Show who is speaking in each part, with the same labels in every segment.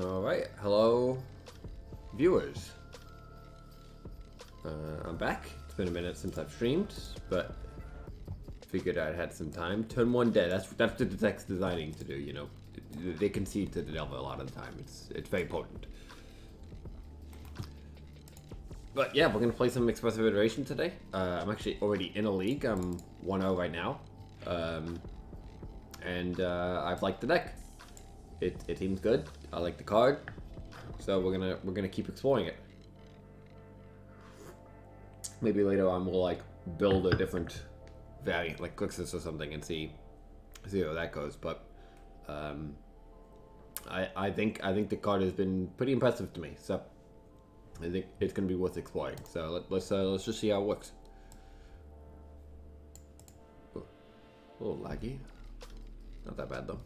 Speaker 1: Alright, hello viewers. I'm back. It's been a minute since I've streamed, but figured I'd had some time. Turn one dead. That's what the deck's designing to do, you know. They concede to the Delver a lot of the time. It's very potent. But yeah, we're gonna play some Expressive Iteration today. I'm actually already in a league. I'm 1-0 right now. I've liked the deck. It seems good. I like the card. So we're gonna keep exploring it. Maybe later on we'll like build a different variant like Grixis or something and see how that goes. But I think the card has been pretty impressive to me. So I think it's gonna be worth exploring. So let's just see how it works. Oh, a little laggy. Not that bad though.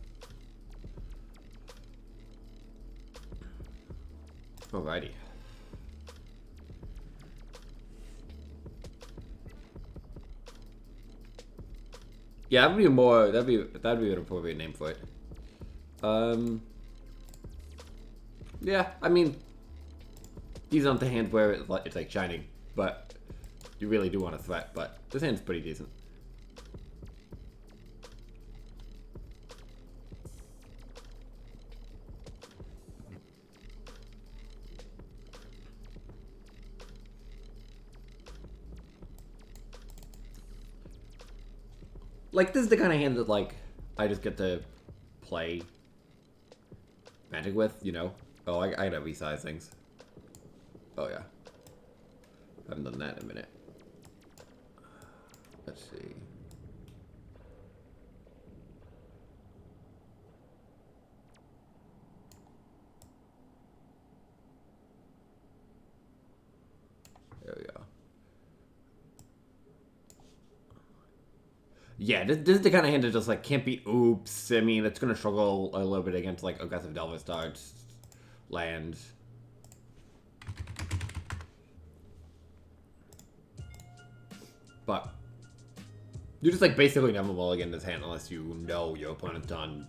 Speaker 1: Alrighty. Yeah, that'd be an appropriate name for it. Yeah, I mean, these aren't the hands where it's like shining, but you really do want a threat. But this hand's pretty decent. Like, this is the kind of hand that, like, I just get to play Magic with, you know? Oh, I gotta resize things. Oh, yeah. I haven't done that in a minute. Let's see. There we go. Yeah, this is the kind of hand that just like can't be oops. I mean, it's gonna struggle a little bit against like aggressive Delver starts, lands. But you just like basically never mulligan this hand unless you know your opponent's done,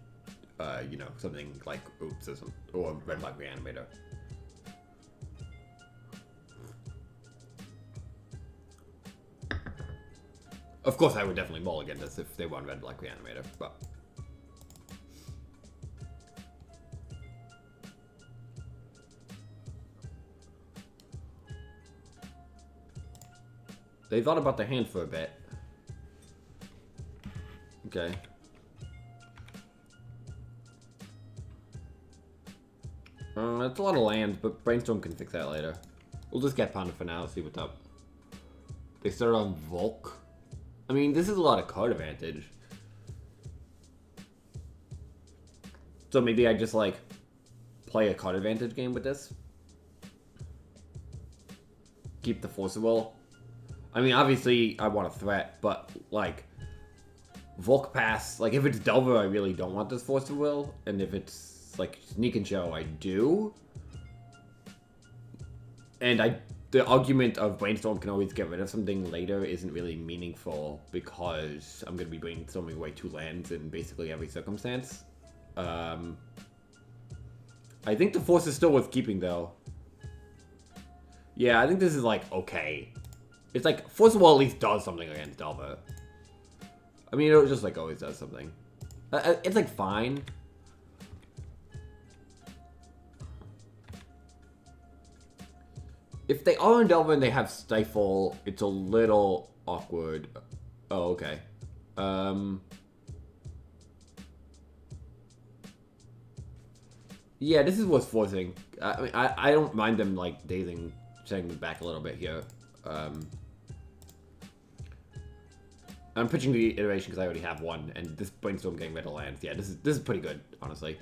Speaker 1: you know, something like oops or red black reanimator. Of course, I would definitely mulligan this if they want red black reanimator, but they thought about the hand for a bit. Okay. It's a lot of land, but Brainstorm can fix that later. We'll just get pounded for now, see what's up. They started on Volk. I mean, this is a lot of card advantage. So maybe I just, like, play a card advantage game with this. Keep the Force of Will. I mean, obviously, I want a threat, but, like, Volk Pass, like, if it's Delver, I really don't want this Force of Will. And if it's, like, Sneak and Show, I do. And the argument of Brainstorm can always get rid of something later isn't really meaningful because I'm going to be brainstorming away 2 lands in basically every circumstance. I think the Force is still worth keeping, though. Yeah, I think this is, like, okay. It's like, Force of Will at least does something against Delver. I mean, it just, like, always does something. It's, like, fine. If they are in Delver and they have Stifle, it's a little awkward. Oh, okay. Yeah, this is worth forcing. I mean, I don't mind them, like, setting me back a little bit here. I'm pitching the iteration because I already have one, and this Brainstorm getting rid of lands. Yeah, this is pretty good, honestly.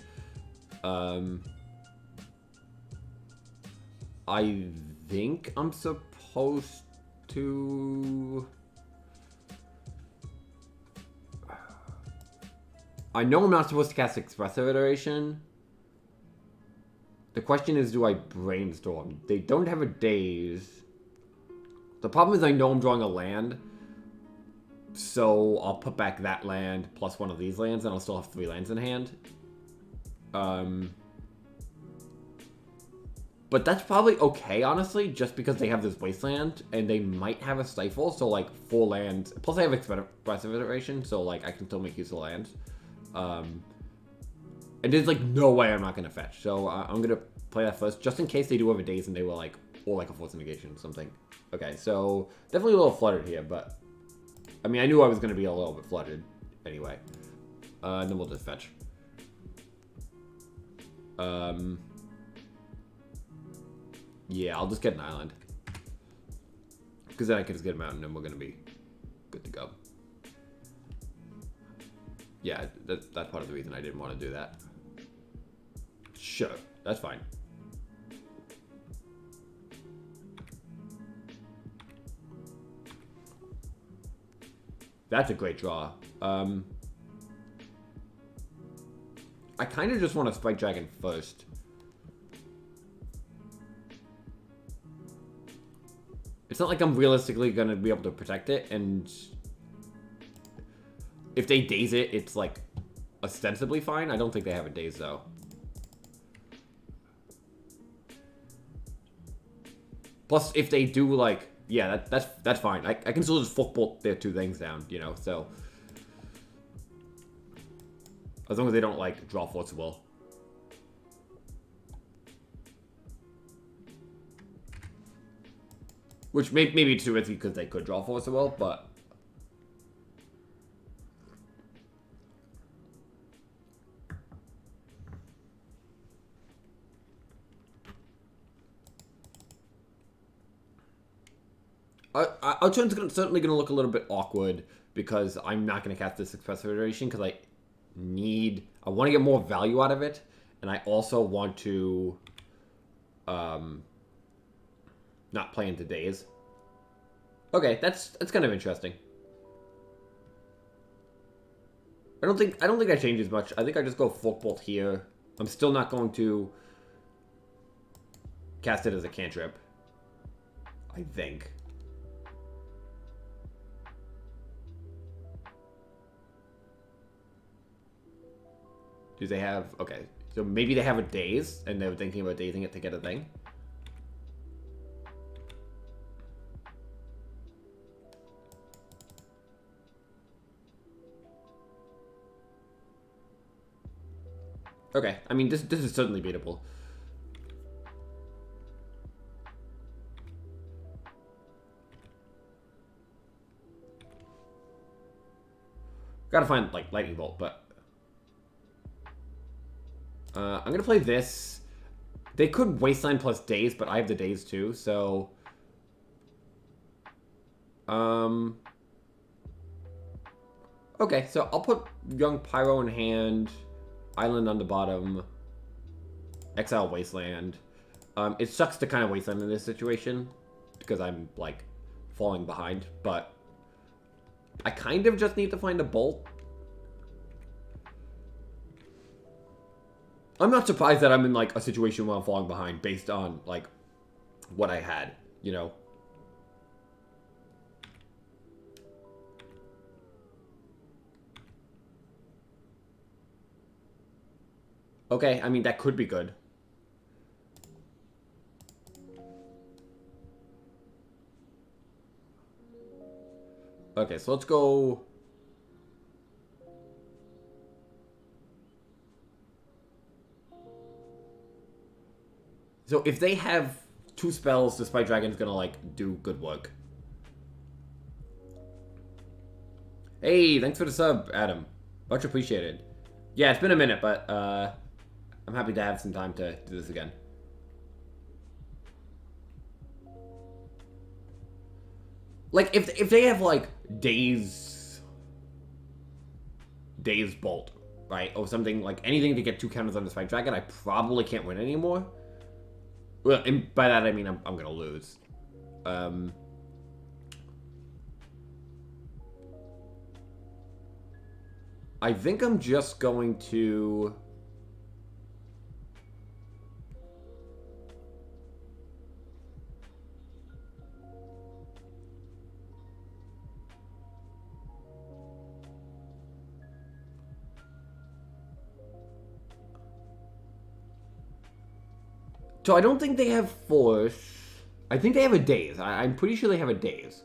Speaker 1: I think I'm supposed to... I know I'm not supposed to cast Expressive Iteration. The question is, do I Brainstorm? They don't have a Daze. The problem is I know I'm drawing a land. So I'll put back that land plus one of these lands, and I'll still have 3 lands in hand. But that's probably okay, honestly, just because they have this wasteland, and they might have a stifle, so, like, 4 lands. Plus, I have Expressive Iteration, so, like, I can still make use of the lands. And there's, like, no way I'm not going to fetch. So, I'm going to play that first, just in case they do have a daze and they were, like, or, like, a force negation or something. Okay, so, definitely a little fluttered here, but... I mean, I knew I was going to be a little bit fluttered anyway. And then we'll just fetch. Yeah, I'll just get an island. Because then I can just get a mountain and we're going to be good to go. Yeah, that's part of the reason I didn't want to do that. Sure, that's fine. That's a great draw. I kind of just want to Spike Dragon first. It's not like I'm realistically going to be able to protect it, and if they daze it, it's, like, ostensibly fine. I don't think they have a daze, though. Plus, if they do, like, yeah, that's fine. I can still just bolt their 2 things down, you know, so. As long as they don't, like, draw Force of Will. Which may be too risky because they could draw Force of Will, but... Our turn's certainly going to look a little bit awkward because I'm not going to cast this Expressive Iteration because I want to get more value out of it, and I also want to not play into days. Okay, that's kind of interesting. I don't think that changes much. I think I just go Folk Bolt here. I'm still not going to cast it as a cantrip, I think. Do they have... Okay, so maybe they have a daze, and they're thinking about dazing it to get a thing. Okay, I mean, this is certainly beatable. Gotta find, like, Lightning Bolt, but... I'm gonna play this. They could Wasteland plus Daze, but I have the Daze too, so... Okay, so I'll put Young Pyro in hand, Island on the bottom, Exile Wasteland. It sucks to kind of Wasteland in this situation, because I'm, like, falling behind, but... I kind of just need to find a Bolt. I'm not surprised that I'm in, like, a situation where I'm falling behind based on, like, what I had, you know? Okay, I mean, that could be good. Okay, so let's go... So if they have 2 spells, the Spike Dragon's gonna, like, do good work. Hey, thanks for the sub, Adam. Much appreciated. Yeah, it's been a minute, but I'm happy to have some time to do this again. Like, if they have, like, Daze Bolt, right? Or something, like, anything to get 2 counters on the Spike Dragon, I probably can't win anymore. Well, and by that I mean I'm gonna lose. I think I'm just going to... So I don't think they have force. I think they have a daze. I'm pretty sure they have a daze.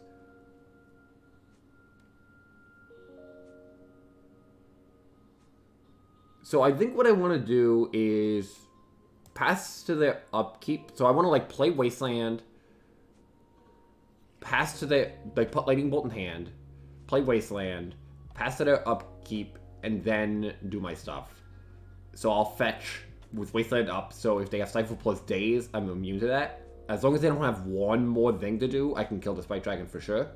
Speaker 1: So I think what I want to do is pass to their upkeep. So I want to like play Wasteland, pass to their, like put Lightning Bolt in hand, play Wasteland, pass to their upkeep, and then do my stuff. So I'll fetch with Wasteland up, so if they have Stifle plus Daze, I'm immune to that. As long as they don't have one more thing to do, I can kill the Spike Dragon for sure.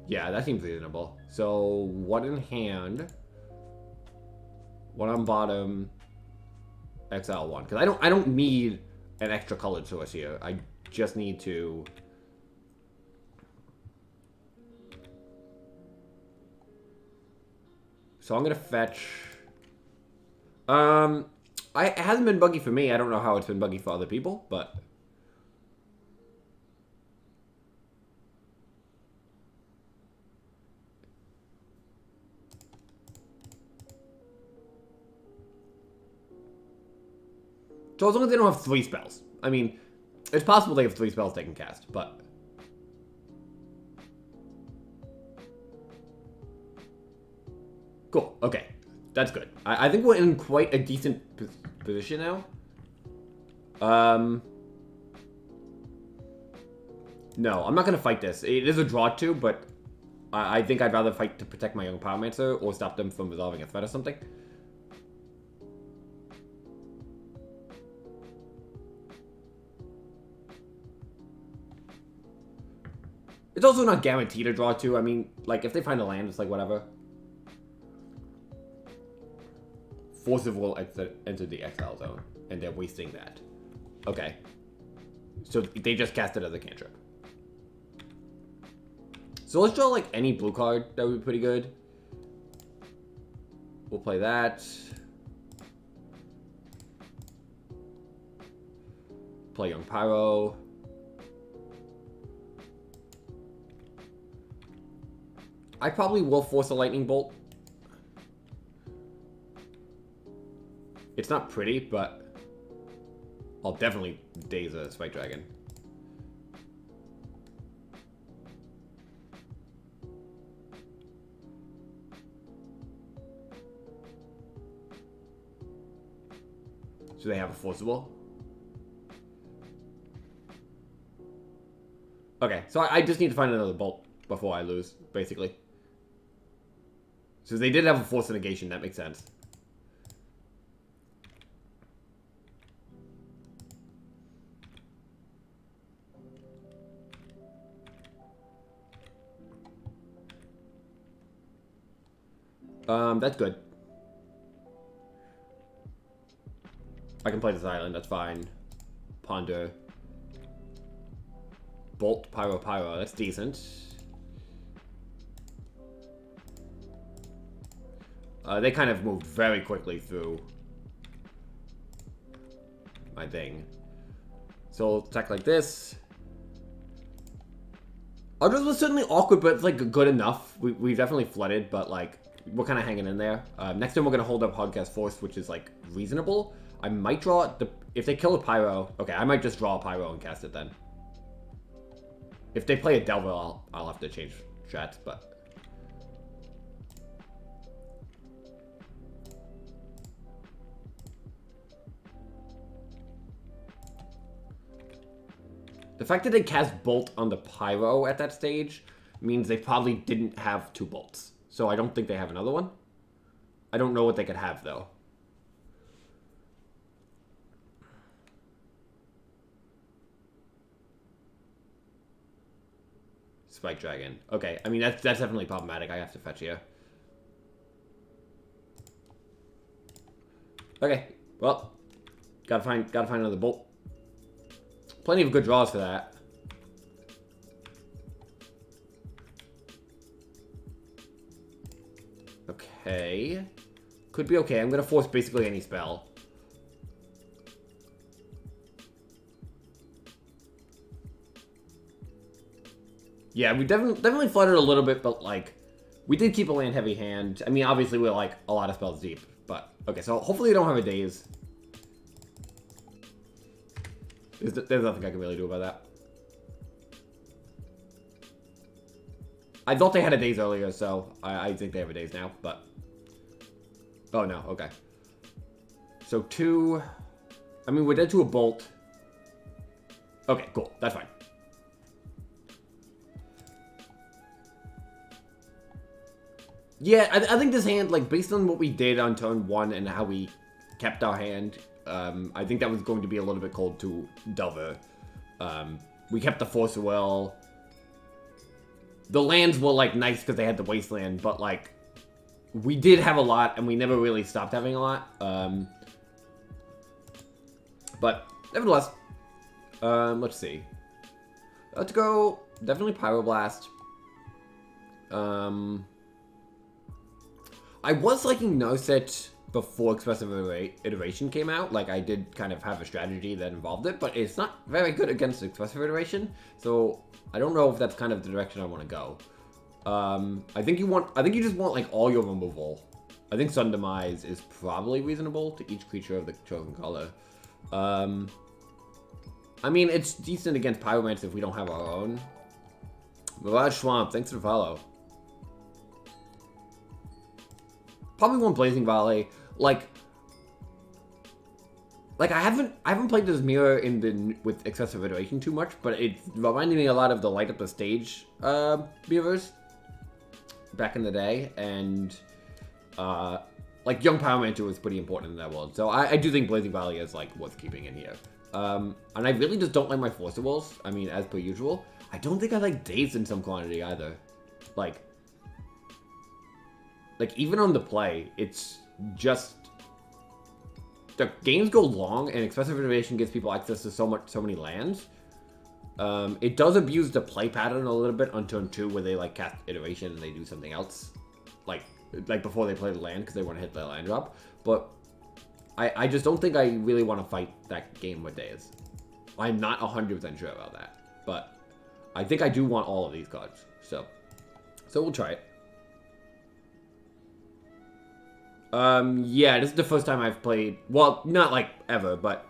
Speaker 1: Yeah, that seems reasonable. So, one in hand, one on bottom, exile one. Because I don't need an extra colored source here. I just need to... So I'm gonna fetch... it hasn't been buggy for me. I don't know how it's been buggy for other people, but... So as long as they don't have 3 spells. I mean, it's possible they have 3 spells they can cast, but... Cool, okay. That's good. I think we're in quite a decent position now. No, I'm not going to fight this. It is a draw 2, but I think I'd rather fight to protect my own Pyromancer or stop them from resolving a threat or something. It's also not guaranteed to draw 2. I mean, like, if they find a land, it's like, whatever. Forcive will enter the exile zone, and they're wasting that. Okay. So they just cast it as a cantrip. So let's draw, like, any blue card. That would be pretty good. We'll play that. Play Young Pyro. I probably will force a Lightning Bolt. It's not pretty, but I'll definitely daze a Spike Dragon. So they have a forcible. Okay, so I just need to find another bolt before I lose, basically. So they did have a force negation, that makes sense. That's good. I can play this island, that's fine. Ponder. Bolt, Pyro, Pyro, that's decent. They kind of moved very quickly through my thing. So we'll attack like this. Ours was certainly awkward, but it's like good enough. We've definitely flooded, but like we're kind of hanging in there. Next time we're gonna hold up Podcast Force, which is like reasonable. I might draw if they kill a Pyro. Okay, I might just draw a Pyro and cast it then. If they play a Delver, I'll have to change strats, but. The fact that they cast Bolt on the Pyro at that stage means they probably didn't have 2 bolts. So I don't think they have another one. I don't know what they could have, though. Spike Dragon. Okay, I mean, that's definitely problematic. I have to fetch here. Okay, well, gotta find another bolt. Plenty of good draws for that. Okay. Could be okay. I'm going to force basically any spell. Yeah, we definitely fluttered a little bit, but, like, we did keep a land-heavy hand. I mean, obviously, we're, like, a lot of spells deep, but... Okay, so hopefully you don't have a daze. There's nothing I can really do about that. I thought they had a daze earlier, so I think they have a daze now, but... Oh, no, okay. So 2... I mean, we're dead to a bolt. Okay, cool. That's fine. Yeah, I think this hand, like, based on what we did on turn 1 and how we kept our hand, I think that was going to be a little bit cold to Delver. We kept the Force of Will. The lands were, like, nice because they had the Wasteland, but, like, we did have a lot, and we never really stopped having a lot. But, nevertheless, let's see. Let's go, definitely Pyroblast. I was liking Narset before Expressive Iteration came out. Like, I did kind of have a strategy that involved it, but it's not very good against Expressive Iteration, so I don't know if that's kind of the direction I want to go. I think you just want, like, all your removal. I think Sun Demise is probably reasonable to each creature of the chosen color. I mean, it's decent against Pyromancer if we don't have our own. Mirage Swamp, thanks for the follow. Probably one Blazing Volley. Like I haven't played this mirror with Expressive Iteration too much, but it reminded me a lot of the Light Up the Stage mirrors back in the day, and like Young Pyromancer was pretty important in that world. So I do think Blazing Volley is like worth keeping in here. And I really just don't like my Force of Wills. I mean, as per usual. I don't think I like Daze in some quantity either. Like even on the play, it's just the games go long, and Expressive Iteration gives people access to so many lands. It does abuse the play pattern a little bit on turn 2, where they like cast Iteration and they do something else, like before they play the land because they want to hit the land drop. But I just don't think I really want to fight that game with Daze. I'm not 100% sure about that, but I think I do want all of these cards. So we'll try it. Yeah, this is the first time I've played, well, not like ever, but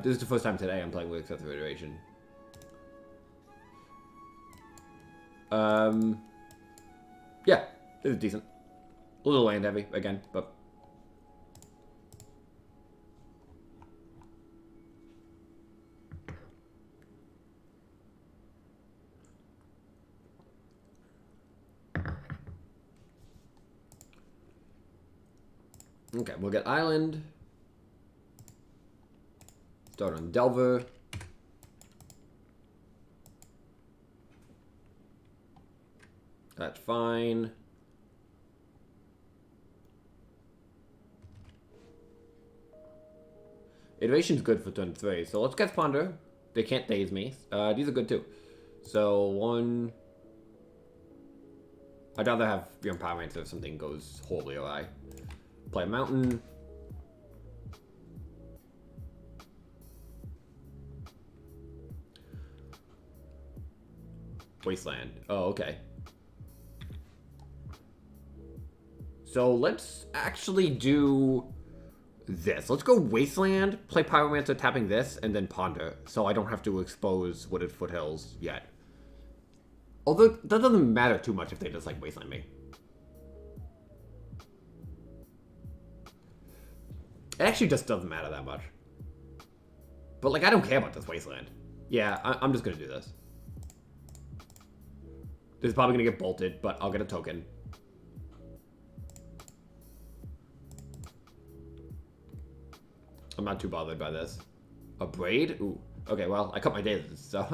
Speaker 1: this is the first time today I'm playing with Expressive Iteration. Yeah, this is decent. A little land heavy again, but okay, we'll get Island. Start on Delver. That's fine. Iteration's good for turn 3, so let's get Ponder. They can't daze me. These are good too. So 1. I'd rather have Young Pyromancer if something goes horribly awry. Play a Mountain. Wasteland. Oh, okay. So let's actually do this. Let's go Wasteland, play Pyromancer tapping this, and then Ponder, so I don't have to expose Wooded Foothills yet. Although, that doesn't matter too much if they just, like, Wasteland me. It actually just doesn't matter that much. But, like, I don't care about this Wasteland. Yeah, I'm just gonna do this. This is probably gonna get bolted, but I'll get a token. I'm not too bothered by this. A Braid? Ooh. Okay, well, I cut my days, so...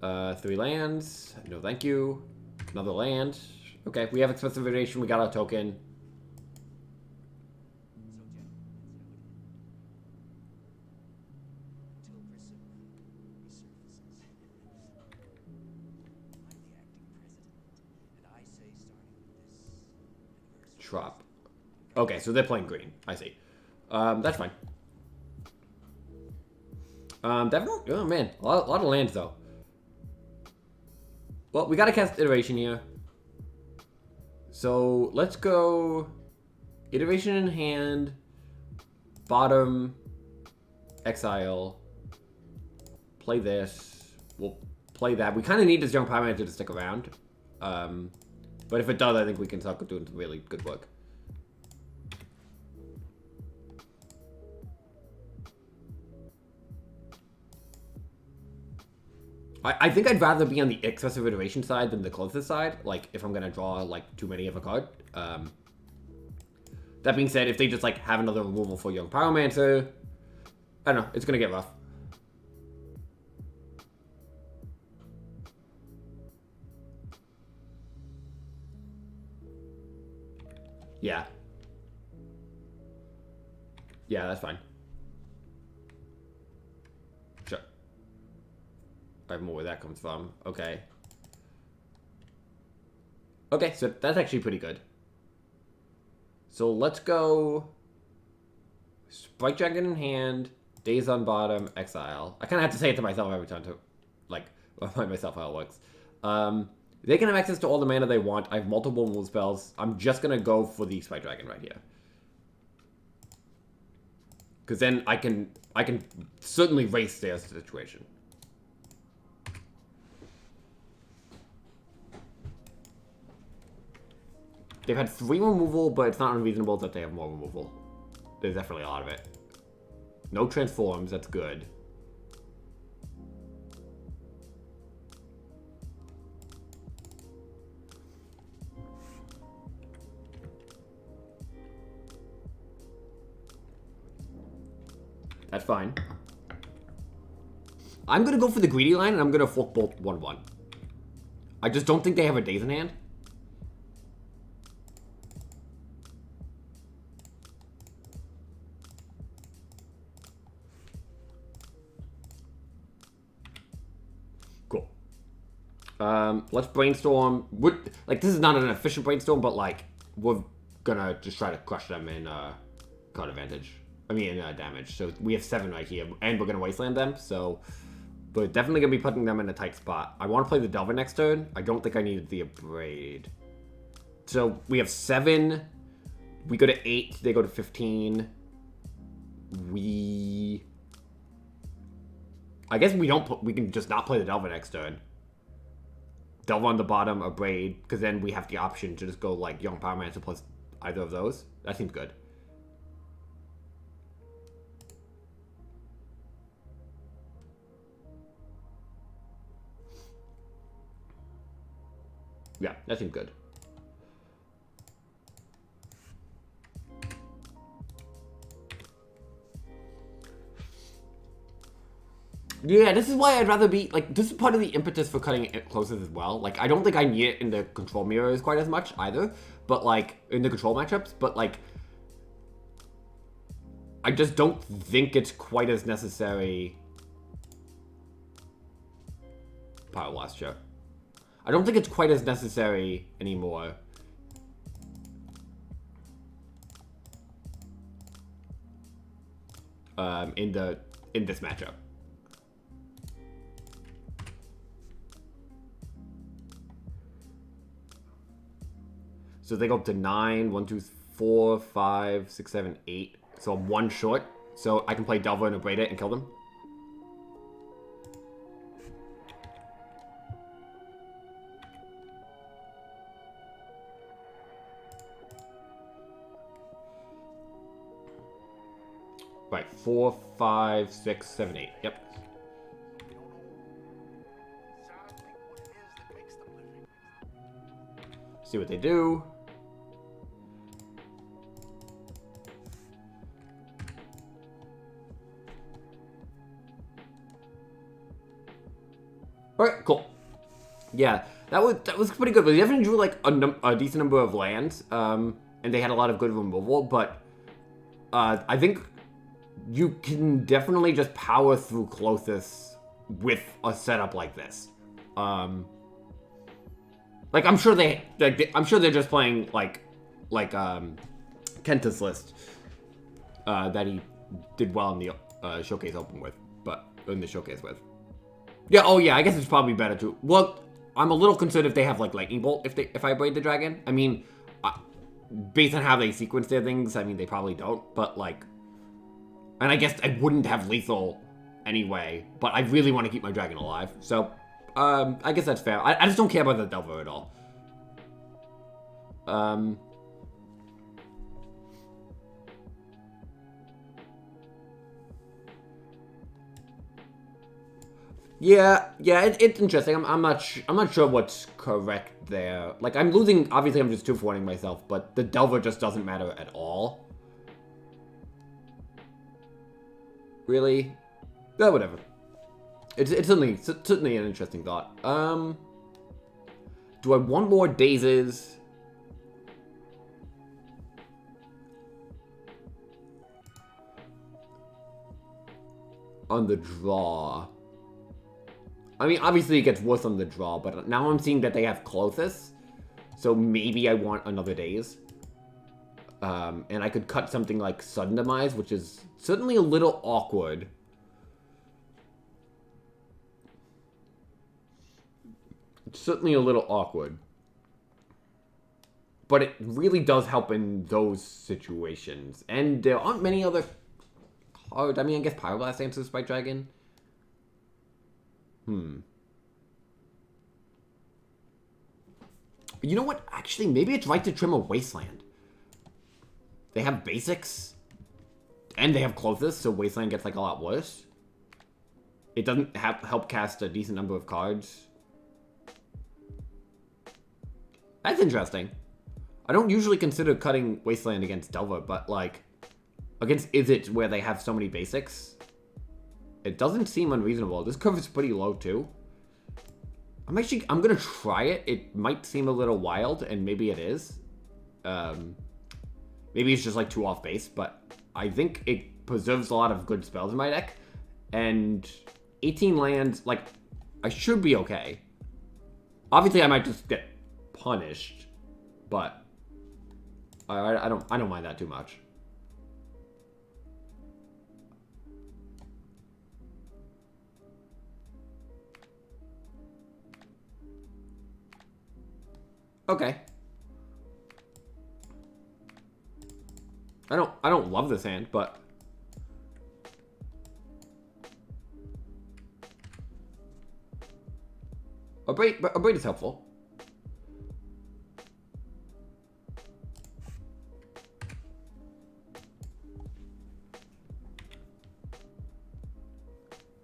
Speaker 1: 3 lands. No, thank you. Another land. Okay, we have Expressive Iteration. We got our token. Trop. Okay, so they're playing green. I see. That's fine. Definitely. Oh man, a lot of lands though. Well, we gotta cast Iteration here. So let's go Iteration in hand, bottom, exile, play this, we'll play that. We kind of need this young Pyromancer to stick around. But if it does, I think we can start doing some really good work. I think I'd rather be on the Expressive Iteration side than the closest side, like, if I'm going to draw, like, too many of a card. That being said, if they just, like, have another removal for Young Pyromancer, I don't know, it's going to get rough. Yeah. Yeah, that's fine. Sure. I have more where that comes from. Okay. Okay, so that's actually pretty good. So let's go Sprite Dragon in hand, Days on bottom, exile. I kind of have to say it to myself every time to, like, remind myself how it works. They can have access to all the mana they want. I have multiple move spells. I'm just going to go for the Sprite Dragon right here. Because then I can certainly race their situation. They've had 3 removal, but it's not unreasonable that they have more removal. There's definitely a lot of it. No transforms, that's good. That's fine. I'm going to go for the greedy line, and I'm going to Folk Bolt 1/1. I just don't think they have a Daze in hand. Cool. Let's brainstorm. Like, this is not an efficient brainstorm, but, like, we're going to just try to crush them in card advantage. I mean, damage. So we have 7 right here, and we're going to wasteland them, so we're definitely going to be putting them in a tight spot. I want to play the Delver next turn. I don't think I needed the Abrade. So we have 7. We go to 8. They go to 15. I guess we can just not play the Delver next turn. Delver on the bottom, Abrade, because then we have the option to just go, like, Young Pyromancer plus either of those. That seems good. Yeah, that seems good. Yeah, this is why I'd rather be, like, this is part of the impetus for cutting it closest as well. Like, I don't think I need it in the control mirrors quite as much either, but, like, in the control matchups, but, like, I just don't think it's quite as necessary. Power Blast, sure. I don't think it's quite as necessary anymore. In this matchup. So they go up to 9, 1, 2, 4, 5, 6, 7, 8. So I'm 1 short. So I can play Delver and Abrade it and kill them. Right, 4, 5, 6, 7, 8. Yep. See what they do. Alright, cool. Yeah, that was pretty good. But they definitely drew like a decent number of lands, and they had a lot of good removal. But I think you can definitely just power through closest with a setup like this. Like I'm sure I'm sure they're just playing like Kenta's list that he did well in the showcase open with, but in the showcase with. Yeah, oh yeah, I guess it's probably better to. Well, I'm a little concerned if they have like Lightning Bolt if I Abrade the dragon. I mean, based on how they sequence their things, I mean, they probably don't, but, like... And I guess I wouldn't have lethal anyway, but I really want to keep my dragon alive, so... I guess that's fair. I just don't care about the Delver at all. Yeah, it's interesting. I'm not sure what's correct there. Like, I'm losing. Obviously, I'm just 2-for-1ing myself, but the Delver just doesn't matter at all. Really? Yeah, whatever. It's certainly an interesting thought. Do I want more dazes? On the draw. I mean, obviously it gets worse on the draw, but now I'm seeing that they have Clothis. So maybe I want another daze. And I could cut something like Sudden Demise, which is certainly a little awkward. It's certainly a little awkward. But it really does help in those situations. And there aren't many other cards. I mean, I guess Pyroblast answers Spike Dragon. You know what? Actually, maybe it's right to trim a Wasteland. They have basics. And they have Clothis, so Wasteland gets, like, a lot worse. It doesn't help cast a decent number of cards. That's interesting. I don't usually consider cutting Wasteland against Delver, but, like, against Izzet, where they have so many basics, it doesn't seem unreasonable. This curve is pretty low, too. I'm gonna try it. It might seem a little wild, and maybe it is. Maybe it's just, like, too off base, but I think it preserves a lot of good spells in my deck. And 18 lands, like, I should be okay. Obviously, I might just get punished, but I don't mind that too much. Okay. I don't love this hand, but a braid is helpful.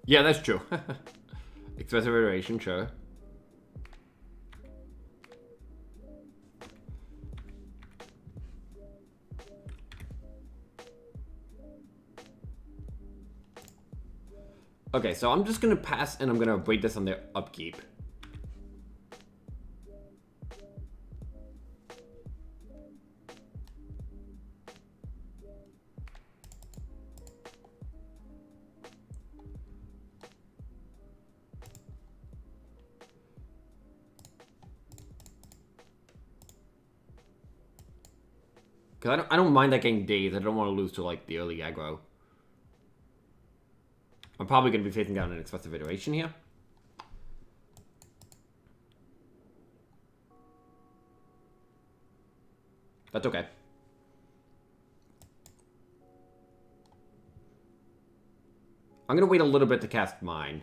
Speaker 1: Yeah, that's true. Expressive Iteration, sure. Okay, so I'm just gonna pass and I'm gonna wait this on their upkeep. Because I don't mind that getting dazed. I don't want to lose to, like, the early aggro. I'm probably going to be facing down an Expressive Iteration here. That's okay. I'm going to wait a little bit to cast mine.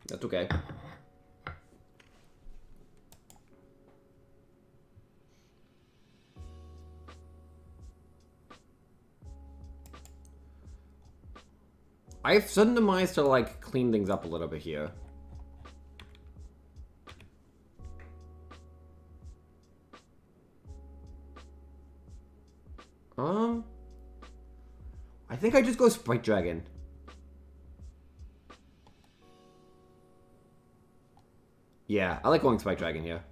Speaker 1: That's okay. I have Sudden Demise to, like, clean things up a little bit here. I think I just go Spike Dragon. Yeah, I like going Spike Dragon here.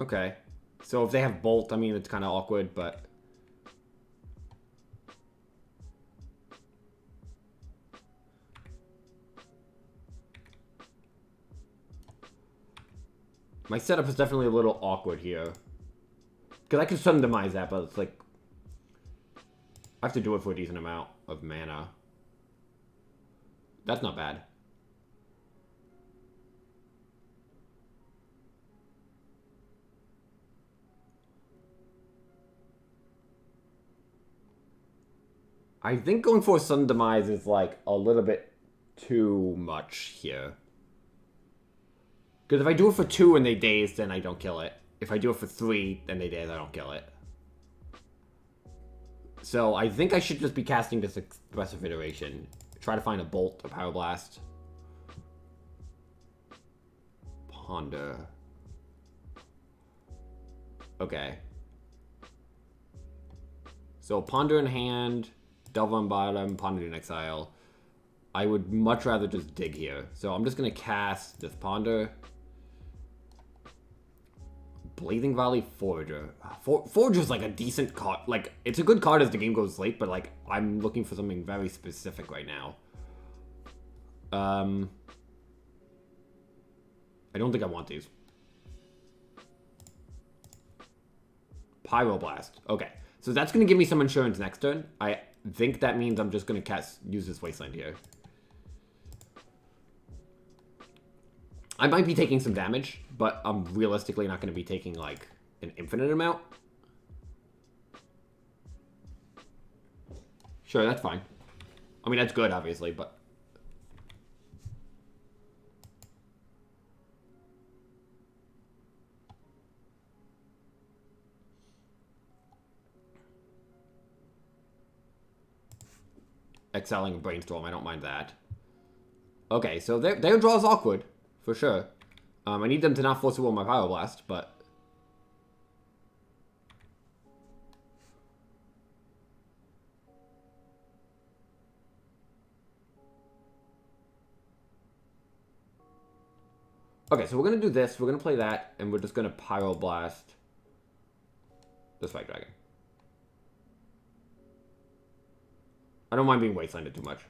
Speaker 1: Okay. So if they have Bolt, I mean, it's kind of awkward, but... My setup is definitely a little awkward here. Because I can sudden demise that, but it's like... I have to do it for a decent amount of mana. That's not bad. I think going for a sudden demise is like a little bit too much here. Because if I do it for 2 and they daze, then I don't kill it. If I do it for 3 and they daze, I don't kill it. So I think I should just be casting this Expressive Iteration. Try to find a Bolt, a Power Blast. Ponder. Okay. So Ponder in hand, Delver on bottom, Ponder in exile. I would much rather just dig here. So I'm just going to cast this Ponder. Blazing Valley Forager. Forager's like a decent card. Like, it's a good card as the game goes late, but like, I'm looking for something very specific right now. I don't think I want these. Pyroblast. Okay. So that's going to give me some insurance next turn. I think that means I'm just going to use this Wasteland here. I might be taking some damage, but I'm realistically not going to be taking, like, an infinite amount. Sure, that's fine. I mean, that's good, obviously, but... Excelling a Brainstorm, I don't mind that. Okay, so their draw is awkward. For sure. I need them to not force it with my Pyroblast, but... Okay, so we're going to do this. We're going to play that, and we're just going to Pyroblast this White Dragon. I don't mind being Wastelanded too much.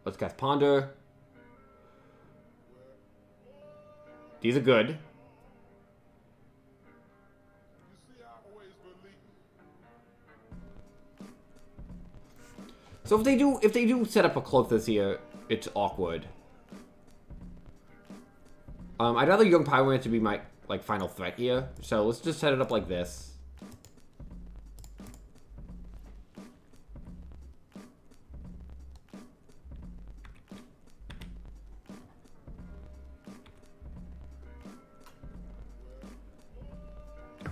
Speaker 1: Let's cast Ponder. These are good. So if they do set up a Clothis here, it's awkward. I'd rather Young Pyromancer to be my like final threat here. So let's just set it up like this.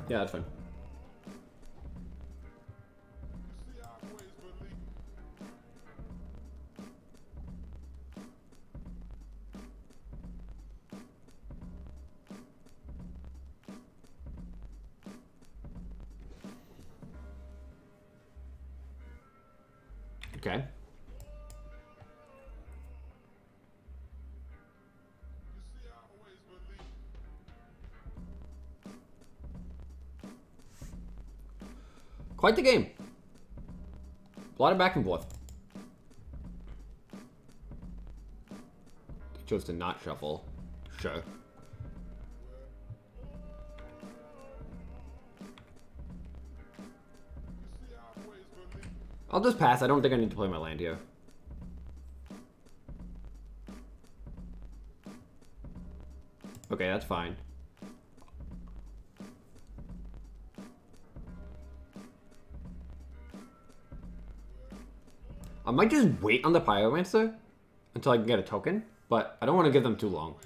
Speaker 1: Yeah, that's fine. Okay. Quite the game. A lot of back and forth. He chose to not shuffle. Sure. I'll just pass. I don't think I need to play my land here. Okay, that's fine. I might just wait on the Pyromancer until I can get a token, but I don't want to give them too long.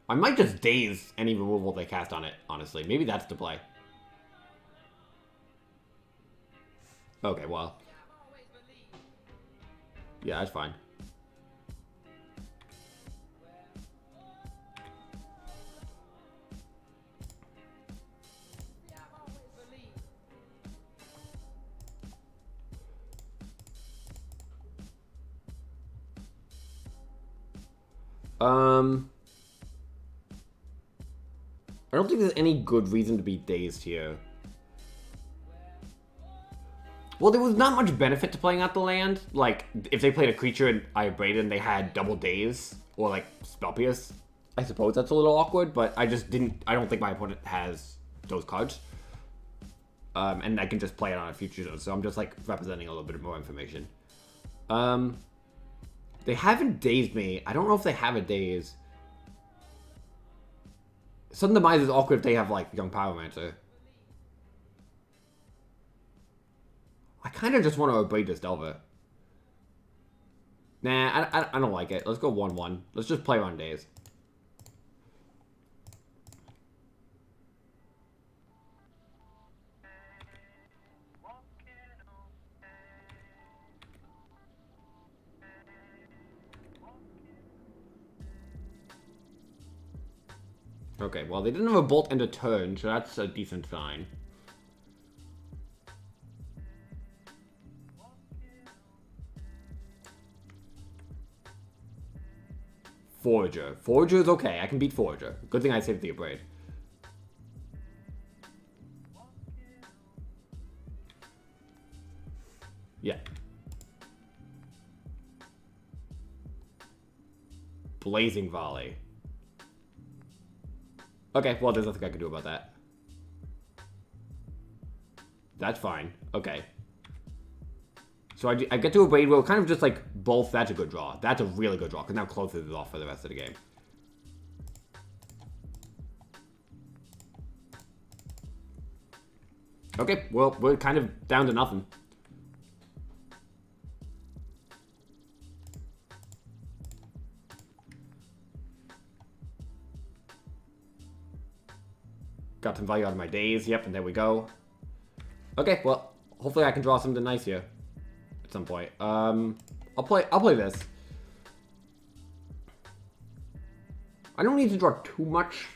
Speaker 1: I might just daze any removal they cast on it, honestly. Maybe that's the play. Okay, well. Yeah, that's fine. I don't think there's any good reason to be dazed here. Well, there was not much benefit to playing out the land. Like, if they played a creature and I abraded and they had double daze, or like Spell Pierce, I suppose that's a little awkward, but I don't think my opponent has those cards. And I can just play it on a future zone, so I'm just like representing a little bit more information. They haven't dazed me. I don't know if they have a daze. Sudden Demise is awkward if they have like Young Pyromancer. I kind of just want to obey this Delver. Nah, I don't like it. Let's go 1-1. Let's just play around days. Okay, well, they didn't have a bolt and a turn, so that's a decent sign. Forager. Forager is okay. I can beat Forager. Good thing I saved the Abrade. Yeah. Blazing Volley. Okay, well, there's nothing I can do about that. That's fine. Okay. So I get to a Blade Roll, kind of just like both. That's a good draw. That's a really good draw, because now closes it off for the rest of the game. Okay, well, we're kind of down to nothing. Got some value out of my days. Yep, and there we go. Okay, well, hopefully I can draw something nice here at some point. I'll play this. I don't need to draw too much,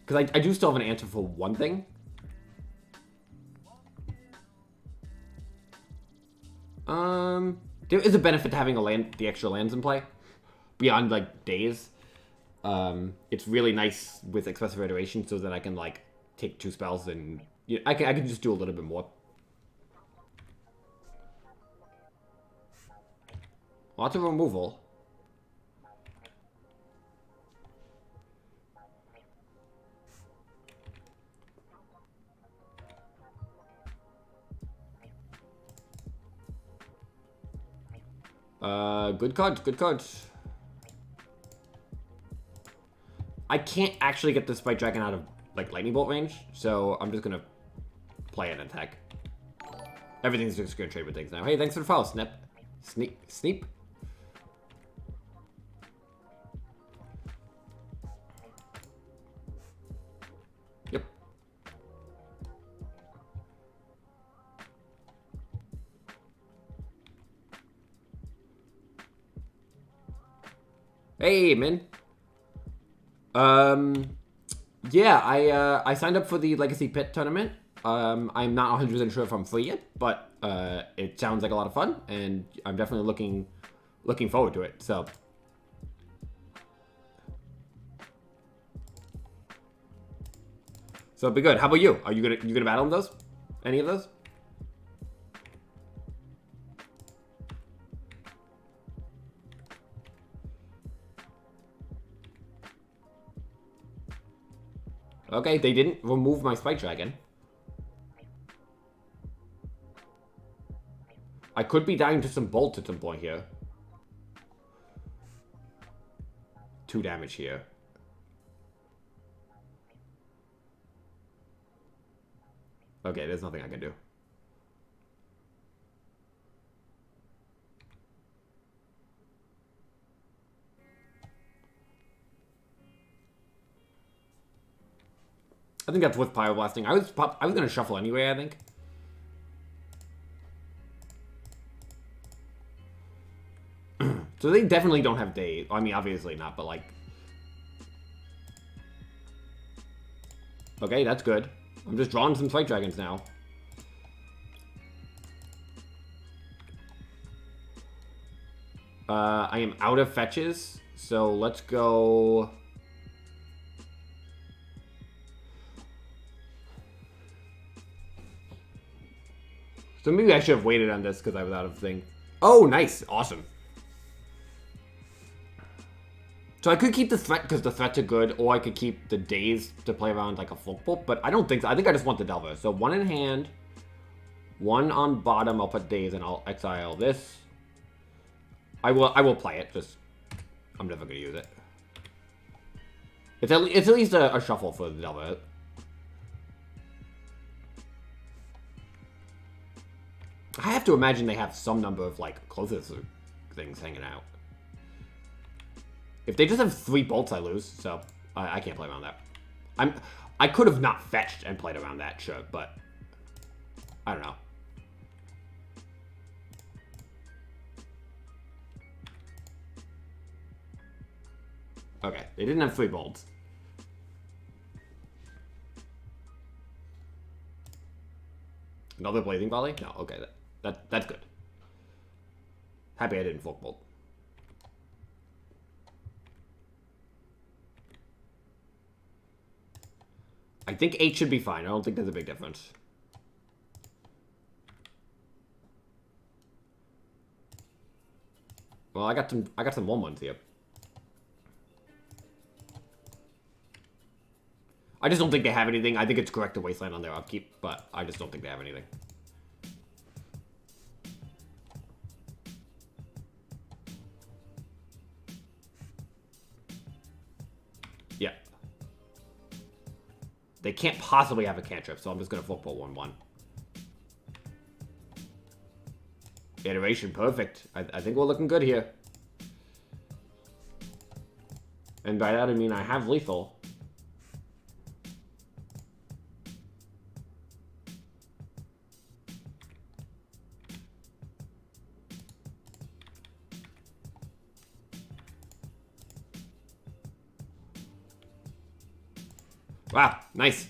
Speaker 1: because I do still have an answer for one thing. There is a benefit to having the extra lands in play beyond like days. It's really nice with Expressive Iteration so that I can like take 2 spells and I can just do a little bit more. Lots of removal. Good cards, good cards. I can't actually get the Spike Dragon out of like Lightning Bolt range, so I'm just gonna play an attack. Everything's just gonna trade with things now. Hey, thanks for the follow, Snip. Sneep. Yep. Hey, Min. Yeah, I signed up for the Legacy Pit tournament. I'm not 100% sure if I'm free yet, but it sounds like a lot of fun, and I'm definitely looking forward to it. So it'll be good. How about you? Are you gonna battle in those? Any of those? Okay, they didn't remove my Spike Dragon. I could be dying to some bolts at some point here. 2 damage here. Okay, there's nothing I can do. I think that's with Pyroblasting. I was gonna shuffle anyway, I think. So they definitely don't have day. I mean, obviously not, but like. Okay, that's good. I'm just drawing some Spike Dragons now. I am out of fetches, so let's go. So maybe I should have waited on this because I was out of thing. Oh, nice. Awesome. So I could keep the threat because the threats are good, or I could keep the days to play around like a Folkbolt, but I don't think so. I think I just want the Delver. So 1 in hand, 1 on bottom, I'll put days and I'll exile this. I will play it, just I'm never gonna use it. It's at least a shuffle for the Delver. I have to imagine they have some number of like closest things hanging out. If they just have 3 bolts, I lose, so I can't play around that. I could have not fetched and played around that, sure, but I don't know. Okay, they didn't have 3 bolts. Another blazing volley? No, okay, that's good. Happy I didn't Folkbolt. I think 8 should be fine. I don't think there's a big difference. Well, I got some 1/1s here. I just don't think they have anything. I think it's correct to Wasteland on their upkeep, but I just don't think they have anything. Yeah. They can't possibly have a cantrip, so I'm just going to Folkbolt 1/1. Iteration, perfect. I think we're looking good here. And by that I mean I have lethal. Wow, nice.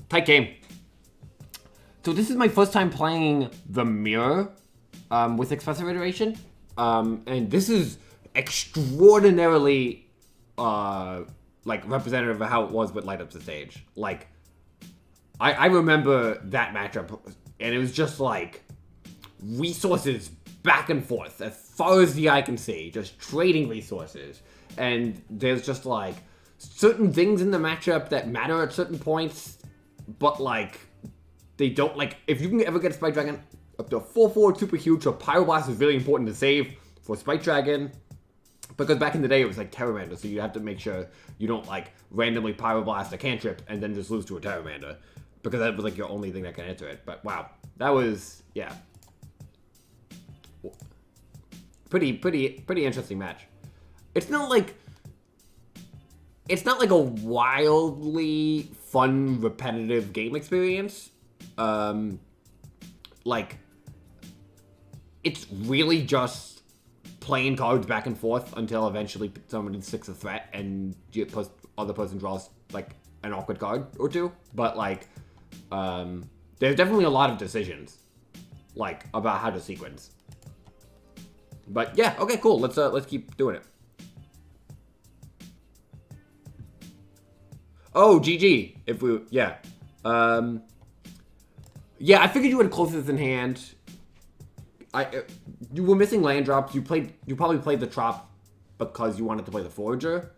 Speaker 1: Tight game. So this is my first time playing the mirror with Expressive Iteration. And this is extraordinarily like representative of how it was with Light Up the Stage. Like, I remember that matchup, and it was just like resources back and forth as far as the eye can see, just trading resources. And there's just like certain things in the matchup that matter at certain points, but like they don't. Like, if you can ever get a Spike Dragon up to 4/4 super huge, so Pyroblast is really important to save for Spike Dragon, because back in the day it was like Terramander, so you have to make sure you don't like randomly Pyroblast a cantrip and then just lose to a Terramander, because that was like your only thing that can answer it. But wow, that was, yeah, pretty interesting match. It's not like a wildly fun, repetitive game experience. Like, it's really just playing cards back and forth until eventually somebody sticks a threat and the other person draws like an awkward card or two. But like, there's definitely a lot of decisions, like, about how to sequence. But yeah, okay, cool. Let's keep doing it. Oh, GG. If we, yeah. Yeah, I figured you had closest in hand. You were missing land drops. You probably played the Trop because you wanted to play the Forager.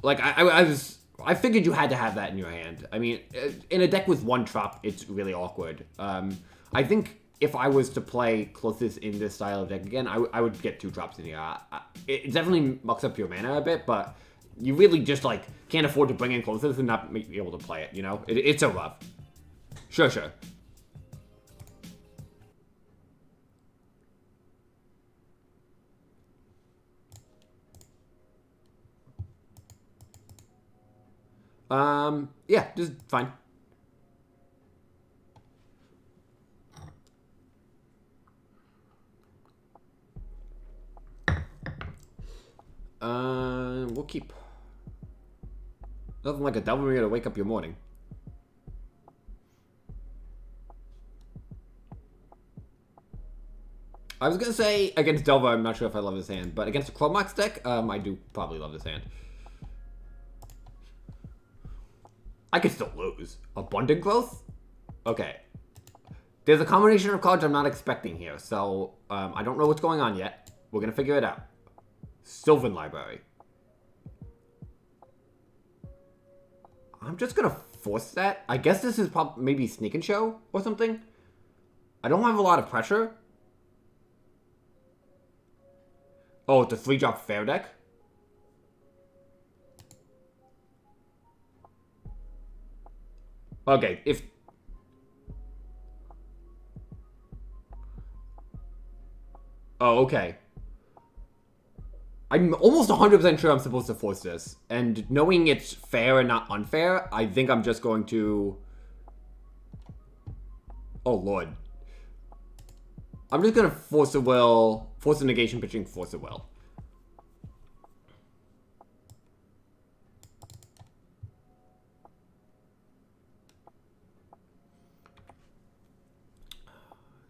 Speaker 1: Like, I figured you had to have that in your hand. I mean, in a deck with 1 Trop, it's really awkward. I think if I was to play closest in this style of deck again, I would get 2 Trops in here. It definitely mucks up your mana a bit, but you really just, like, can't afford to bring in closest and not be able to play it, you know? It's so rough. Sure. Yeah, just fine. We'll keep. Nothing like a Delver to wake up your morning. I was gonna say against Delver, I'm not sure if I love this hand, but against a Chromox deck, I do probably love this hand. I could still lose. Abundant Growth? Okay. There's a combination of cards I'm not expecting here, so I don't know what's going on yet. We're gonna figure it out. Sylvan Library. I'm just gonna force that. I guess this is maybe Sneak and Show or something. I don't have a lot of pressure. Oh, it's a 3-drop fair deck? Okay, if... Oh, okay. I'm almost 100% sure I'm supposed to force this. And knowing it's fair and not unfair, I think I'm just going to... Oh, Lord. I'm just going to force a will, force a negation pitching, force a will.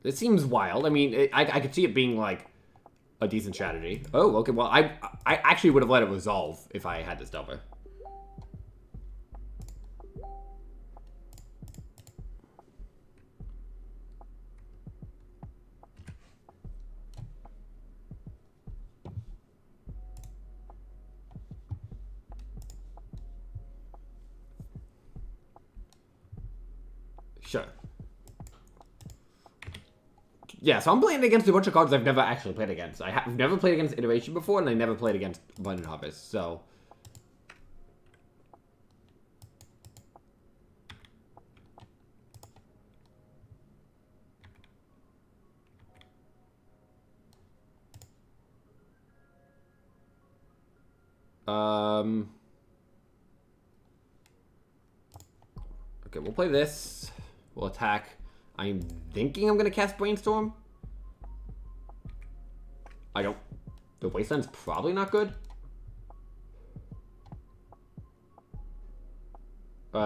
Speaker 1: It seems wild. I mean, I could see it being, like, a decent strategy. Oh, okay, well, I actually would have let it resolve if I had this Delver. Sure. Yeah, so I'm playing against a bunch of cards I've never actually played against. I've never played against Iteration before, and I never played against Abundant Harvest, so... Okay, we'll play this. We'll attack. I'm thinking I'm gonna cast Brainstorm. I don't... The Wasteland's probably not good.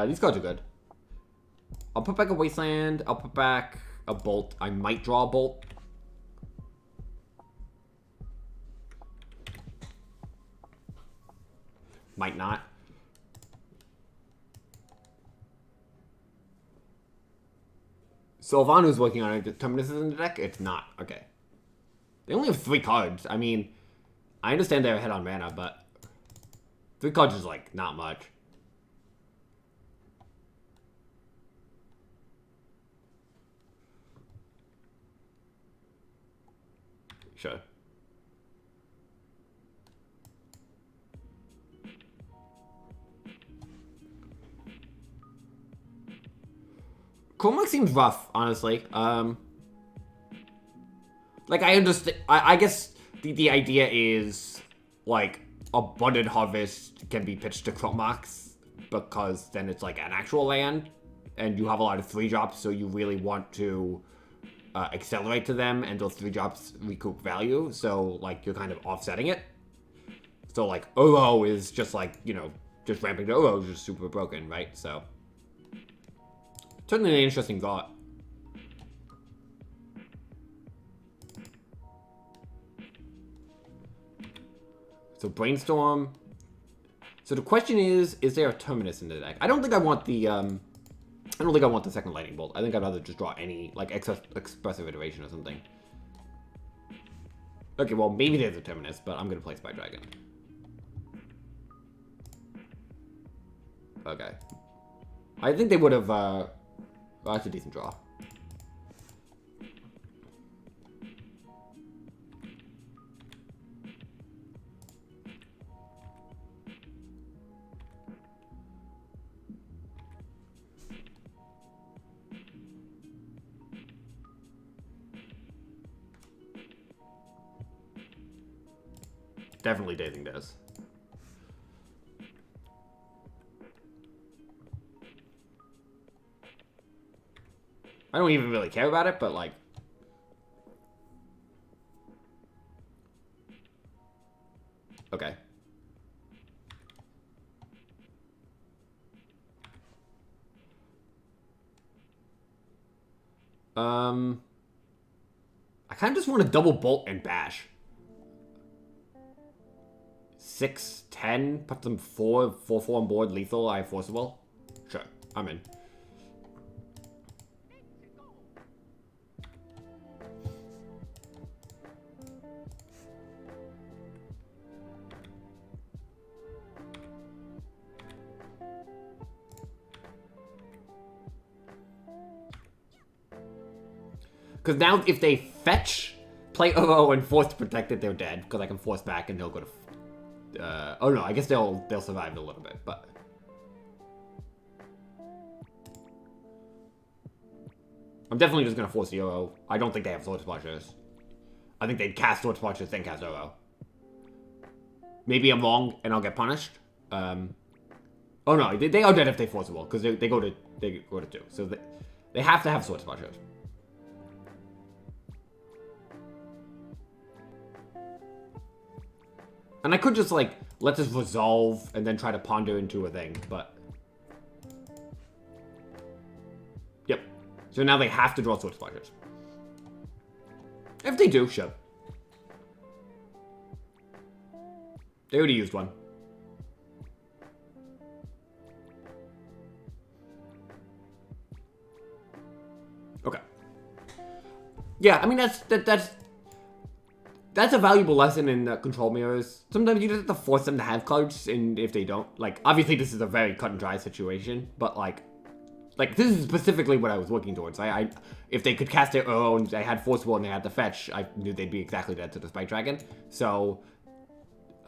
Speaker 1: These cards are good. I'll put back a Wasteland. I'll put back a Bolt. I might draw a Bolt. Might not. So Vanu's working on it. Terminus is in the deck? It's not. Okay. They only have 3 cards. I mean, I understand they're ahead on mana, but 3 cards is, like, not much. Sure. Cormac seems rough, honestly. Like, I understand. I guess the idea is, like, Abundant Harvest can be pitched to Chromax because then it's, like, an actual land, and you have a lot of 3-drops, so you really want to accelerate to them, and those 3-drops recoup value, so, like, you're kind of offsetting it. So, like, Uro is just, like, you know, just ramping to Uro is just super broken, right? So... Certainly an interesting thought. So Brainstorm. So the question is there a Terminus in the deck? I don't think I want the I don't think I want the second Lightning Bolt. I think I'd rather just draw any, like, Expressive Iteration or something. Okay, well, maybe there's a Terminus, but I'm gonna play Spy Dragon. Okay. I think they would have well, that's a decent draw. Definitely dazing this. I don't even really care about it, but, like... Okay. I kind of just want to double bolt and bash. 6, 10, put them 4 on board, lethal, I forcible. Sure, I'm in. Because now if they fetch, play Uro, and force to protect it, they're dead. Because I can force back and he'll go to... oh no, I guess they'll survive a little bit, but... I'm definitely just going to force the Uro. I don't think they have Sword Splashers. I think they'd cast Sword Splashers, then cast Uro. Maybe I'm wrong, and I'll get punished. Oh no, they are dead if they force a wall, because they go to 2. So they have to have Sword Splashers. And I could just, like, let this resolve and then try to ponder into a thing, but... Yep. So now they have to draw Sword Splashers. If they do, sure. They already used one. Okay. Yeah, I mean, that's a valuable lesson in control mirrors. Sometimes you just have to force them to have cards, and if they don't, like, obviously this is a very cut and dry situation, but like this is specifically what I was working towards. If they could cast their own, they had Forcible and they had the fetch, I knew they'd be exactly dead to the Spike Dragon. So,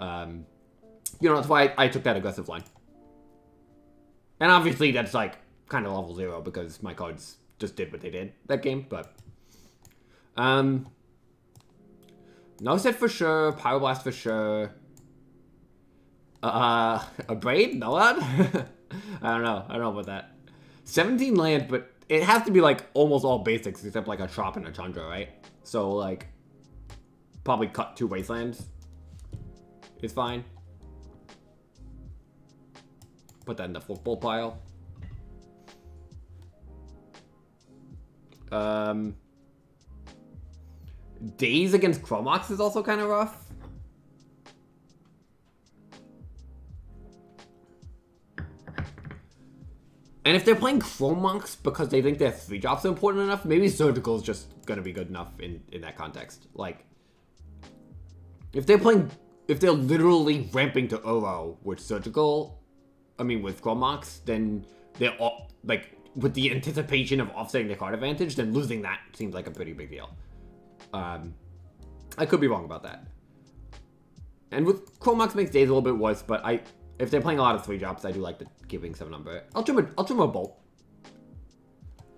Speaker 1: you know, that's why I took that aggressive line. And obviously that's like kind of level 0 because my cards just did what they did that game, but no set for sure, Pyroblast for sure. A Braid? No one? I don't know about that. 17 land, but it has to be like almost all basics except like a Trop and a Chandra, right? So like probably cut 2 Wastelands is fine. Put that in the football pile. Days against Chromox is also kind of rough. And if they're playing Chromox because they think their 3-drops are important enough, maybe Surgical is just going to be good enough in that context. Like, if they're literally ramping to Uro with Surgical, I mean with Chromox, then they're all, like, with the anticipation of offsetting their card advantage, then losing that seems like a pretty big deal. I could be wrong about that. And with Chromox makes days a little bit worse, but if they're playing a lot of 3-drops, I do like the giving 7 number. I'll trim a Bolt.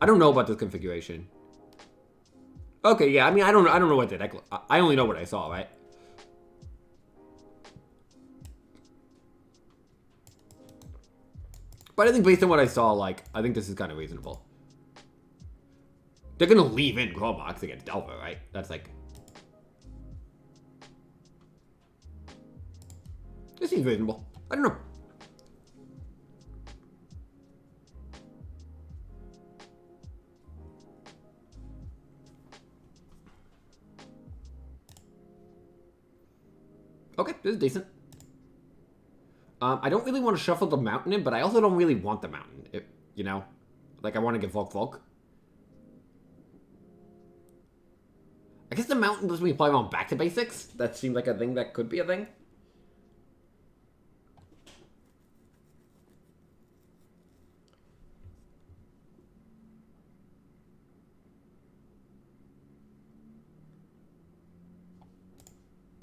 Speaker 1: I don't know about this configuration. Okay, yeah, I mean I don't know what the deck. I only know what I saw, right? But I think based on what I saw, like, I think this is kind of reasonable. They're gonna leave in Chromox against Delver, right? That's like... This seems reasonable. I don't know. Okay, this is decent. I don't really want to shuffle the mountain in, but I also don't really want the mountain. You know? Like, I want to get Volk. I guess the mountain lets me play on back to basics. That seemed like a thing that could be a thing.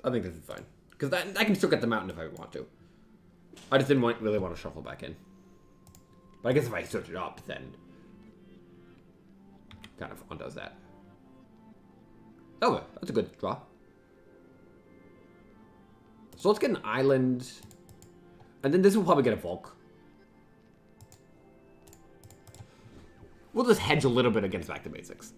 Speaker 1: I think this is fine. Because I can still get the mountain if I want to. I just didn't really want to shuffle back in. But I guess if I search it up, then... kind of undoes that. Oh, that's a good draw. So let's get an island. And then this will probably get a Volk. We'll just hedge a little bit against back to basics.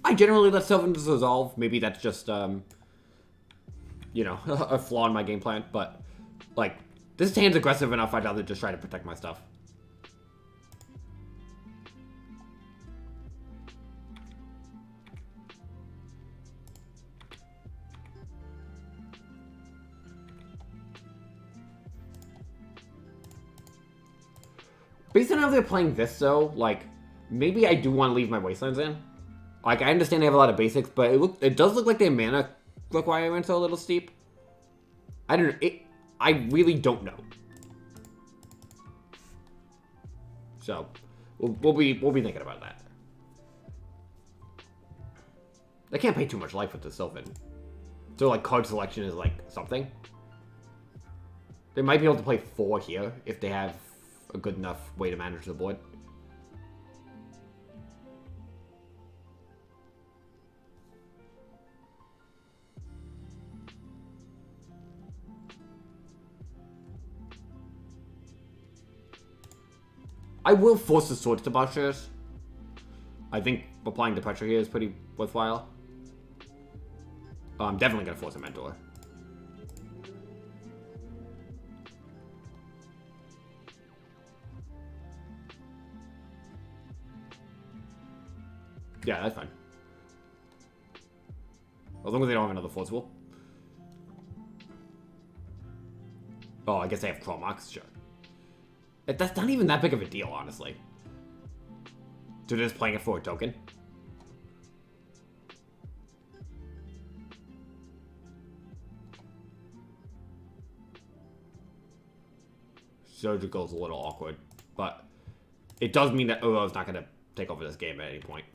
Speaker 1: I generally let Sylvan's resolve. Maybe that's just, you know, a flaw in my game plan. But, like, this hand's aggressive enough, I'd rather just try to protect my stuff. Based on how they're playing this, though, like, maybe I do want to leave my Wastelands in. Like, I understand they have a lot of basics, but it does look like their mana requirements are a little steep. I don't know. I really don't know. So, we'll be thinking about that. They can't pay too much life with the Sylvan. So, like, card selection is, like, something. They might be able to play 4 here if they have a good enough way to manage the board. I will force the Swords to Plowshares. I think applying the pressure here is pretty worthwhile. I'm definitely going to force a Mentor. Yeah, that's fine. As long as they don't have another Forcible. Oh, I guess they have Chromox, sure. That's not even that big of a deal, honestly. So they're just playing it for a token. Surgical's a little awkward, but it does mean that Uro's not going to take over this game at any point.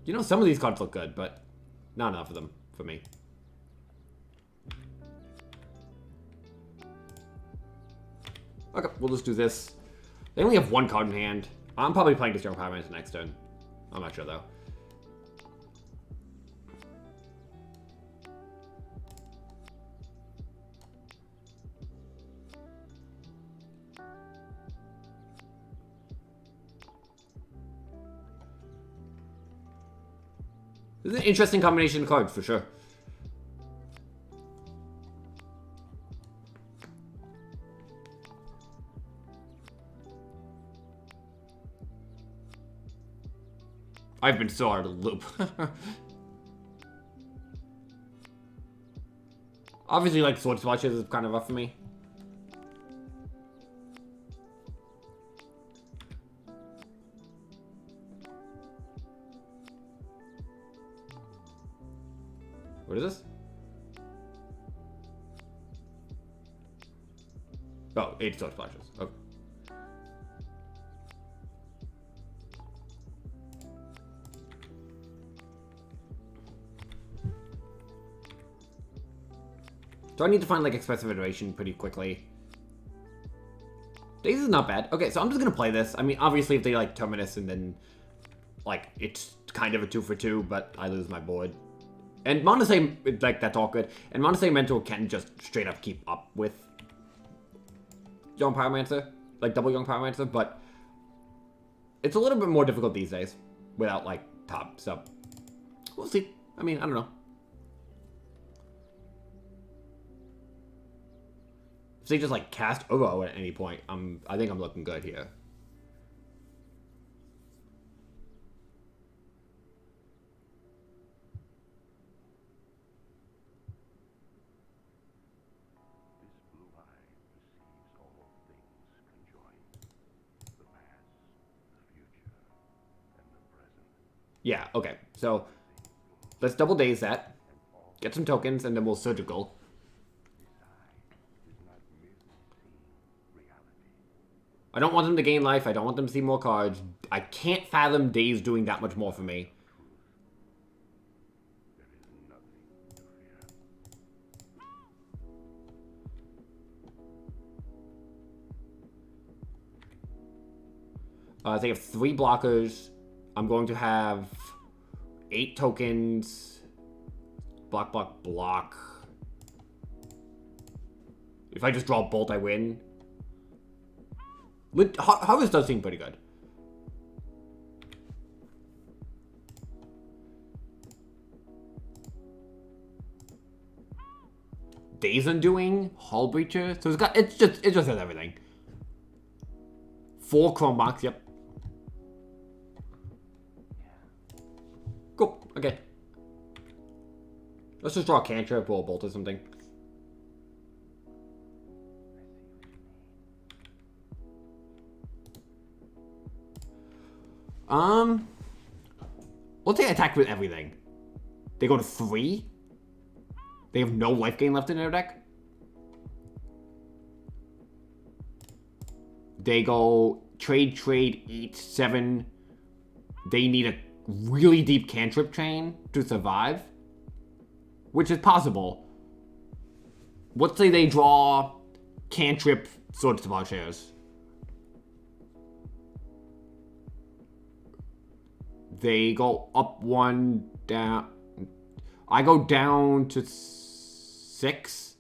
Speaker 1: You know, some of these cards look good, but not enough of them for me. Okay, we'll just do this. They only have 1 card in hand. I'm probably playing Destroy Power Man's next turn. I'm not sure, though. This is an interesting combination of cards, for sure. I've been so hard to loop. Obviously, like, Sword Splashes is kind of rough for me. What is this? Oh, 8 Sword Splashes. Okay. So I need to find, like, Expressive Iteration pretty quickly. Days is not bad. Okay, so I'm just gonna play this. I mean, obviously, if they, like, Terminus and then, like, it's kind of a 2 for 2, but I lose my board. And Monasay, like, that's all good. And Monasay Mentor can just straight up keep up with Young Pyromancer. Like, double Young Pyromancer, but it's a little bit more difficult these days without, like, top. So, we'll see. I mean, I don't know. If they just, like, cast Uro at any point, I think I'm looking good here. Yeah, okay. So, let's double daze that. Get some tokens, and then we'll Surgical. I don't want them to gain life. I don't want them to see more cards. I can't fathom Daze doing that much more for me. They have 3 blockers. I'm going to have 8 tokens. Block, block, block. If I just draw a Bolt, I win. Harvest does seem pretty good. Days Undoing, Hull Breacher. So it just has everything. 4 Chrome Box, yep. Cool. Okay. Let's just draw a cantrip or a bolt or something. Let's say attack with everything. They go to 3. They have no life gain left in their deck. They go trade, eat 7. They need a really deep cantrip chain to survive, which is possible. Let's say they draw cantrip Sword to Plowshares. They go up 1, down. I go down to 6,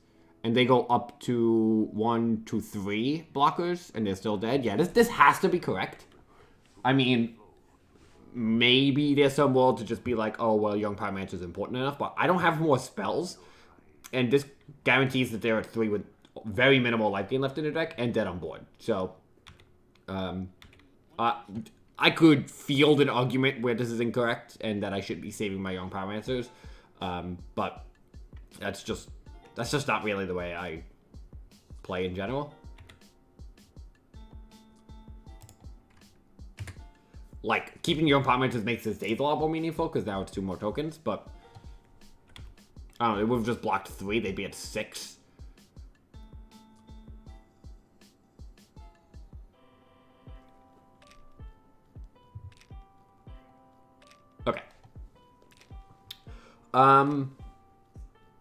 Speaker 1: and they go up to 1, 2, 3 blockers, and they're still dead. Yeah, this has to be correct. I mean, maybe there's some world to just be like, oh, well, Young Pyromancer is important enough, but I don't have more spells, and this guarantees that they're at 3 with very minimal life gain left in their deck, and dead on board. So, I could field an argument where this is incorrect, and that I should be saving my Young Pyromancers, but that's just not really the way I play in general. Like, keeping your Pyromancers makes this days a lot more meaningful, because now it's 2 more tokens, but I don't know, it would have just blocked 3, they'd be at 6. Okay.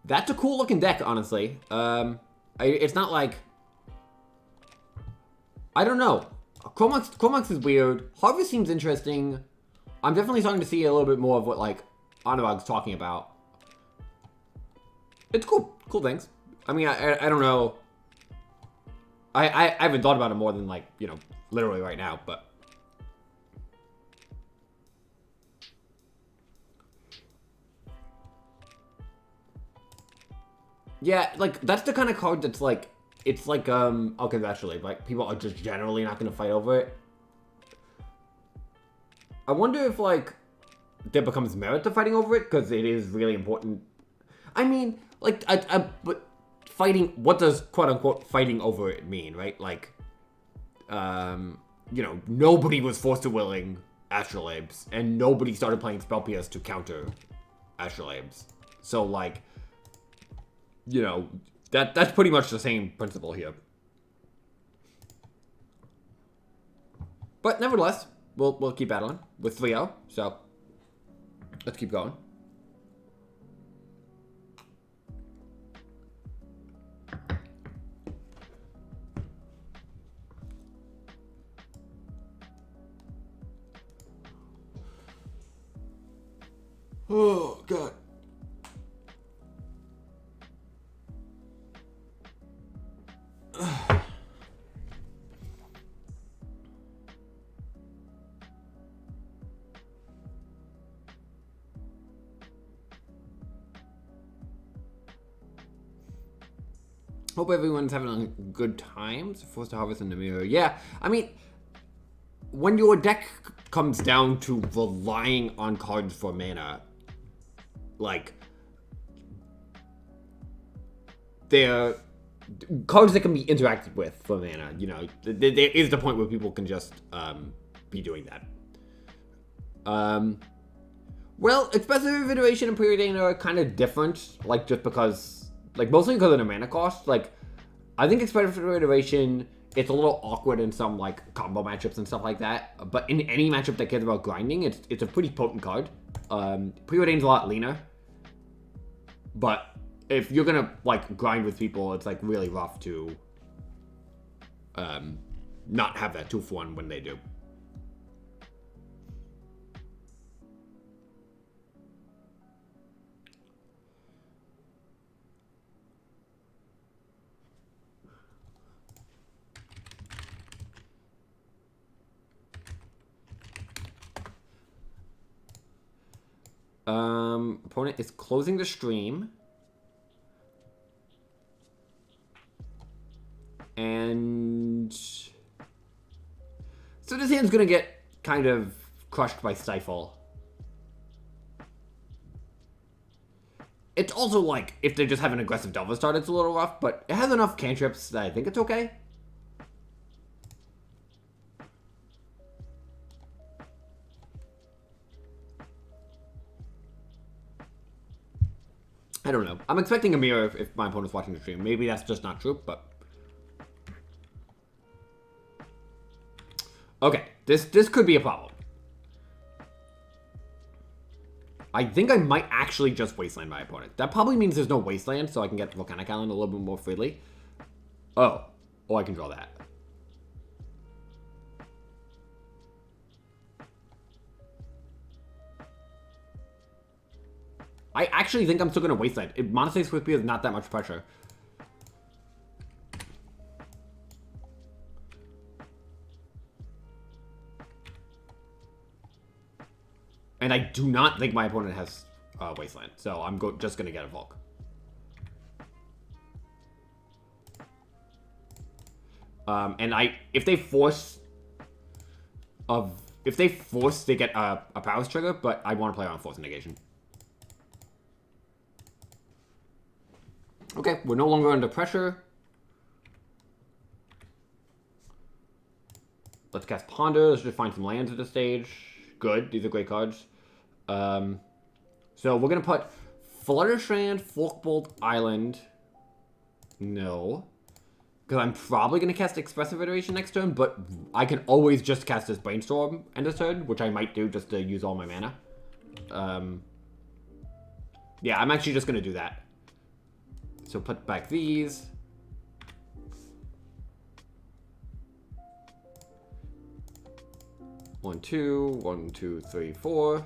Speaker 1: That's a cool looking deck, honestly. It's not like, I don't know. Cormox is weird. Harvest seems interesting. I'm definitely starting to see a little bit more of what, like, Anurag's talking about. It's cool. Cool things. I mean, I don't know. I haven't thought about it more than, like, you know, literally right now, but. Yeah, like, that's the kind of card that's, like, it's like, okay, actually, like, people are just generally not going to fight over it. I wonder if, like, there becomes merit to fighting over it, because it is really important. I mean, like, but fighting, what does, quote-unquote, fighting over it mean, right? Like, you know, nobody was forced to willing Astrolabes, and nobody started playing Spell Pierce to counter Astrolabes. So, like, you know, that's pretty much the same principle here. But nevertheless, we'll keep battling with 3-0. So let's keep going. Oh God. Hope everyone's having a good time. So forced to harvest in the mirror. Yeah, I mean, when your deck comes down to relying on cards for mana, like, they're cards that can be interacted with for mana, you know, there is the point where people can just be doing that. Well, Expressive Iteration and Preordain are kind of different, like, just because, like, mostly because of the mana cost. Like, I think Expressive Iteration, it's a little awkward in some, like, combo matchups and stuff like that, but in any matchup that cares about grinding, it's a pretty potent card. Preordain's a lot leaner, but if you're gonna, like, grind with people, it's, like, really rough to not have that 2-for-1 when they do. Opponent is closing the stream. And so this hand's gonna get kind of crushed by Stifle. It's also like, if they just have an aggressive Delver start, it's a little rough, but it has enough cantrips that I think it's okay. I don't know. I'm expecting a mirror if my opponent's watching the stream. Maybe that's just not true, but... Okay, this could be a problem. I think I might actually just Wasteland my opponent. That probably means there's no Wasteland, so I can get Volcanic Island a little bit more freely. Oh, I can draw that. I actually think I'm still going to Wasteland. Monastery Swifty is not that much pressure. And I do not think my opponent has Wasteland, so I'm just going to get a Volk. And if they force, they get a Powers trigger, but I want to play on Force Negation. Okay, we're no longer under pressure. Let's cast Ponder. Let's just find some lands at this stage. Good. These are great cards. So we're going to put Flutterstrand, Forkbolt Island. No. Because I'm probably going to cast Expressive Iteration next turn, but I can always just cast this Brainstorm end of turn, which I might do just to use all my mana. Yeah, I'm actually just going to do that. So put back these. One, two, three, four.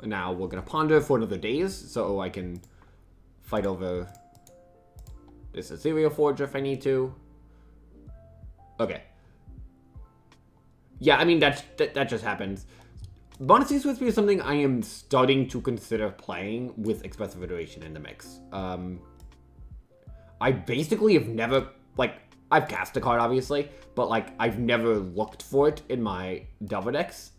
Speaker 1: And now we're going to Ponder for another days, so I can fight over this Ethereal Forge if I need to. Okay. Yeah, I mean, that just happens. Monastery Swifty is something I am starting to consider playing with Expressive Iteration in the mix. I basically have never, like, I've cast a card, obviously, but, like, I've never looked for it in my Delver decks,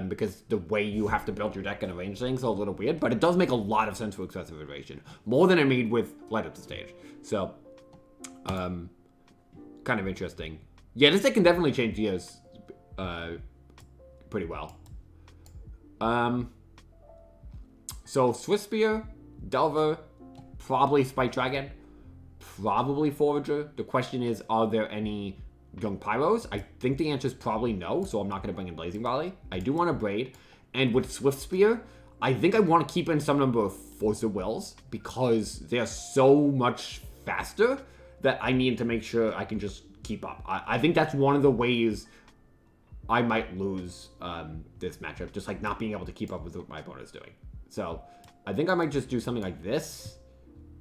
Speaker 1: because the way you have to build your deck and arrange things is a little weird, but it does make a lot of sense for Expressive Iteration. More than I made with Light Up the Stage. So, kind of interesting. Yeah, this deck can definitely change gears, pretty well. So Swiftspear, Delver, probably Spike Dragon, probably Forager. The question is, are there any Young Pyros? I think the answer is probably no, so I'm not going to bring in Blazing Volley. I do want to Braid, and with Swiftspear, I think I want to keep in some number of Force of Wills, because they're so much faster that I need to make sure I can just keep up. I think that's one of the ways I might lose this matchup, just like not being able to keep up with what my opponent's doing. So I think I might just do something like this.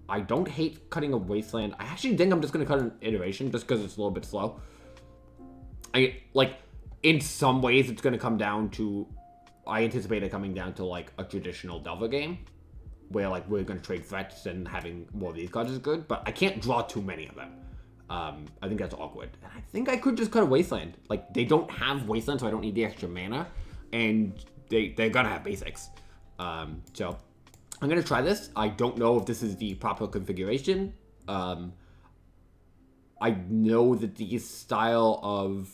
Speaker 1: I don't hate cutting a Wasteland. I actually think I'm just going to cut an Iteration just because it's a little bit slow. In some ways, it's going to come down to, I anticipate it coming down to, like, a traditional Delver game, where, like, we're going to trade threats and having more of these cards is good, but I can't draw too many of them. I think that's awkward. And I think I could just cut a Wasteland. Like, they don't have Wasteland, so I don't need the extra mana, and they're going to have basics. So I'm going to try this. I don't know if this is the proper configuration. I know that the style of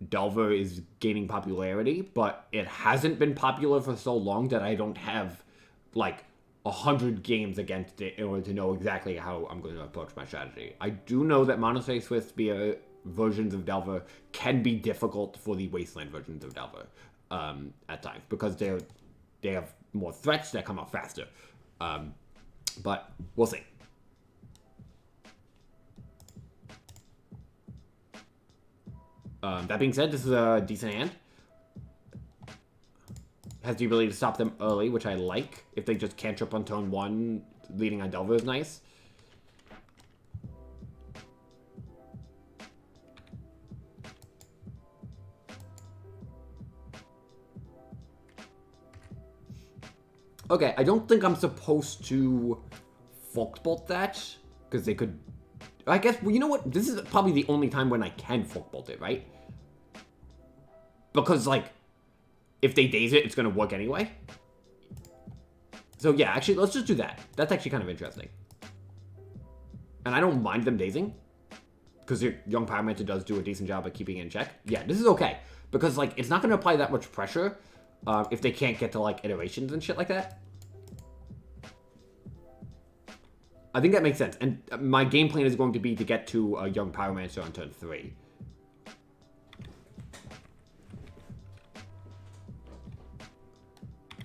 Speaker 1: Delver is gaining popularity, but it hasn't been popular for so long that I don't have, like, 100 games against it in order to know exactly how I'm going to approach my strategy. I do know that Monastery Swiftspear versions of Delver can be difficult for the Wasteland versions of Delver at times, because they have more threats that come out faster. But we'll see. That being said, this is a decent hand. Has the ability to stop them early, which I like. If they just cantrip on turn 1, leading on Delver is nice. Okay, I don't think I'm supposed to Folkbolt that, because they could... I guess, well, you know what? This is probably the only time when I can Folkbolt it, right? Because, like, if they daze it, it's going to work anyway. So, yeah, actually, let's just do that. That's actually kind of interesting. And I don't mind them dazing, because your Young Pyromancer does do a decent job of keeping it in check. Yeah, this is okay. Because, like, it's not going to apply that much pressure if they can't get to, like, iterations and shit like that. I think that makes sense. And my game plan is going to be to get to a young Pyromancer on turn 3.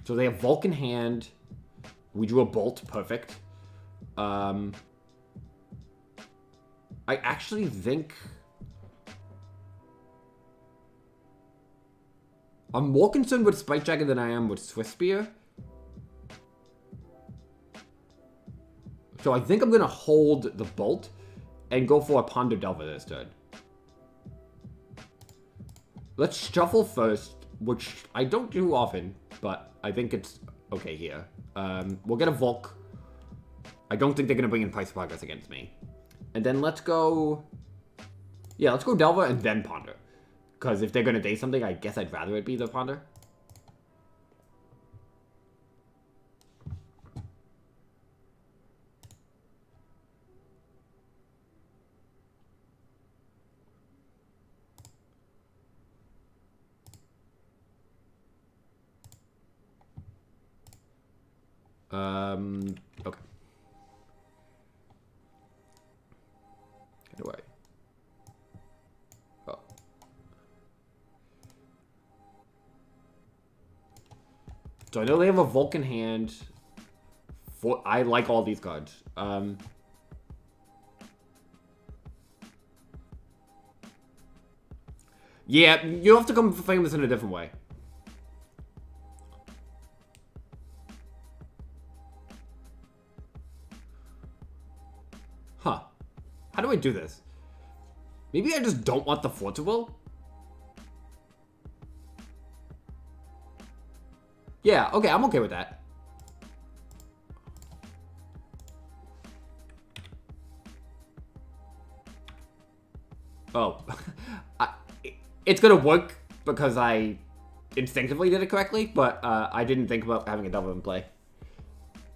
Speaker 1: So they have Vulcan hand. We drew a Bolt. Perfect. I actually think... I'm more concerned with Spike Dragon than I am with Swift Spear. So I think I'm going to hold the Bolt and go for a Ponder Delver this turn. Let's shuffle first, which I don't do often, but I think it's okay here. We'll get a Volk. I don't think they're going to bring in Price of Progress against me. And then let's go... Yeah, let's go Delver and then Ponder. Because if they're going to day something, I guess I'd rather it be the Ponder. Okay. Get away. Oh. So I know they have a Vulcan hand. I like all these cards. Yeah, you'll have to come frame this in a different way. Huh. How do I do this? Maybe I just don't want the Forza Will? Yeah, okay, I'm okay with that. Oh. It's gonna work because I instinctively did it correctly, but I didn't think about having a Delver in play.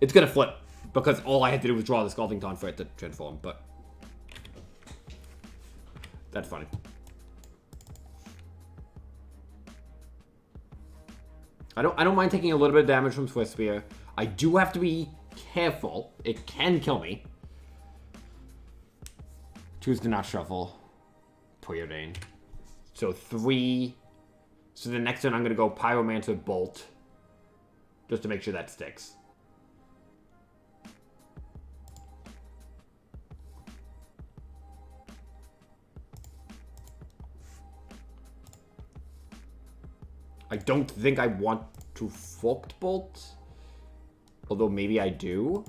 Speaker 1: It's gonna flip. Because all I had to do was draw the Scalding Taunt for it to transform, but... That's funny. I don't mind taking a little bit of damage from Swift Spear. I do have to be careful. It can kill me. Choose to not shuffle. Preordain. So 3. So the next turn I'm going to go Pyromancer Bolt. Just to make sure that sticks. I don't think I want to Forked Bolt. Although maybe I do.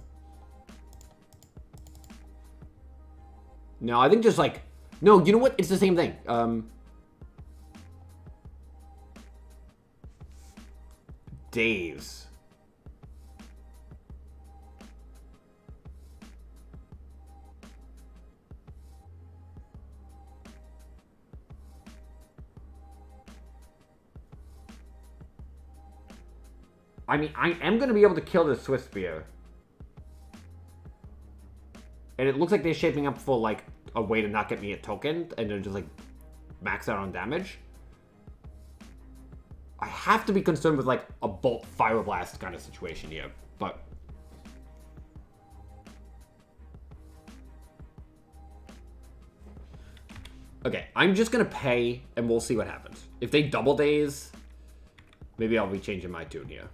Speaker 1: No, I think just like... No, you know what? It's the same thing. Days. I mean, I am going to be able to kill this Swift Spear. And it looks like they're shaping up for, like, a way to not get me a token. And they're just, like, max out on damage. I have to be concerned with, like, a Bolt Fire Blast kind of situation here. But... Okay, I'm just going to pay, and we'll see what happens. If they double days, maybe I'll be changing my tune here.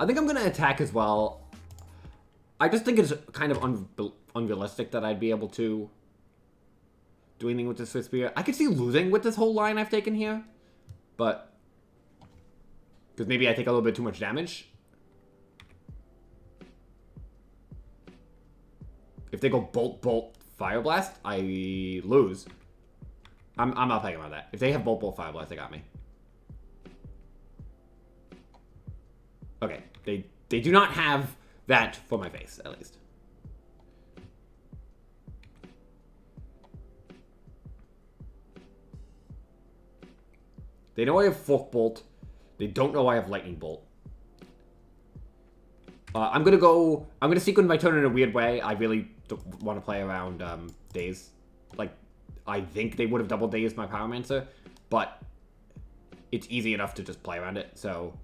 Speaker 1: I think I'm going to attack as well. I just think it's kind of unrealistic that I'd be able to do anything with this Swift Spear. I could see losing with this whole line I've taken here. But... because maybe I take a little bit too much damage. If they go Bolt, Bolt, Fire Blast, I lose. I'm not playing about that. If they have Bolt, Bolt, Fire Blast, they got me. Okay, they do not have that for my face, at least. They know I have Fork Bolt. They don't know I have Lightning Bolt. I'm gonna sequence my turn in a weird way. I really don't want to play around days. Like, I think they would have double dazed my Pyromancer, but it's easy enough to just play around it, so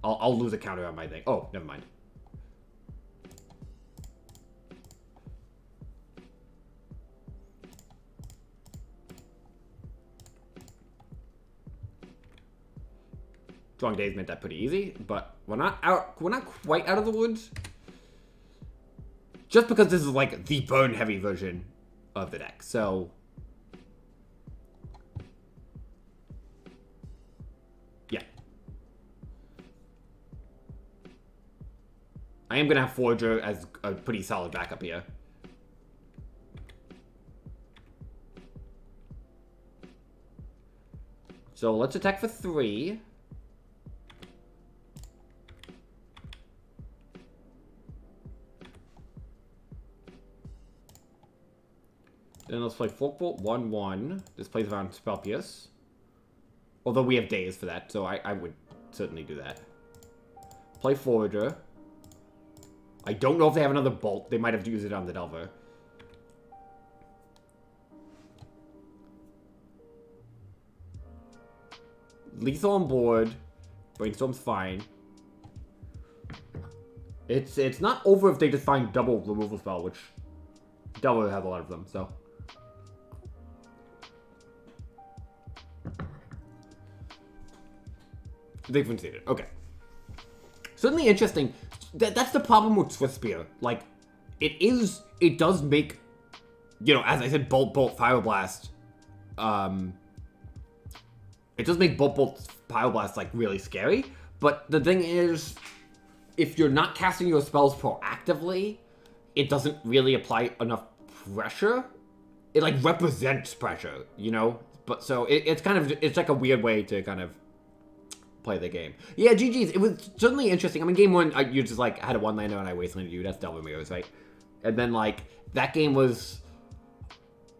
Speaker 1: I'll lose a counter on my thing. Oh, never mind. Drawing Days made that pretty easy, but we're not quite out of the woods. Just because this is like the burn heavy version of the deck, so yeah. I am gonna have Forager as a pretty solid backup here. So let's attack for 3. Then let's play Folkbolt 1/1. This plays around Spell Pierce. Although we have days for that, so I would certainly do that. Play Forager. I don't know if they have another Bolt. They might have to use it on the Delver. Lethal on board. Brainstorm's fine. It's not over if they just find double removal spell, which Delver has a lot of them, so. They've conceded. Okay. Certainly interesting. That's the problem with Swiftspear. Like, it does make, you know, as I said, Bolt, Fire Blast. It does make Bolt, Fire Blast, like, really scary. But the thing is, if you're not casting your spells proactively, it doesn't really apply enough pressure. It, like, represents pressure, you know? But so, it's kind of, it's like a weird way to kind of play the game. Yeah, GG's. It was certainly interesting. I mean, game 1, you just, like, had a one-liner and I wastelanded you. That's Delver Mirrors, right? And then, like, that game was,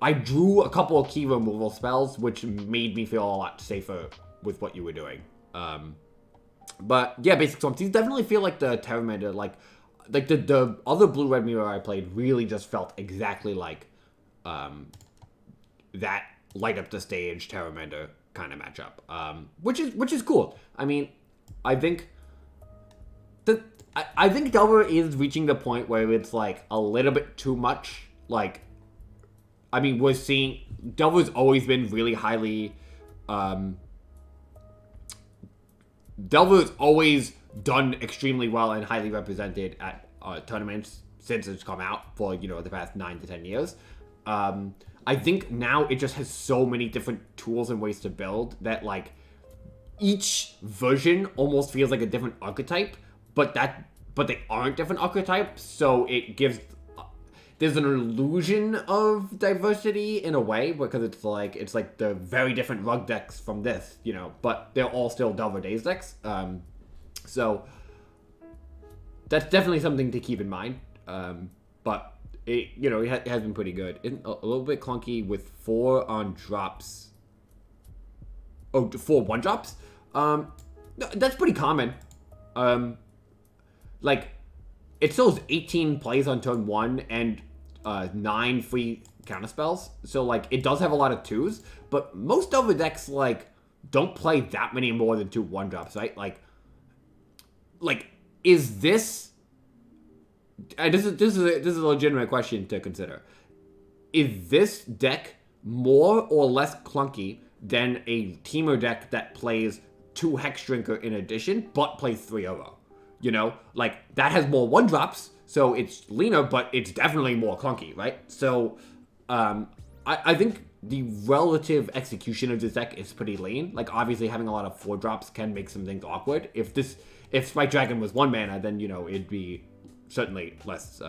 Speaker 1: I drew a couple of key removal spells, which made me feel a lot safer with what you were doing. But, yeah, Basic Storms. These definitely feel like the Terramander, like the other Blue-Red Mirror I played really just felt exactly like that light up the stage Terramander kind of matchup, which is cool. I mean, I think Delver is reaching the point where it's like a little bit too much. Like, I mean, we're seeing Delver's always been really highly. Delver's always done extremely well and highly represented at tournaments since it's come out for, you know, the past 9 to 10 years. I think now it just has so many different tools and ways to build that, like, each version almost feels like a different archetype, but they aren't different archetypes, so it gives, there's an illusion of diversity in a way, because it's like the very different rug decks from this, you know, but they're all still Delver Days decks. So that's definitely something to keep in mind. But it, you know, it has been pretty good. A little bit clunky with 4 on drops. Oh, 4 1-drops? That's pretty common. Like, it still has 18 plays on turn 1 and 9 free counterspells. So, like, it does have a lot of 2s. But most Delver decks, like, don't play that many more than 2 1-drops, right? Like, is this... this is a legitimate question to consider. Is this deck more or less clunky than a teamer deck that plays 2 Hexdrinker in addition, but plays 3 Uro? You know, like, that has more 1-drops, so it's leaner, but it's definitely more clunky, right? So, I think the relative execution of this deck is pretty lean. Like, obviously, having a lot of 4-drops can make some things awkward. If Spike Dragon was 1 mana, then, you know, it'd be certainly less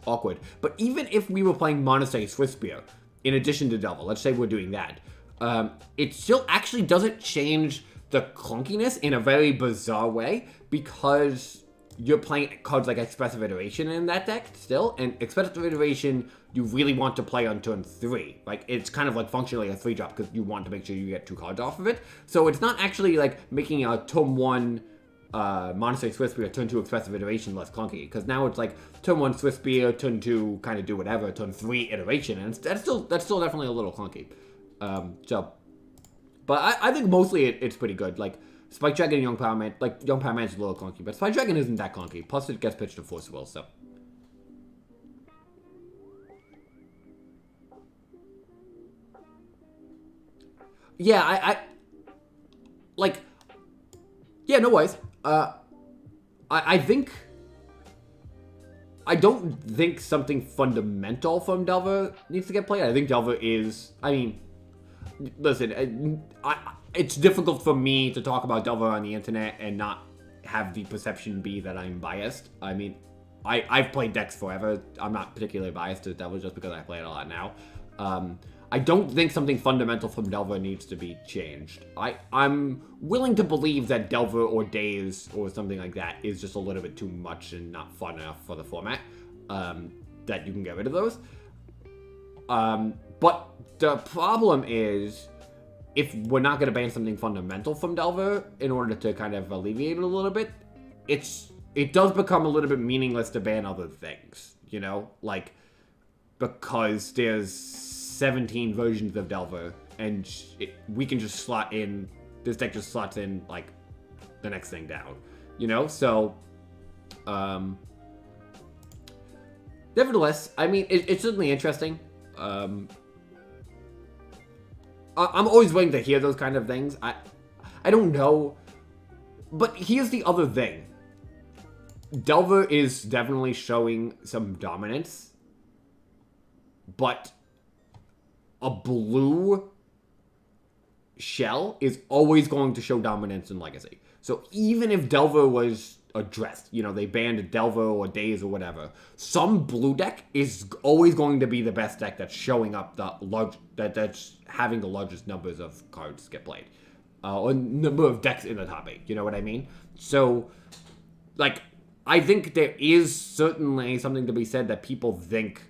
Speaker 1: awkward. But even if we were playing Monastery Swiftspear, in addition to Delver, let's say we're doing that, it still actually doesn't change the clunkiness in a very bizarre way, because you're playing cards like Expressive Iteration in that deck still, and Expressive Iteration you really want to play on turn 3. Like, it's kind of like functionally a 3-drop, because you want to make sure you get 2 cards off of it. So it's not actually like making a turn 1 Monastery Swiftspear, turn 2 Expressive Iteration less clunky, because now it's like turn 1 Swiftspear, turn 2 kind of do whatever, turn 3 Iteration, and that's still definitely a little clunky. But I think mostly it's pretty good. Like, Spike Dragon and Young Power Man, like, Young Power Man's a little clunky, but Spike Dragon isn't that clunky. Plus, it gets pitched to Force Will, so. Yeah, like, yeah, no worries. I think, I don't think something fundamental from Delver needs to get played. I think Delver is, I mean, listen, it's difficult for me to talk about Delver on the internet and not have the perception be that I'm biased. I mean, I've played decks forever. I'm not particularly biased to Delver just because I play it a lot now. I don't think something fundamental from Delver needs to be changed. I'm willing to believe that Delver or Daze or something like that is just a little bit too much and not fun enough for the format, that you can get rid of those. But the problem is, if we're not going to ban something fundamental from Delver in order to kind of alleviate it a little bit, it does become a little bit meaningless to ban other things, you know? Like, because there's 17 versions of Delver, and we can just slot in, this deck just slots in, like, the next thing down, you know? So, nevertheless, I mean, it's certainly interesting. I'm always willing to hear those kind of things. I don't know, but here's the other thing. Delver is definitely showing some dominance, but a blue shell is always going to show dominance in Legacy. So even if Delver was addressed, you know, they banned Delver or Daze or whatever, some blue deck is always going to be the best deck that's showing up that's having the largest numbers of cards get played, or number of decks in the top 8. You know what I mean? So, like, I think there is certainly something to be said that people think,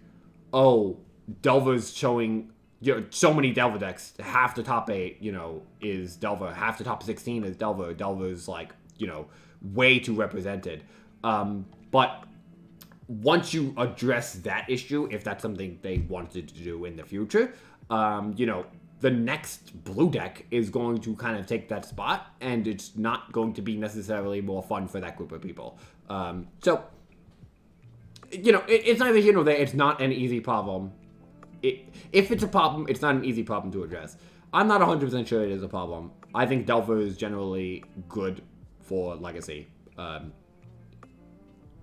Speaker 1: oh, Delver's showing, you know, so many Delver decks, half the top 8, you know, is Delver, half the top 16 is Delver. Delver's, like, you know, way too represented. But once you address that issue, if that's something they wanted to do in the future, you know, the next blue deck is going to kind of take that spot, and it's not going to be necessarily more fun for that group of people. So, you know, it's neither here nor there. It's not an easy problem. If it's a problem, it's not an easy problem to address. I'm not 100% sure it is a problem. I think Delver is generally good for Legacy.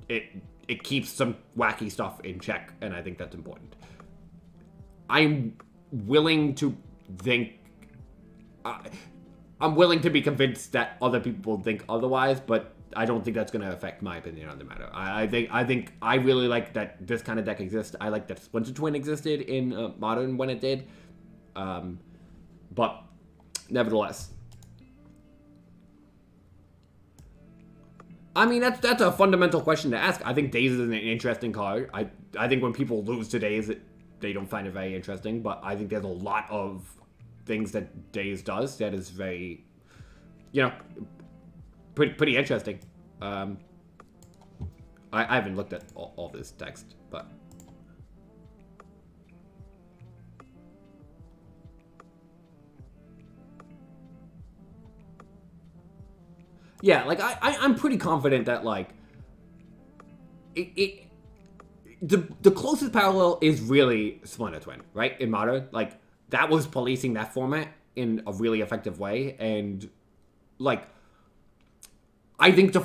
Speaker 1: It keeps some wacky stuff in check, and I think that's important. I'm willing to think, I'm willing to be convinced that other people think otherwise, but I don't think that's going to affect my opinion on the matter. I think I really like that this kind of deck exists. I like that Splinter Twin existed in Modern when it did, but nevertheless, I mean, that's a fundamental question to ask. I think Daze is an interesting card. I think when people lose to Daze, they don't find it very interesting, but I think there's a lot of things that Daze does that is very, you know, pretty interesting. I haven't looked at all this text, but yeah, like I'm pretty confident that like the closest parallel is really Splinter Twin, right? In Modern, like that was policing that format in a really effective way, and like I think the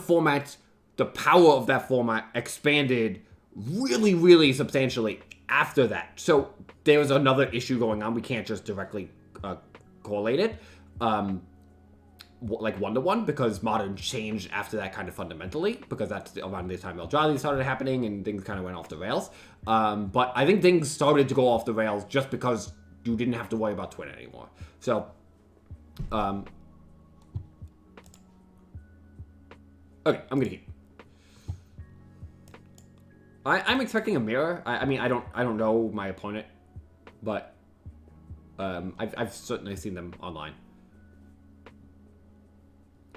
Speaker 1: power of that format expanded really, really substantially after that. So there was another issue going on. We can't just directly correlate it, like one-to-one, because Modern changed after that kind of fundamentally, because that's around the time Eldrazi started happening and things kind of went off the rails. But I think things started to go off the rails just because you didn't have to worry about Twin anymore. So, okay, I'm gonna keep. I'm expecting a mirror. I mean, I don't know my opponent, but I've certainly seen them online.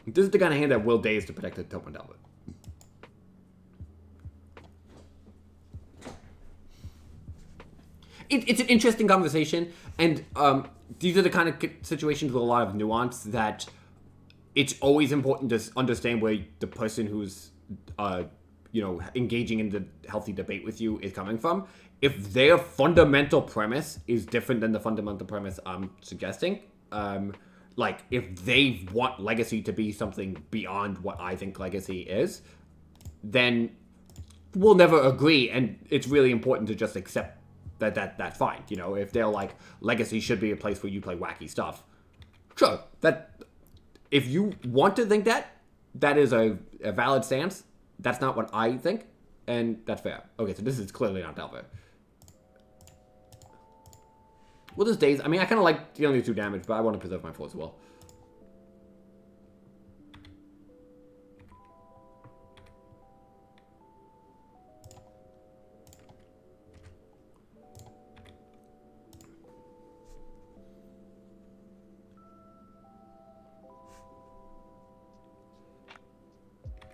Speaker 1: This is the kind of hand that will Daze to protect the Topman Delver. It's an interesting conversation, and these are the kind of situations with a lot of nuance that it's always important to understand where the person who's, engaging in the healthy debate with you is coming from. If their fundamental premise is different than the fundamental premise I'm suggesting, like if they want Legacy to be something beyond what I think Legacy is, then we'll never agree, and it's really important to just accept that's fine. If they're like, Legacy should be a place where you play wacky stuff, sure, if you want to think that is a valid stance. That's not what I think, and that's fair. Okay, so this is clearly not Delver. We'll just daze. I mean, I kind of like dealing 2 damage, but I want to preserve my 4 as well.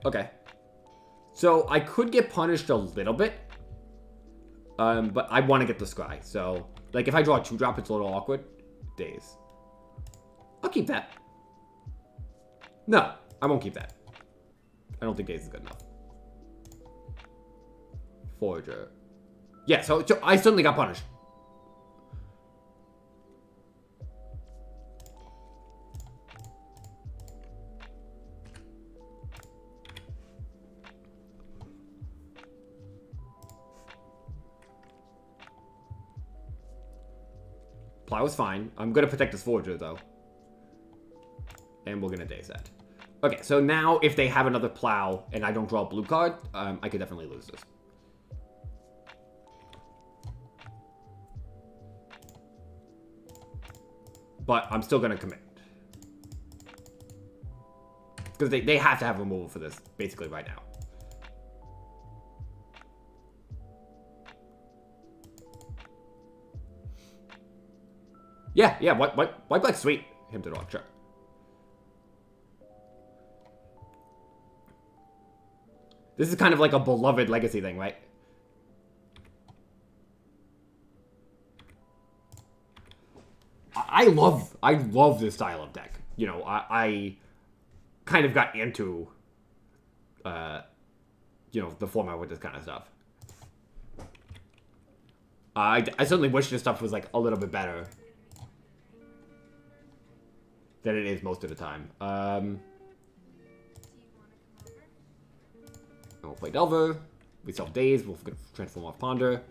Speaker 1: Okay. So I could get punished a little bit, but I want to get the Scry. So, like, if I draw a 2-drop, it's a little awkward. Daze. I'll keep that. No, I won't keep that. I don't think Daze is good enough. Forager. Yeah, so I certainly got punished. Plow is fine. I'm going to protect this Forager, though. And we're going to daze that. Okay, so now if they have another Plow and I don't draw a blue card, I could definitely lose this. But I'm still going to commit. Because they have to have removal for this, basically, right now. Yeah, white black, sweet. Him to dog, sure. This is kind of like a beloved Legacy thing, right? I love this style of deck. I kind of got into, the format with this kind of stuff. I certainly wish this stuff was, like, a little bit better than it is most of the time. We'll play Delver. We self-daze. We'll transform off Ponder.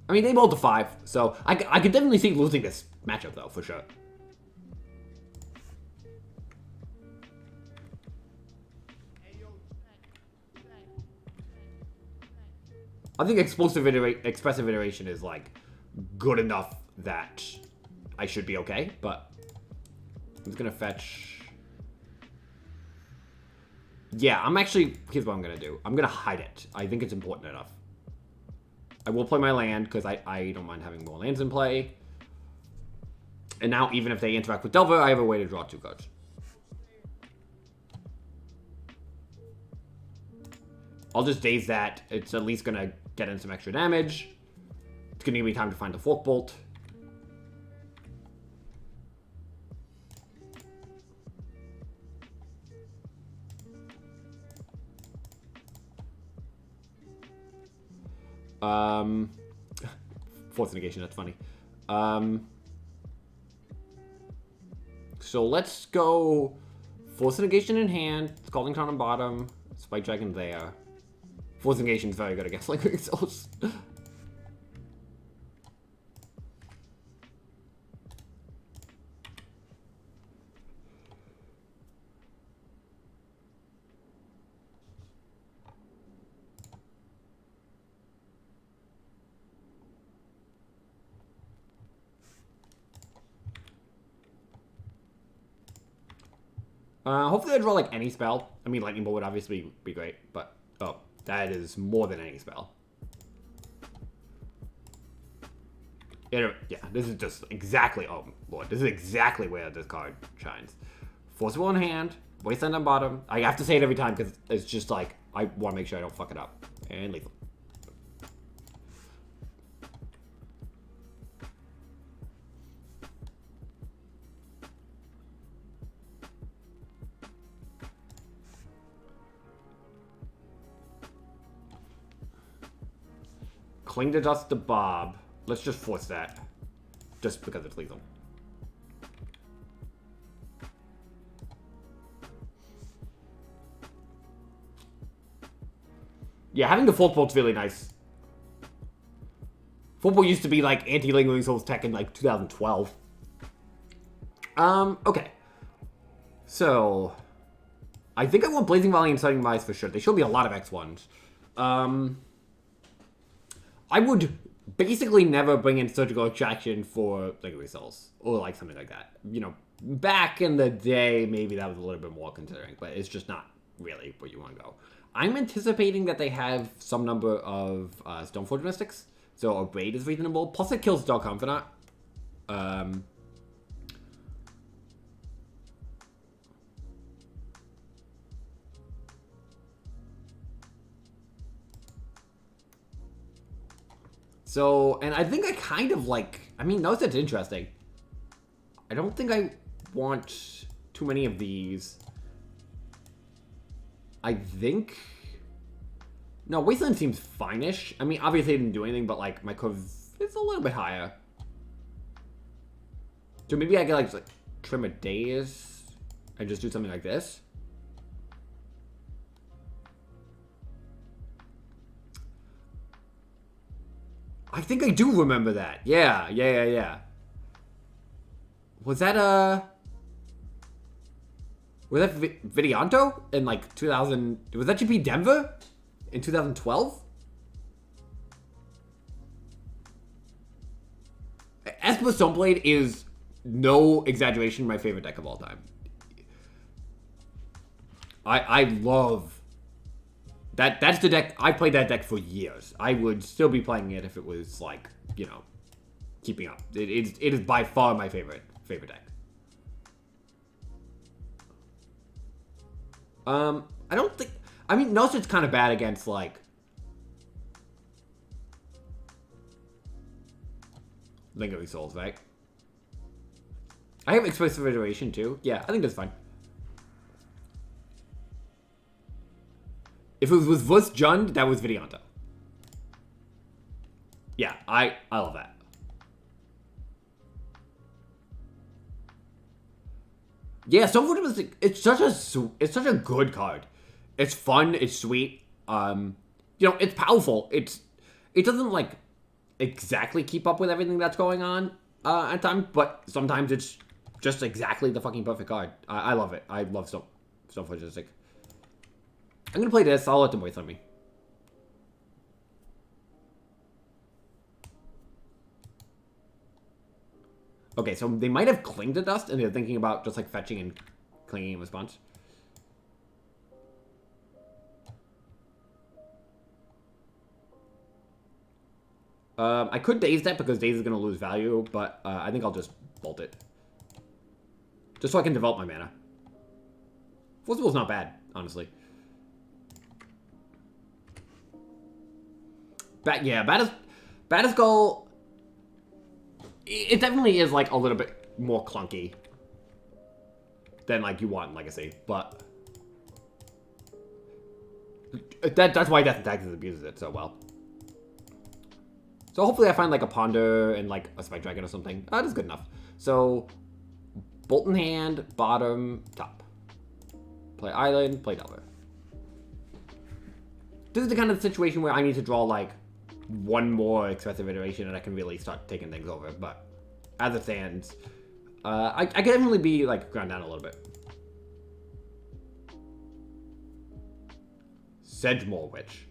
Speaker 1: I mean, they rolled to 5, so I could definitely see losing this matchup, though, for sure. I think Expressive Iteration is, like, good enough that I should be okay, but I'm just gonna fetch. Yeah, here's what I'm gonna do. I'm gonna hide it. I think it's important enough. I will play my land, because I don't mind having more lands in play. And now, even if they interact with Delver, I have a way to draw 2 cards. I'll just daze that. It's at least gonna get in some extra damage. It's gonna give me time to find the Fork Bolt. Force negation, that's funny. So let's go Force negation in hand, Scalding Tarn on bottom, Spike Dragon there. Force negation is very good against Lingering Souls. Hopefully I draw, like, any spell. I mean, Lightning Bolt would obviously be great, but... Oh, that is more than any spell. Yeah, this is just exactly... Oh, Lord. This is exactly where this card shines. Forcible in hand. Wasteland on bottom. I have to say it every time, because it's just, like, I want to make sure I don't fuck it up. And lethal. Cling to Dust to Bob. Let's just force that. Just because it's lethal. Yeah, having the Full Bolt's really nice. Full Bolt used to be like anti-lingering souls tech in like 2012. Okay. So, I think I want Blazing Volley and Stunning Mice for sure. They show me a lot of X1s. I would basically never bring in Surgical Extraction for Lingering Souls. Or like something like that. You know, back in the day, maybe that was a little bit more considering. But it's just not really where you want to go. I'm anticipating that they have some number of Stoneforge Mystics. So a raid is reasonable. Plus it kills Dark Confidant. So, and I think I kind of like... I mean, notice it's interesting. I don't think I want too many of these. I think... No, Wasteland seems fine-ish. I mean, obviously I didn't do anything, but, like, my curve is a little bit higher. So maybe I could, like trim a daze and just do something like this. I think I do remember that. Yeah. Was that, was that Vidianto in, like, 2000... Was that GP Denver? In 2012? Esper Stoneblade is, no exaggeration, my favorite deck of all time. I love... That's the deck... I played that deck for years. I would still be playing it if it was, like, you know, keeping up. It is by far my favorite deck. I don't think... I mean, Nostr's kind of bad against, like... Lingering Souls, right? I have Expressive Iteration, too. Yeah, I think that's fine. If it was Vus Jund, that was Vidianto. Yeah, I love that. Yeah, Stoneforge, it's such a good card. It's fun, it's sweet. You know, it's powerful. It doesn't like exactly keep up with everything that's going on at times, but sometimes it's just exactly the fucking perfect card. I love it. I love Stoneforge. I'm gonna play this. I'll let them wait on me. Okay, so they might have Cling to Dust, and they're thinking about just like fetching and clinging in response. I could Daze that because Daze is going to lose value, but I think I'll just bolt it. Just so I can develop my mana. Forcible's not bad, honestly. Batterskull... It definitely is, like, a little bit more clunky than, like, you want in Legacy, but... That's why Death and Taxes abuses it so well. So hopefully I find, like, a Ponder and, like, a Spike Dragon or something. That is good enough. So, Bolt in hand, bottom, top. Play Island, play Delver. This is the kind of situation where I need to draw, like, one more Expressive Iteration and I can really start taking things over. But as it stands, I can definitely be, like, ground down a little bit. Sedgemoor Witch.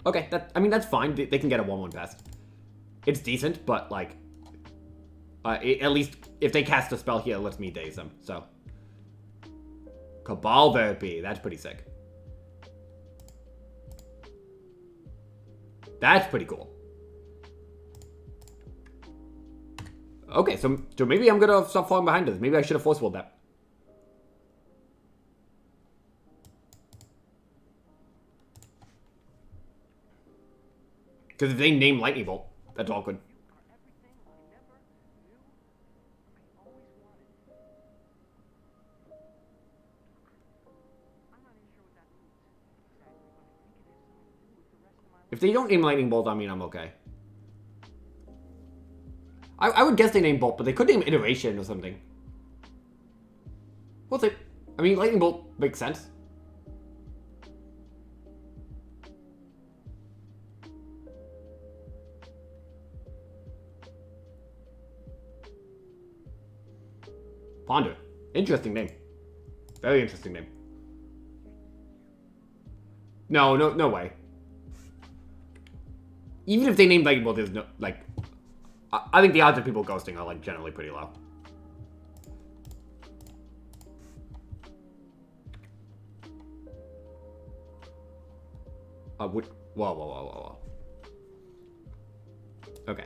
Speaker 1: Okay, I mean, that's fine. They can get a 1/1 pest. It's decent, but, like, at least if they cast a spell here, it lets me daze them, so. Cabal Therapy. That's pretty sick. That's pretty cool. Okay, so maybe I'm gonna stop falling behind this. Maybe I should have force-willed that. Because if they name Lightning Bolt, that's all good. If they don't name Lightning Bolt, I mean, I'm okay. I would guess they name Bolt, but they could name Iteration or something. We'll see. I mean, Lightning Bolt makes sense. Ponder. Interesting name. Very interesting name. No way. Even if they name Lightning Bolt, there's no, like... I think the odds of people ghosting are, like, generally pretty low. Whoa. Okay.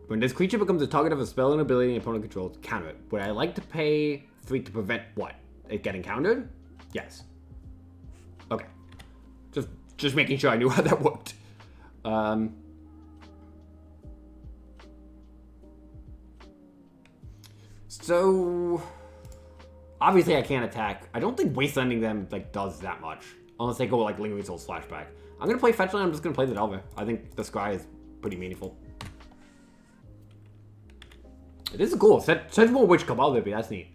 Speaker 1: When this creature becomes a target of a spell and ability an opponent controls, counter it. Would I like to pay 3 to prevent what? It getting countered? Yes. Okay. Just making sure I knew how that worked. So obviously I can't attack. I don't think wastelanding them like does that much. Unless they go like Lingering Soul Flashback. I'm gonna play Fetchland, I'm just gonna play the Delver. I think the Scry is pretty meaningful. It is cool. Send more Witch Cabal Lippy, that's neat.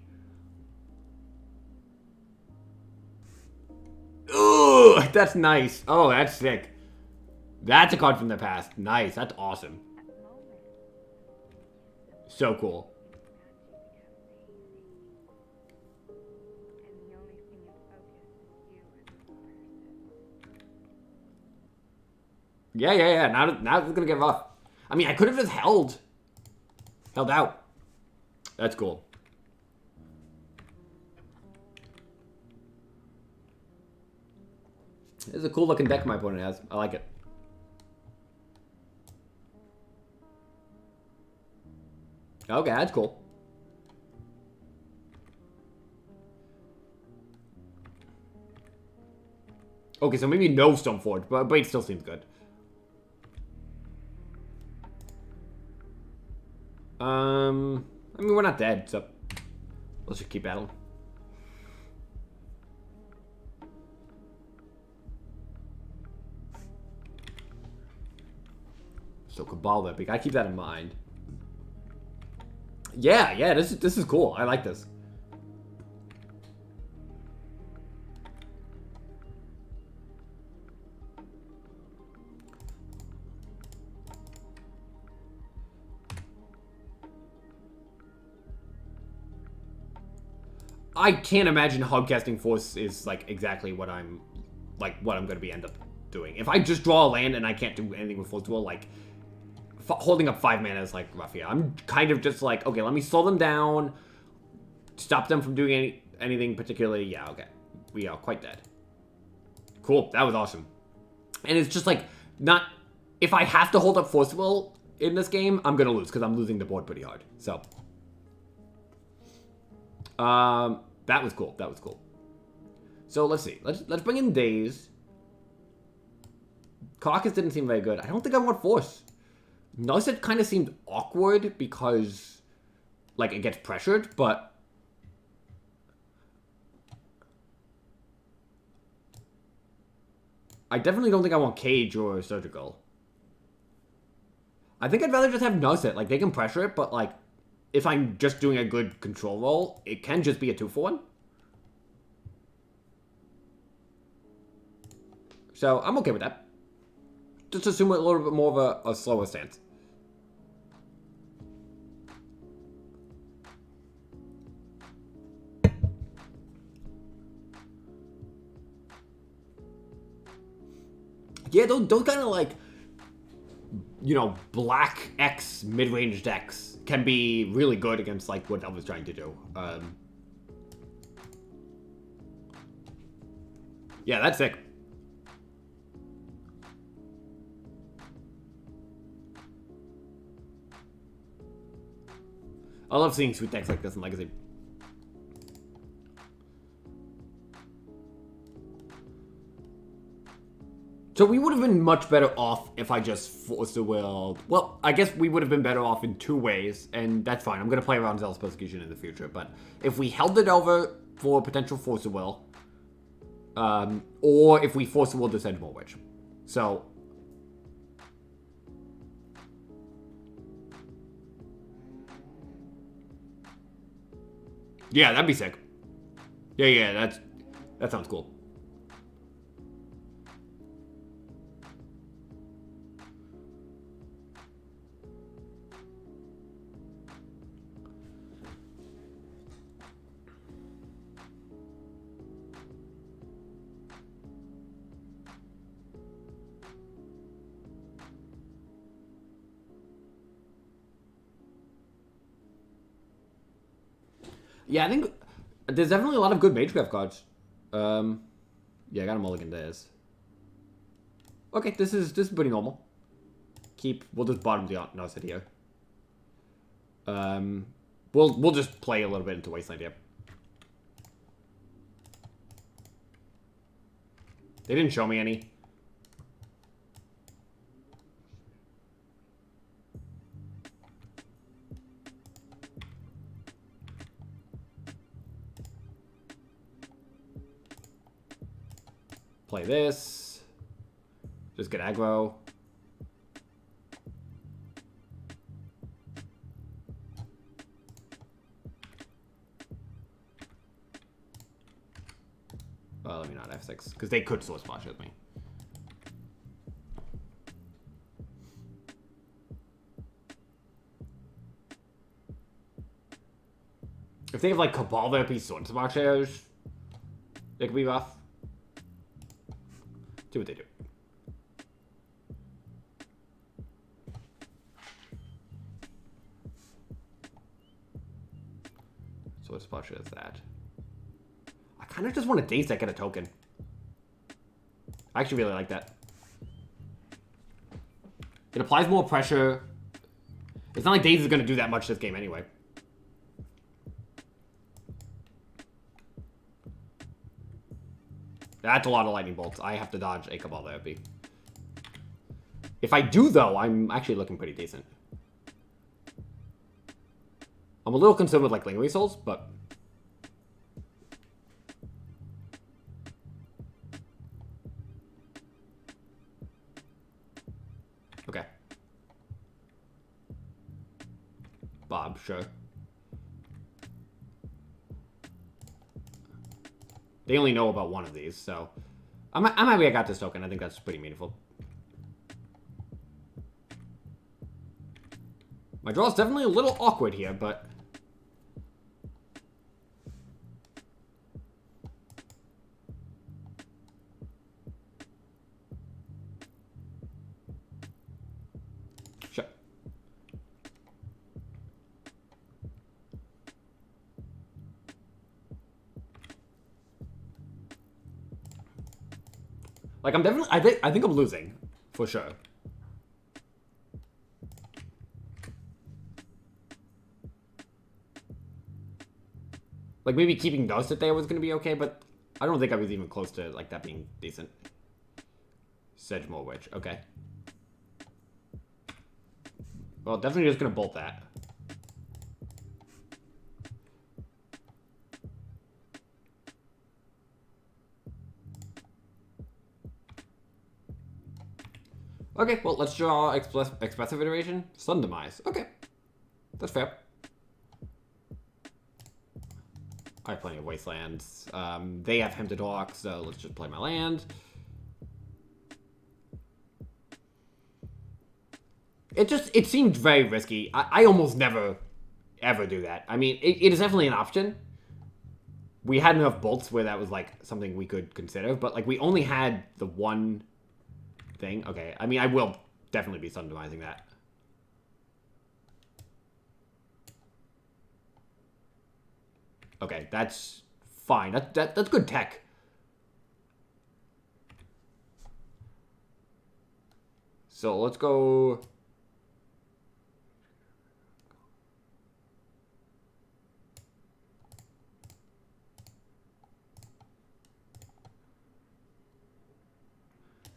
Speaker 1: Ooh, that's nice. Oh, that's sick. That's a card from the past. Nice, that's awesome. So cool. Yeah. Now it's gonna get rough. I mean, I could have just held out. That's cool. This is a cool looking deck my opponent has. I like it. Okay, that's cool. Okay, so maybe no Stoneforge, but it still seems good. I mean, we're not dead, so let's just keep battling. So Cabal Whip, we gotta keep that in mind. Yeah, this is cool. I like this. I can't imagine Hogcasting Force is like exactly what I'm gonna be end up doing. If I just draw a land and I can't do anything with Force Duel, like holding up 5 mana is like rough. Yeah, I'm kind of just like, okay, let me slow them down, stop them from doing anything particularly. Yeah, okay, we are quite dead. Cool, that was awesome. And it's just like not if I have to hold up Force Duel in this game, I'm gonna lose because I'm losing the board pretty hard. So. That was cool. That was cool. So let's see. Let's bring in Daze. Carcass didn't seem very good. I don't think I want Force. Nulset kind of seemed awkward because, like, it gets pressured, but I definitely don't think I want Cage or Surgical. I think I'd rather just have Nulset. Like, they can pressure it, but, like, if I'm just doing a good control roll, it can just be a 2-for-1. So, I'm okay with that. Just assume a little bit more of a slower stance. Yeah, those kind of like, you know, black X mid-range decks can be really good against like what I was trying to do. Yeah, that's sick. I love seeing sweet decks like this in Legacy. So we would have been much better off if I just forced the will. Well, I guess we would have been better off in 2 ways, and that's fine. I'm going to play around Zealous Persecution in the future, but if we held it over for potential Force the Will, or if we force the will to send more Witch. So, Yeah, that'd be sick. Yeah, that sounds cool. Yeah, I think there's definitely a lot of good Magecraft cards. Yeah, I got a mulligan theirs. Okay, this is pretty normal. We'll just bottom the Narset here. We'll just play a little bit into Wasteland here. They didn't show me any. Play this. Just get aggro. Well, let me not F6, because they could source splash with me. If they have like Cabal Therapy Sword Splashes, it could be rough. See what they do. Sword Splashes that. I kind of just want a Daze Deck and a token. I actually really like that. It applies more pressure. It's not like Daze is going to do that much this game anyway. That's a lot of lightning bolts. I have to dodge a Cabal Therapy. If I do, though, I'm actually looking pretty decent. I'm a little concerned with, like, Lingering Souls, but... Okay. Bob, sure. They only know about one of these, so... I'm happy I got this token. I think that's pretty meaningful. My draw is definitely a little awkward here, but... Sure. Like, I'm definitely... I think I'm losing. For sure. Like, maybe keeping Narset there was going to be okay, but I don't think I was even close to, like, that being decent. Sedgemoor Witch. Okay. Well, definitely just going to bolt that. Okay, well, let's draw Expressive Iteration. Sun Demise. Okay. That's fair. I have plenty of Wastelands. They have Him to Talk, so let's just play my land. It seemed very risky. I almost never, ever do that. I mean, it is definitely an option. We had enough bolts where that was, like, something we could consider, but, like, we only had the one thing. Okay, I mean, I will definitely be Sun Demising that. Okay, that's fine. That's good tech. So let's go...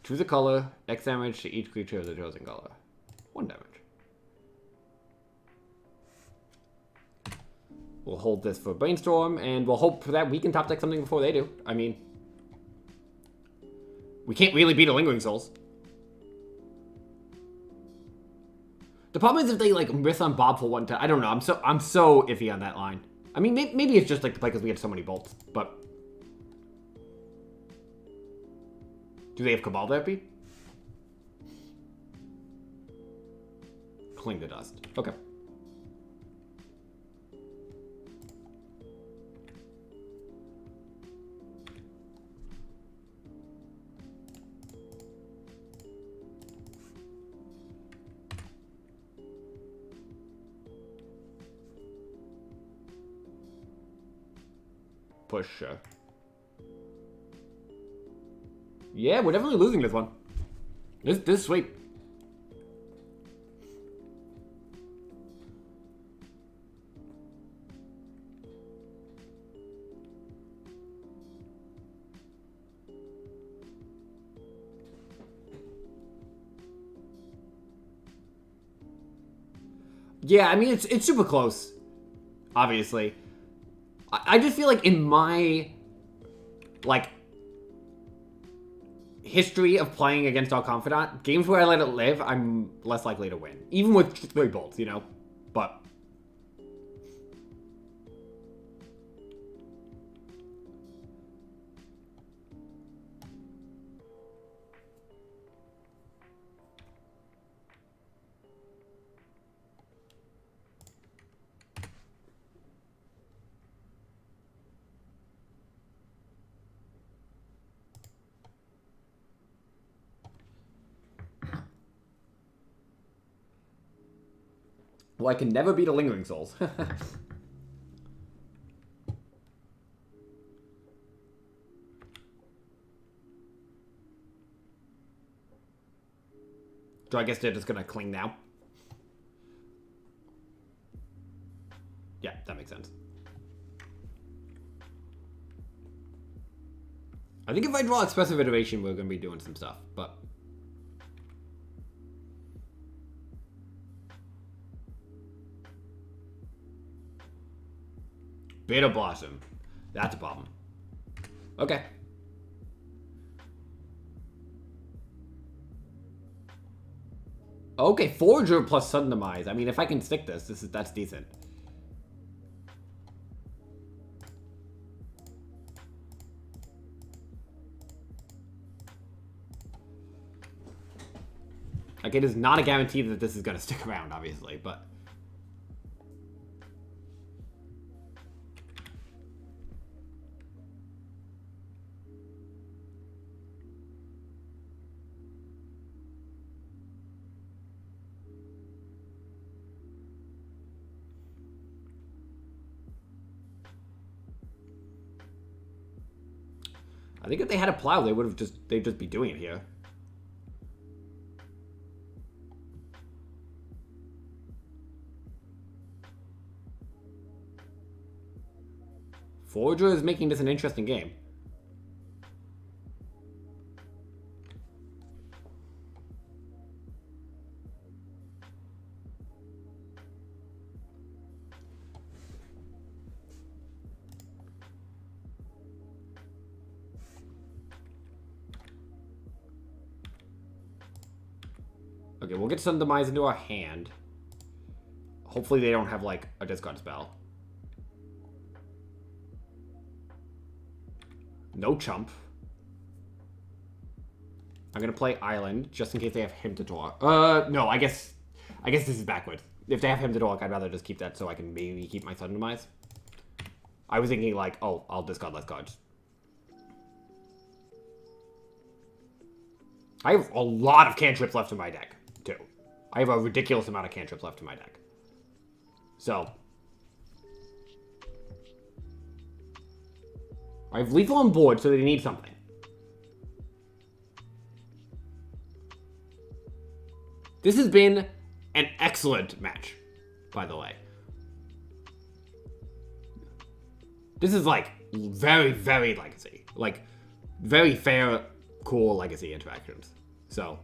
Speaker 1: Choose a color, X damage to each creature of the chosen color. 1 damage. We'll hold this for Brainstorm, and we'll hope that we can top deck something before they do. I mean, we can't really beat a Lingering Souls. The problem is if they, like, miss on Bob for one time. I don't know. I'm so iffy on that line. I mean, maybe it's just like the play because we had so many bolts, but... Do they have Cabal Therapy? Cling to Dust. Okay. For sure. Yeah, we're definitely losing this one. This is sweet. Yeah, I mean, it's super close, obviously. I just feel like in my, like, history of playing against our Confidant, games where I let it live, I'm less likely to win. Even with 3 bolts, you know? But... Well, I can never beat a Lingering Souls. So I guess they're just gonna cling now? Yeah, that makes sense. I think if I draw Expressive Iteration, we're gonna be doing some stuff, but... Bitter Blossom. That's a problem. Okay. Okay, Forager plus Sudden Demise. I mean, if I can stick that's decent. Like, it is not a guarantee that this is going to stick around, obviously, but... I think if they had a plow, they'd just be doing it here. Forager is making this an interesting game. Okay, we'll get some Demise into our hand. Hopefully they don't have, like, a discard spell. No chump. I'm gonna play Island, just in case they have Hymn to Torque. No, I guess this is backwards. If they have Hymn to Torque, I'd rather just keep that so I can maybe keep my Sudden Demise. I was thinking, like, oh, I'll discard less cards. I have a lot of cantrips left in my deck, too. I have a ridiculous amount of cantrips left in my deck. So... I have lethal on board, so they need something. This has been an excellent match, by the way. This is, like, very, very Legacy. Like, very fair, cool Legacy interactions. So,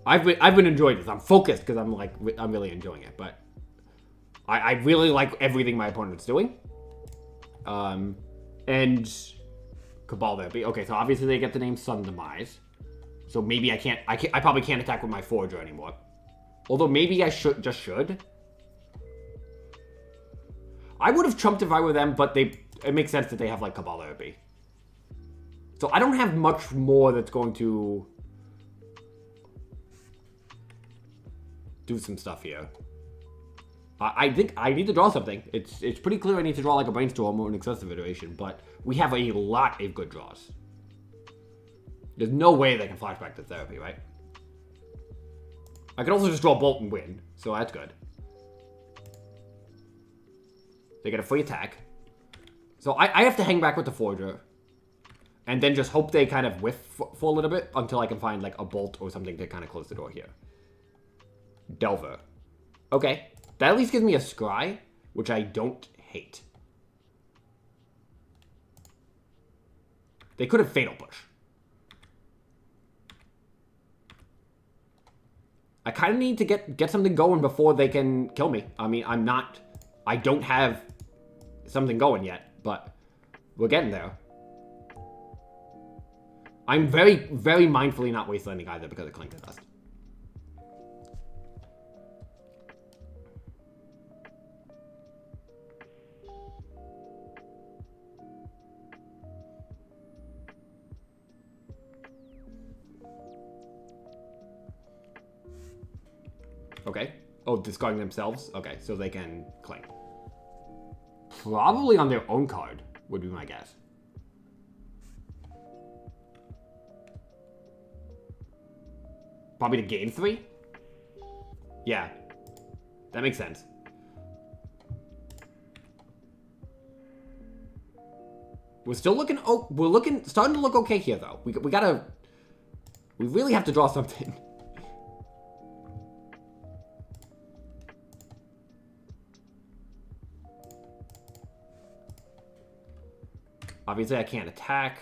Speaker 1: I've been enjoying this. I'm focused because I'm really enjoying it. But I really like everything my opponent's doing. And Cabal Therapy. Okay, so obviously they get the name Sudden Demise. So maybe I probably can't attack with my Forager anymore. Although maybe I should. I would have chumped if I were them, but it makes sense that they have, like, Cabal Therapy. So I don't have much more that's going to do some stuff here. I think I need to draw something. It's pretty clear I need to draw, like, a Brainstorm or an Expressive Iteration, but we have a lot of good draws. There's no way they can flashback to Therapy, right? I can also just draw Bolt and win, so that's good. They get a free attack. So I have to hang back with the Forger. And then just hope they kind of whiff for a little bit until I can find, like, a Bolt or something to kind of close the door here. Delver. Okay. That at least gives me a Scry, which I don't hate. They could have Fatal Push. I kind of need to get something going before they can kill me. I mean, I don't have something going yet, but we're getting there. I'm very, very mindfully not wastelanding either because of Cling to Dust. Okay. Oh, discarding themselves? Okay, so they can Cling. Probably on their own card, would be my guess. Probably to gain 3? Yeah. That makes sense. We're still looking... Oh, we're starting to look okay here, though. We gotta... We really have to draw something. Obviously, I can't attack.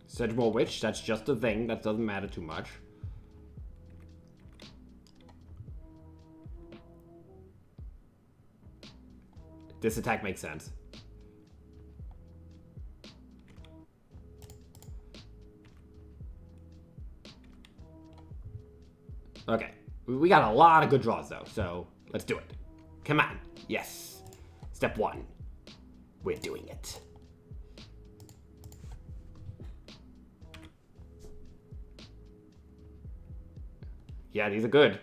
Speaker 1: Sedgemoor Witch, that's just a thing. That doesn't matter too much. This attack makes sense. Okay. We got a lot of good draws, though, so let's do it. Come on. Yes. Step 1. We're doing it. Yeah, these are good.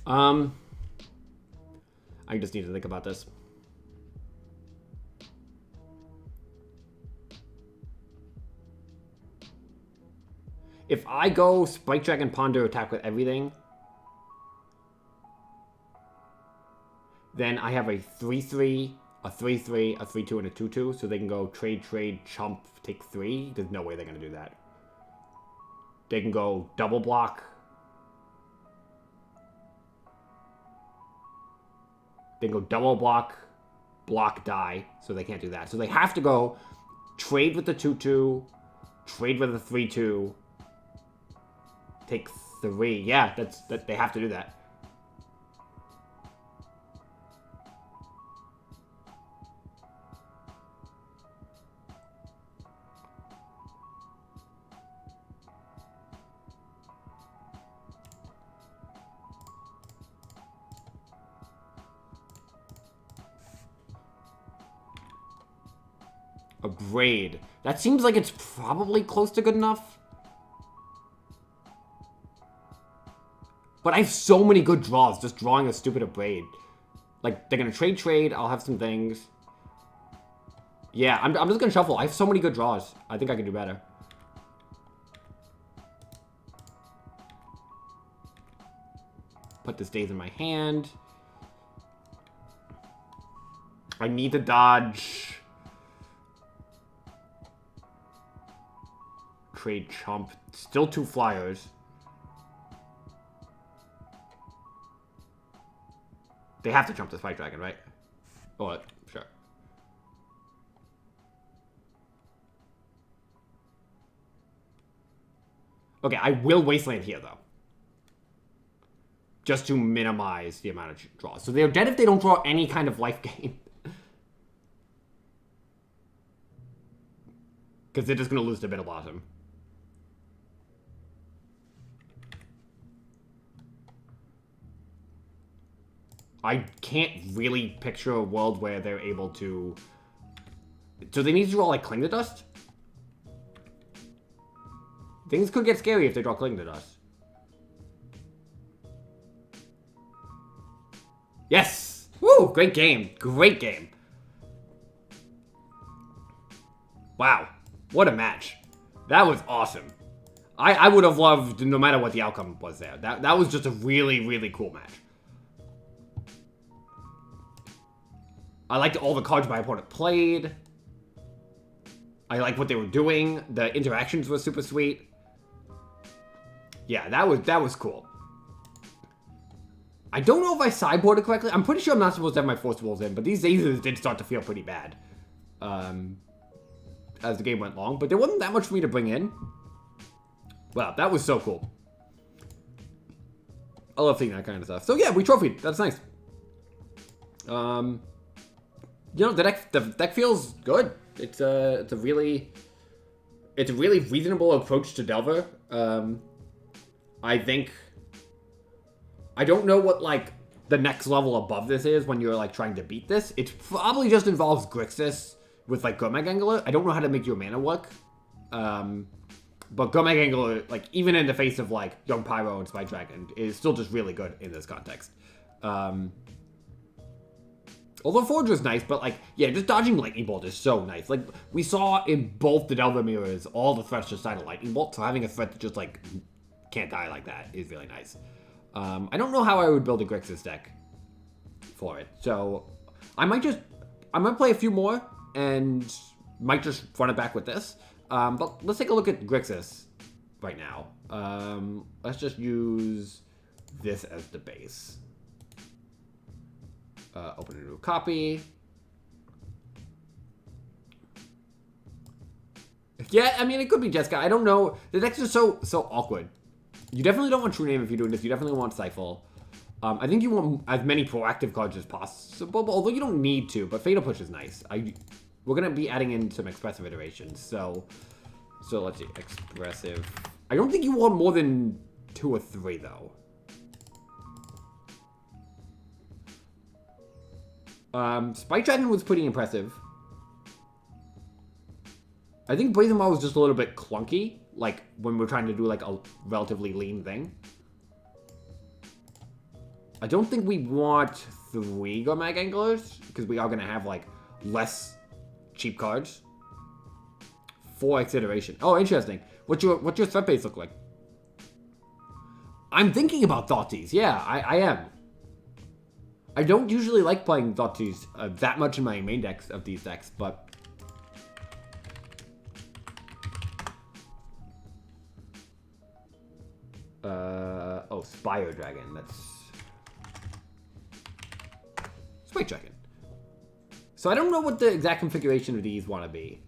Speaker 1: I just need to think about this. If I go Spike Dragon Ponder attack with everything, then I have a 3-3, a 3-3, a 3-2, and a 2-2, so they can go trade, chump, take 3. There's no way they're going to do that. They can go double block. They can go double block, block, die, so they can't do that. So they have to go trade with the 2-2, trade with the 3-2, take 3. Yeah, that they have to do that. A Braid. That seems like it's probably close to good enough. But I have so many good draws just drawing a stupid Braid. Like, they're going to trade. I'll have some things. Yeah, I'm just going to shuffle. I have so many good draws. I think I can do better. Put this Daze in my hand. I need to dodge. Trade chump. Still 2 flyers. They have to jump this Fight Dragon, right? Oh, sure. Okay, I will Wasteland here, though. Just to minimize the amount of draws. So they're dead if they don't draw any kind of life gain. Because they're just going to lose to Bitter Blossom. I can't really picture a world where they're able to... So they need to draw, like, Cling to Dust? Things could get scary if they draw Cling to Dust. Yes! Woo! Great game. Great game. Wow. What a match. That was awesome. I would have loved, no matter what the outcome was there. That was just a really, really cool match. I liked all the cards my opponent played. I liked what they were doing. The interactions were super sweet. Yeah, that was cool. I don't know if I sideboarded correctly. I'm pretty sure I'm not supposed to have my Forcibles in, but these Aces did start to feel pretty bad. As the game went long, but there wasn't that much for me to bring in. Wow, that was so cool. I love seeing that kind of stuff. So yeah, we trophied. That's nice. You know, the deck feels good. It's a really reasonable approach to Delver. I think I don't know what like the next level above this is when you're like trying to beat this. It probably just involves Grixis with like Gurmag Angler. I don't know how to make your mana work. But Gurmag Angler, like even in the face of like Young Pyro and Spy Dragon, is still just really good in this context. Although Forge was nice, but like, yeah, just dodging Lightning Bolt is so nice. Like, we saw in both the Delver mirrors, all the threats just died of Lightning Bolt, so having a threat that just, like, can't die like that is really nice. I don't know how I would build a Grixis deck for it, so I might play a few more, and might just run it back with this. But let's take a look at Grixis right now. Let's just use this as the base. Open a new copy. Yeah, I mean, it could be Jessica. I don't know. The decks are so awkward. You definitely don't want True Name if you're doing this. You definitely want Stifle. I think you want as many proactive cards as possible, although you don't need to, but Fatal Push is nice. We're going to be adding in some Expressive Iterations, so let's see. Expressive. I don't think you want more than 2 or 3, though. Spike Dragon was pretty impressive. I think Brazen Maw was just a little bit clunky, like when we're trying to do like a relatively lean thing. I don't think we want 3 Gurmag Anglers, because we are going to have like less cheap cards. 4 Iteration. Oh, interesting. What's your threat base look like? I'm thinking about Thoughtseize. Yeah, I am. I don't usually like playing Thoughtseize that much in my main decks of these decks, but... Oh, Spire Dragon. That's... Spike Dragon. So I don't know what the exact configuration of these want to be.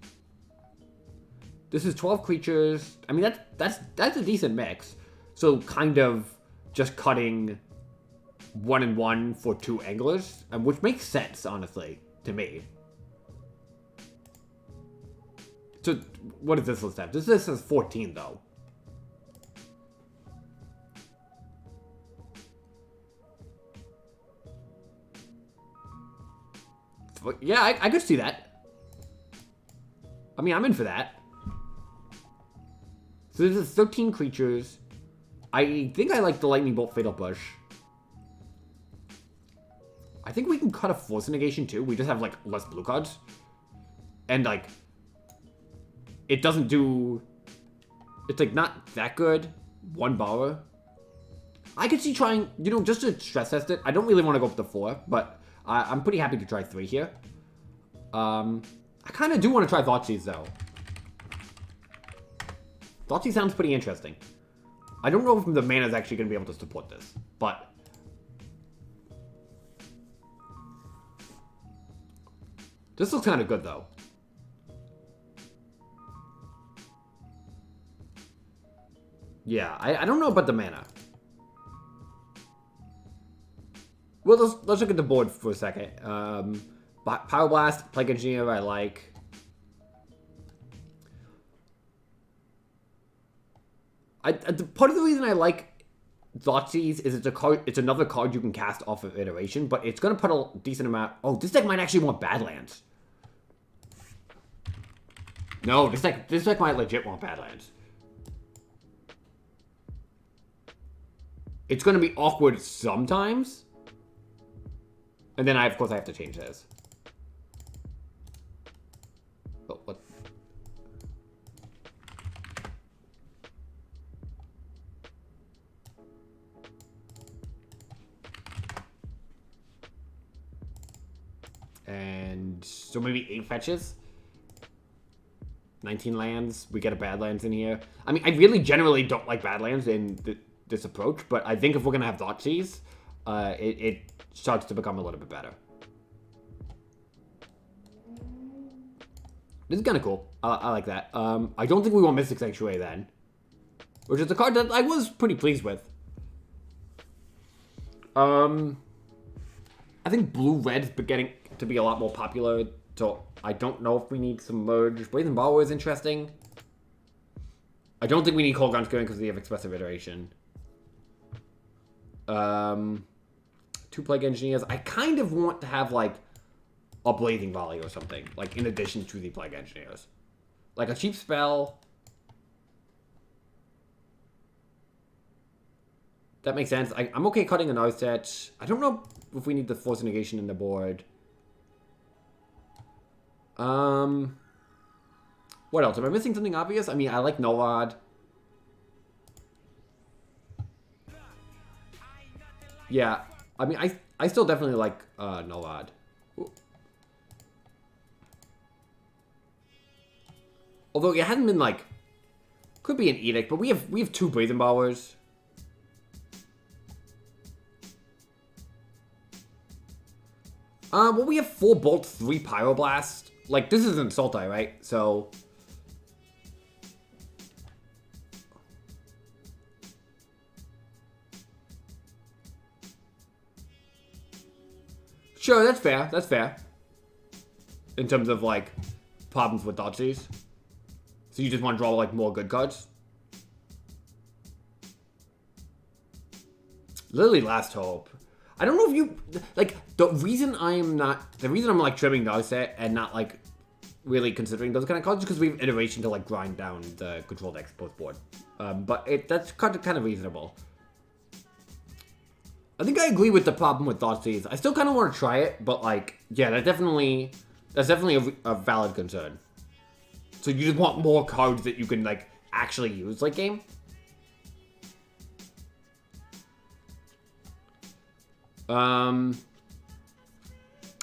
Speaker 1: This is 12 creatures. I mean, that's a decent mix. So kind of just cutting... 1 and 1 for 2 anglers, which makes sense, honestly, to me. So, what does this list have? This list has 14, though. Yeah, I could see that. I mean, I'm in for that. So this is 13 creatures. I think I like the Lightning Bolt Fatal Push. I think we can cut a Force Negation too. We just have like less blue cards. And like, it doesn't do, it's like not that good. 1 Borrower. I could see trying, you know, just to stress test it. I don't really want to go up to 4, but I'm pretty happy to try 3 here. I kind of do want to try Thoughtseize though. Thoughtseize sounds pretty interesting. I don't know if the mana is actually going to be able to support this, but... This looks kind of good, though. Yeah, I don't know about the mana. Well, let's look at the board for a second. Power Blast, Plague Engineer, I like. Part of the reason I like Thoughtseize is it's another card you can cast off of Iteration, but it's gonna put a decent amount. Oh, this deck might actually want Badlands. No, this deck might legit want Badlands. It's gonna be awkward sometimes. And then of course I have to change this. Oh, what? And so maybe 8 fetches. 19 lands. We get a Badlands in here. I mean, I really generally don't like Badlands in this approach, but I think if we're gonna have Thoughtseize, it starts to become a little bit better. This is kind of cool. I like that. I don't think we want Mystic Sanctuary then, which is a card that I was pretty pleased with. I think blue-red's getting to be a lot more popular, so I don't know if we need some merge. Brazen Borrower is interesting. I don't think we need Cold Ground Skirring because we have Expressive Iteration. 2 Plague Engineers. I kind of want to have, like, a Blazing Volley or something, like, in addition to the Plague Engineers. Like, a cheap spell. That makes sense. I'm okay cutting another set. I don't know if we need the Force Negation in the board. What else? Am I missing something obvious? I mean, I like Nolad. Yeah. I mean, I still definitely like Nolad. Although it hasn't been like, could be an Edict, but we have 2 Brazen Borrowers. Well, we have 4 Bolt, 3 Pyroblast. Like, this isn't Sultai, right? So sure, that's fair. That's fair. In terms of, like, problems with Thoughtseize. So you just want to draw, like, more good cards? Literally Last Hope. I don't know if you... Like, the reason I'm, like, trimming Narset and not, like, really considering those kind of cards is because we have Iteration to, like, grind down the control decks post-board. But that's kind of reasonable. I think I agree with the problem with Thoughtseize. I still kind of want to try it, but, like, yeah, that's definitely a valid concern. So you just want more cards that you can, like, actually use late game?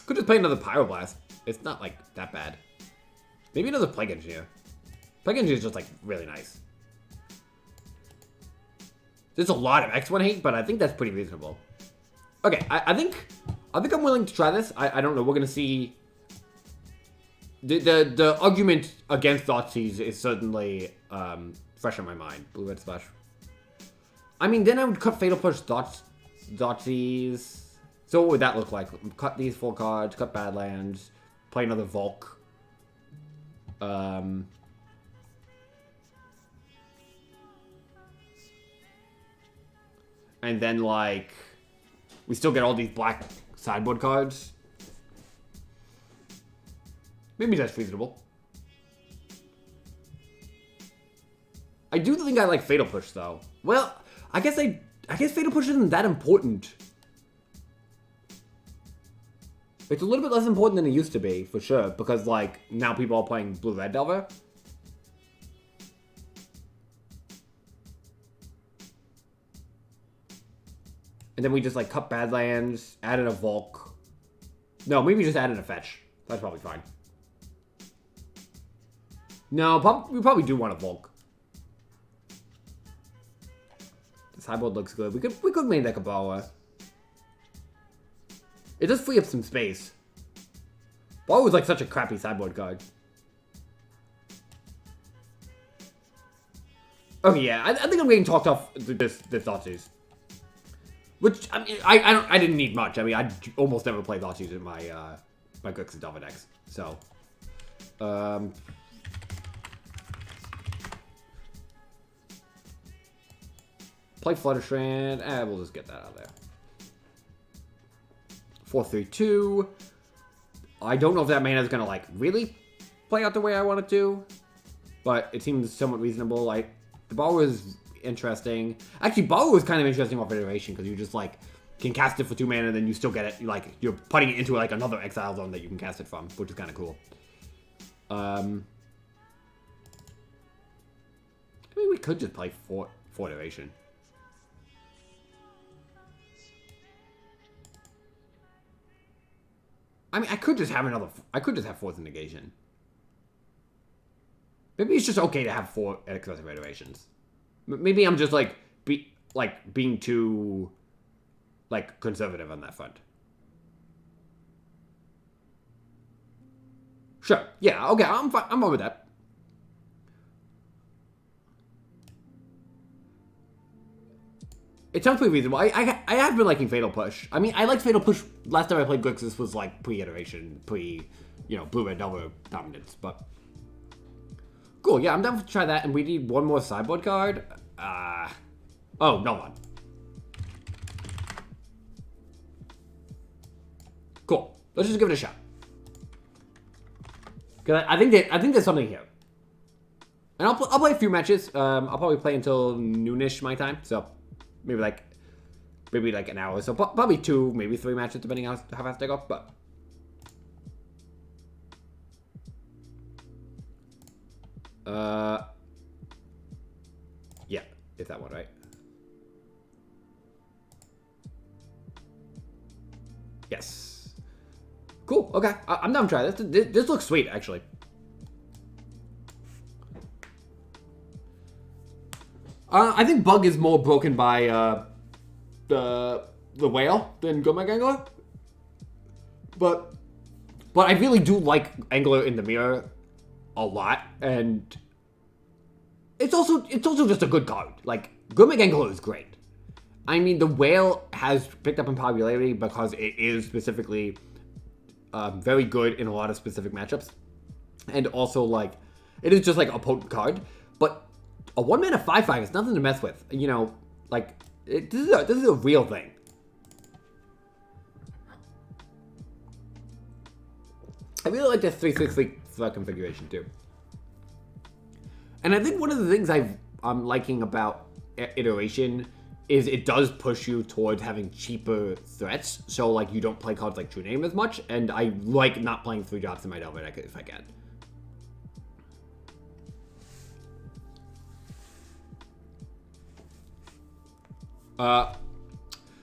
Speaker 1: Could just play another Pyroblast. It's not, like, that bad. Maybe another Plague Engineer. Plague Engineer is just, like, really nice. There's a lot of X1 hate, but I think that's pretty reasonable. Okay, I think I'm willing to try this. I don't know. We're gonna see. The argument against Thoughtseize is certainly fresh in my mind. Blue-red splash. I mean, then I would cut Fatal Push Thoughtseize. So what would that look like? Cut these 4 cards, cut Badlands, play another Volk. And then, like, we still get all these black sideboard cards. Maybe that's reasonable. I do think I like Fatal Push, though. Well, I guess Fatal Push isn't that important. It's a little bit less important than it used to be, for sure, because, like, now people are playing Blue-Red Delver. And then we just, like, cut Badlands, added a Volk. No, maybe just added a Fetch. That's probably fine. No, we probably do want a Volk. The sideboard looks good. We could main deck a Borrower. It does free up some space. Borrower was, like, such a crappy sideboard card. Okay, yeah, I think I'm getting talked off this Thoughtseize. Which, I mean, I didn't need much. I mean, I almost never play Thoughtseize in my, my Grixis Delver decks. So, play Flutterstrand, we'll just get that out of there. 4-3-2. I don't know if that mana is gonna, like, really play out the way I want it to. But it seems somewhat reasonable. Like, the Borrower is interesting. Actually, Borrower is kind of interesting off Iteration, because you just, like, can cast it for 2 mana, and then you still get it, like, you're putting it into, like, another exile zone that you can cast it from, which is kind of cool. I mean, we could just play 4 Iteration. I mean, I could just have Force Negation. Maybe it's just okay to have 4 Expressive Iterations. Maybe I'm just, like, being too, like, conservative on that front. Sure. Yeah, okay, I'm fine. I'm over that. It sounds pretty reasonable. I have been liking Fatal Push. I mean, I liked Fatal Push last time I played Grixis was, like, pre-iteration, you know, Blue-Red Delver dominance, but... Cool, yeah, I'm down to try that, and we need one more sideboard card. Oh, no one. Cool. Let's just give it a shot. Cause I think there's something here. And I'll play a few matches. I'll probably play until noonish my time, so maybe like an hour. So probably 2, maybe 3 matches, depending on how fast I go. But yeah, it's that one, right? Yes. Cool. Okay, I'm down to try this. This looks sweet, actually. I think Bug is more broken by the whale than Gomag Angler, but I really do like Angler in the mirror a lot, and it's also just a good card. Like, Gomag Angler is great. I mean, the whale has picked up in popularity because it is specifically very good in a lot of specific matchups, and also, like, it is just like a potent card. But a 1-mana 5/5 is nothing to mess with. You know, like, this is a real thing. I really like this 3/6 threat configuration too. And I think one of the things I'm liking about Iteration is it does push you towards having cheaper threats. So, like, you don't play cards like True Name as much, and I like not playing 3 drops in my Delver deck if I can.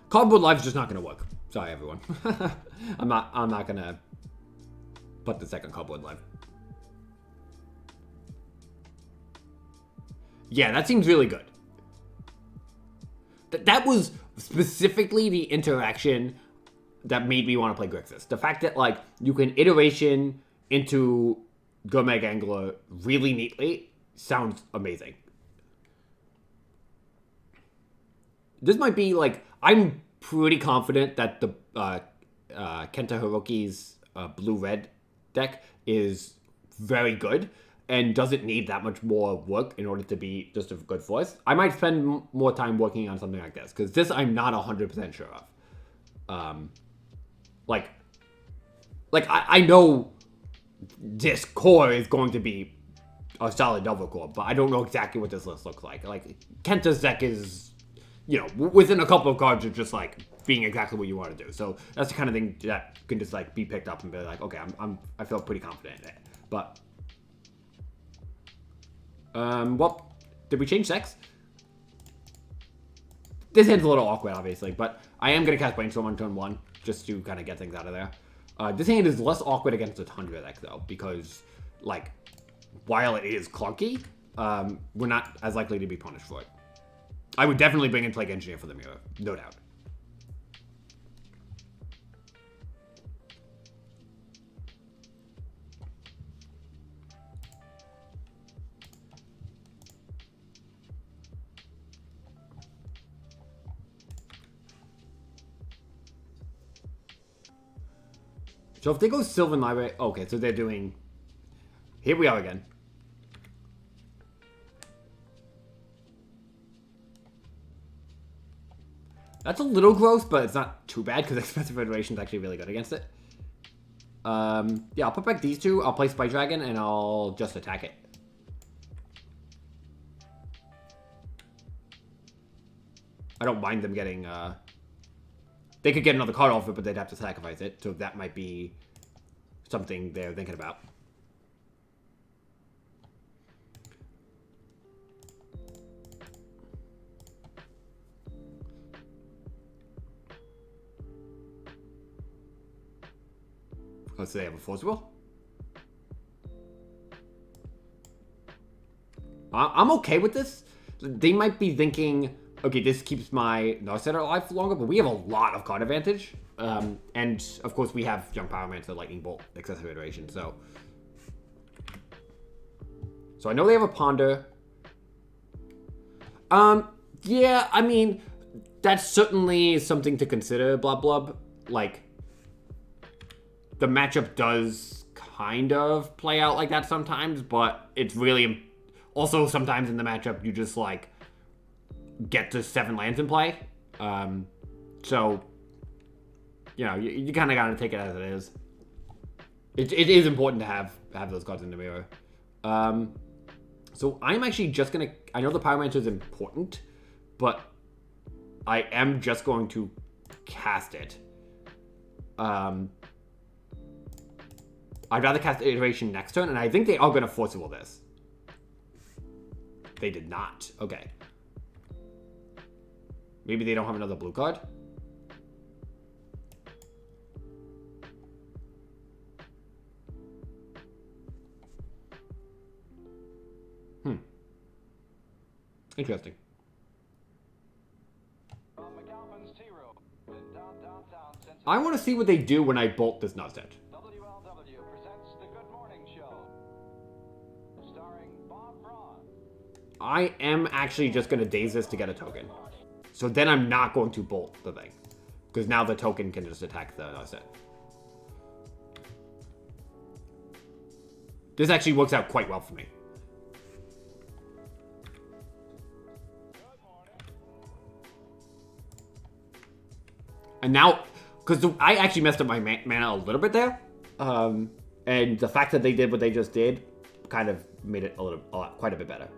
Speaker 1: Cardboard Live's just not gonna work. Sorry, everyone. I'm not gonna put the second Cardboard Live. Yeah, that seems really good. That was specifically the interaction that made me want to play Grixis. The fact that, like, you can Iteration into Gomag Angler really neatly sounds amazing. This might be, like, I'm pretty confident that the Kenta Hiroki's blue-red deck is very good and doesn't need that much more work in order to be just a good force. I might spend more time working on something like this, because this I'm not 100% sure of. I know this core is going to be a solid Delver core, but I don't know exactly what this list looks like. Like, Kenta's deck is, you know, within a couple of cards of just, like, being exactly what you want to do. So that's the kind of thing that can just, like, be picked up and be like, okay, I feel pretty confident in it. But well, did we change sex? This hand's a little awkward, obviously, but I am going to cast Brainstorm on turn 1, just to kind of get things out of there. This hand is less awkward against a Tundra deck, though, because, like, while it is clunky, we're not as likely to be punished for it. I would definitely bring in Plague Engineer for the mirror, no doubt. So if they go Sylvan Library... Okay, so they're doing... Here we are again. That's a little gross, but it's not too bad because Expressive Iteration is actually really good against it. Yeah, I'll put back these two. I'll play Spike Dragon, and I'll just attack it. I don't mind them getting... They could get another card off it, but they'd have to sacrifice it. So that might be something they're thinking about. Oh, so they have a Force Will? I'm okay with this. They might be thinking, okay, this keeps my Narset alive for longer, but we have a lot of card advantage. And, of course, we have Young Power Mancer, Lightning Bolt, Expressive Iteration, so... So I know they have a Ponder. Yeah, I mean, that's certainly something to consider, Blub Blub. Like... The matchup does kind of play out like that sometimes, but it's really... Also, sometimes in the matchup, you just, like, get to 7 lands in play. So, you know, you kind of got to take it as it is. It is important to have those cards in the mirror. So I'm actually just going to... I know the Power Mancer is important, but I am just going to cast it. I'd rather cast Iteration next turn, and I think they are going to Forcible this. They did not. Okay. Maybe they don't have another blue card? Interesting. I want to see what they do when I bolt this Narset. I am actually just going to daze this to get a token. So then I'm not going to bolt the thing. Because now the token can just attack the Narset. This actually works out quite well for me. And now, because I actually messed up my mana a little bit there. And the fact that they did what they just did kind of made it quite a bit better.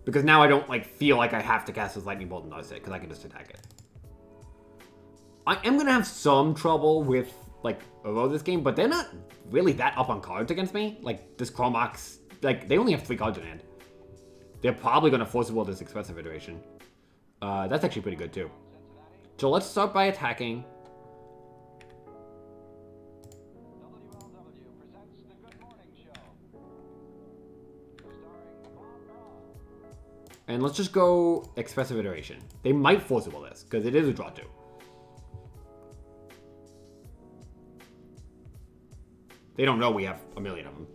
Speaker 1: Because now I don't, like, feel like I have to cast this Lightning Bolt and Narset, because I can just attack it. I am going to have some trouble with, like, Uro this game, but they're not really that up on cards against me. Like, this Chromox, like, they only have 3 cards in hand. They're probably going to Forcible this Expressive Iteration. That's actually pretty good, too. So let's start by attacking. And let's just go Expressive Iteration. They might Forcible this, because it is a draw 2. They don't know we have a million of them.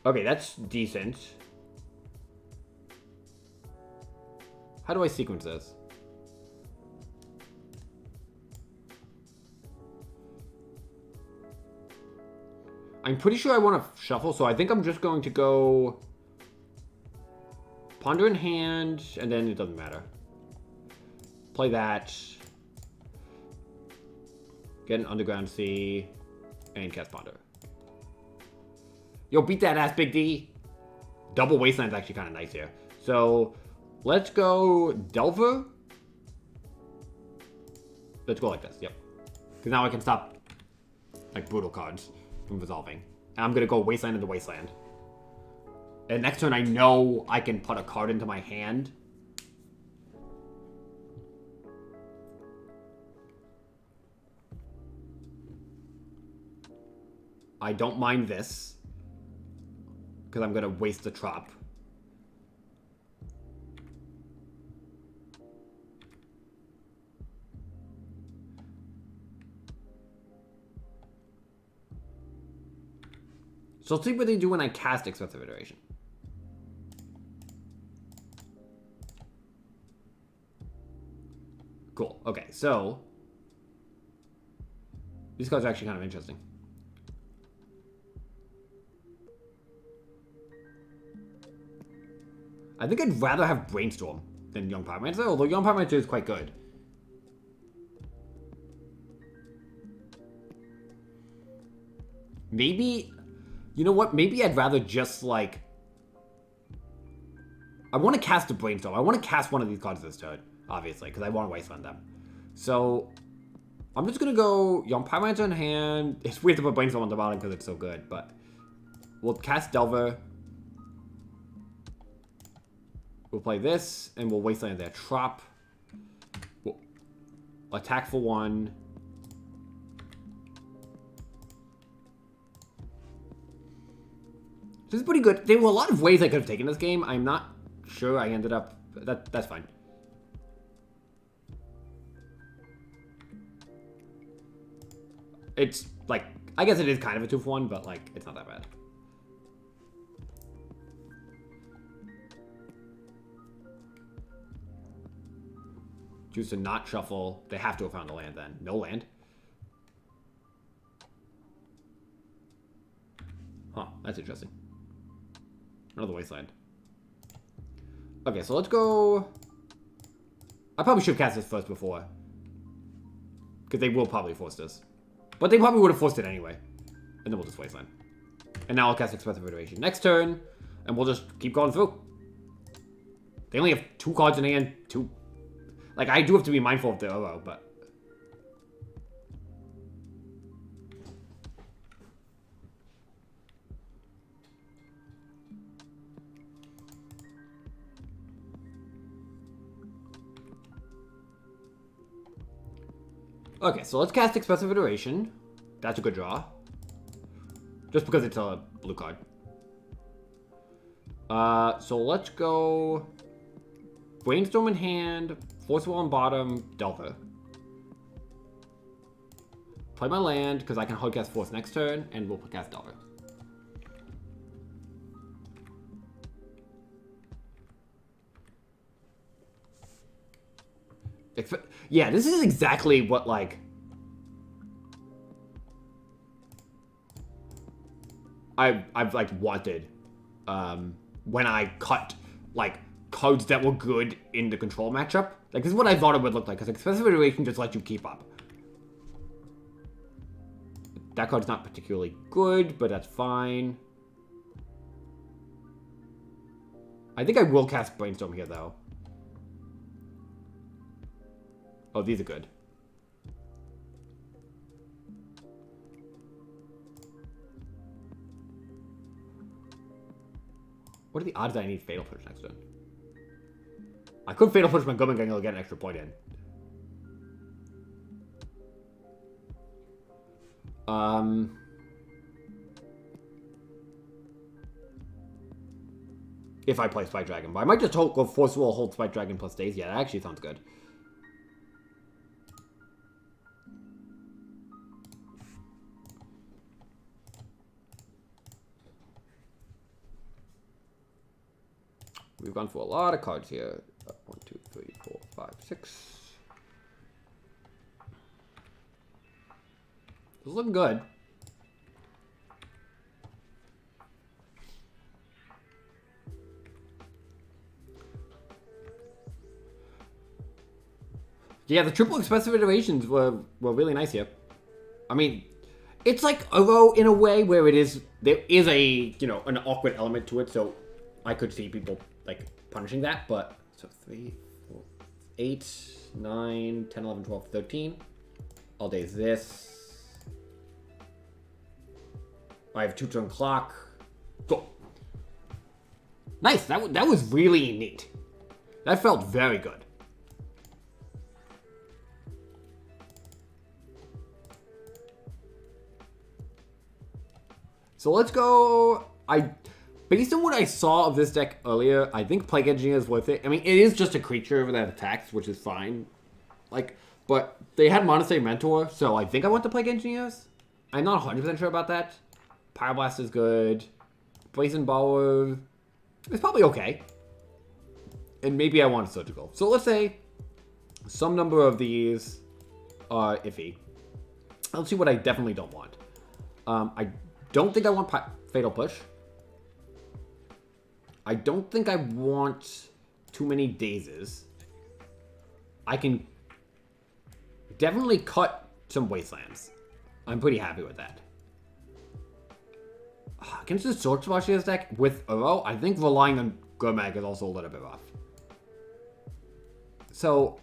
Speaker 1: Okay, that's decent. How do I sequence this? I'm pretty sure I want to shuffle, so I think I'm just going to go... Ponder in hand, and then it doesn't matter. Play that. Get an Underground Sea, and cast Ponder. Yo, beat that ass, Big D. Double Wasteland's actually kind of nice here. So, let's go Delver. Let's go like this, yep. Because now I can stop, like, brutal cards from resolving. And I'm going to go Wasteland into Wasteland. And next turn, I know I can put a card into my hand. I don't mind this. Because I'm going to waste the Trop. So So let's see what they do when I cast Expressive Iteration. Cool. Okay, so these cards are actually kind of interesting. I think I'd rather have Brainstorm than Young Pyromancer, although Young Pyromancer is quite good. Maybe, you know what? Maybe I'd rather just, like... I want to cast a Brainstorm. I want to cast one of these cards this turn, obviously, because I want to wasteland them. So, I'm just going to go Young Pyromancer in hand. It's weird to put Brainstorm on the bottom because it's so good, but... We'll cast Delver. We'll play this, and we'll wasteland their Trop. We'll attack for 1. This is pretty good. There were a lot of ways I could have taken this game. I'm not sure I ended up... That's fine. It's, like... I guess it is kind of a 2-for-1, but, like, it's not that bad. Choose to not shuffle. They have to have found a land then. No land. Huh, that's interesting. Another wasteland. Okay, so let's go... I probably should have cast this first before. Because they will probably force this. But they probably would have forced it anyway. And then we'll just wasteland. And now I'll cast Expressive Iteration next turn. And we'll just keep going through. They only have 2 cards in hand. 2. Like, I do have to be mindful of the Oro, but... Okay, so let's cast Expressive Iteration. That's a good draw. Just because it's a blue card. So let's go... Brainstorm in hand, Force Wall on bottom, Delver. Play my land, because I can hard cast Force next turn, and we'll cast Delver. Yeah, this is exactly what, like... I've like, wanted. When I cut, like... cards that were good in the control matchup. Like, this is what I thought it would look like, because Expressive Iteration just lets you keep up. That card's not particularly good, but that's fine. I think I will cast Brainstorm here, though. Oh, these are good. What are the odds that I need Fatal Push next turn? I could Fatal Push my Gumming Gang and get an extra point in. If I play Spike Dragon. But I might just go Force Wall, hold Spike Dragon plus stays. Yeah, that actually sounds good. We've gone through a lot of cards here. 1, 2, 3, 4, 5, 6. This is looking good. Yeah, the triple Expressive Iterations were really nice here. I mean, it's like Oro in a way where it is, there is a, you know, an awkward element to it, so I could see people, like, punishing that, but, so 3, 4, 8, 9, 10, 11, 12, 13. All day is this. I have 2-turn clock. Cool. Nice, that was really neat. That felt very good. So let's go... Based on what I saw of this deck earlier, I think Plague Engineer is worth it. I mean, it is just a creature that attacks, which is fine. Like, but they had Monastery Mentor, so I think I want the Plague Engineers. I'm not 100% sure about that. Pyroblast is good. Brazen Borrower is probably okay. And maybe I want Surgical. So let's say some number of these are iffy. Let's see what I definitely don't want. I don't think I want Fatal Push. I don't think I want too many Dazes. I can definitely cut some Wastelands. I'm pretty happy with that. Against the Sword Splashers deck with Uro, I think relying on Gurmag is also a little bit rough. So,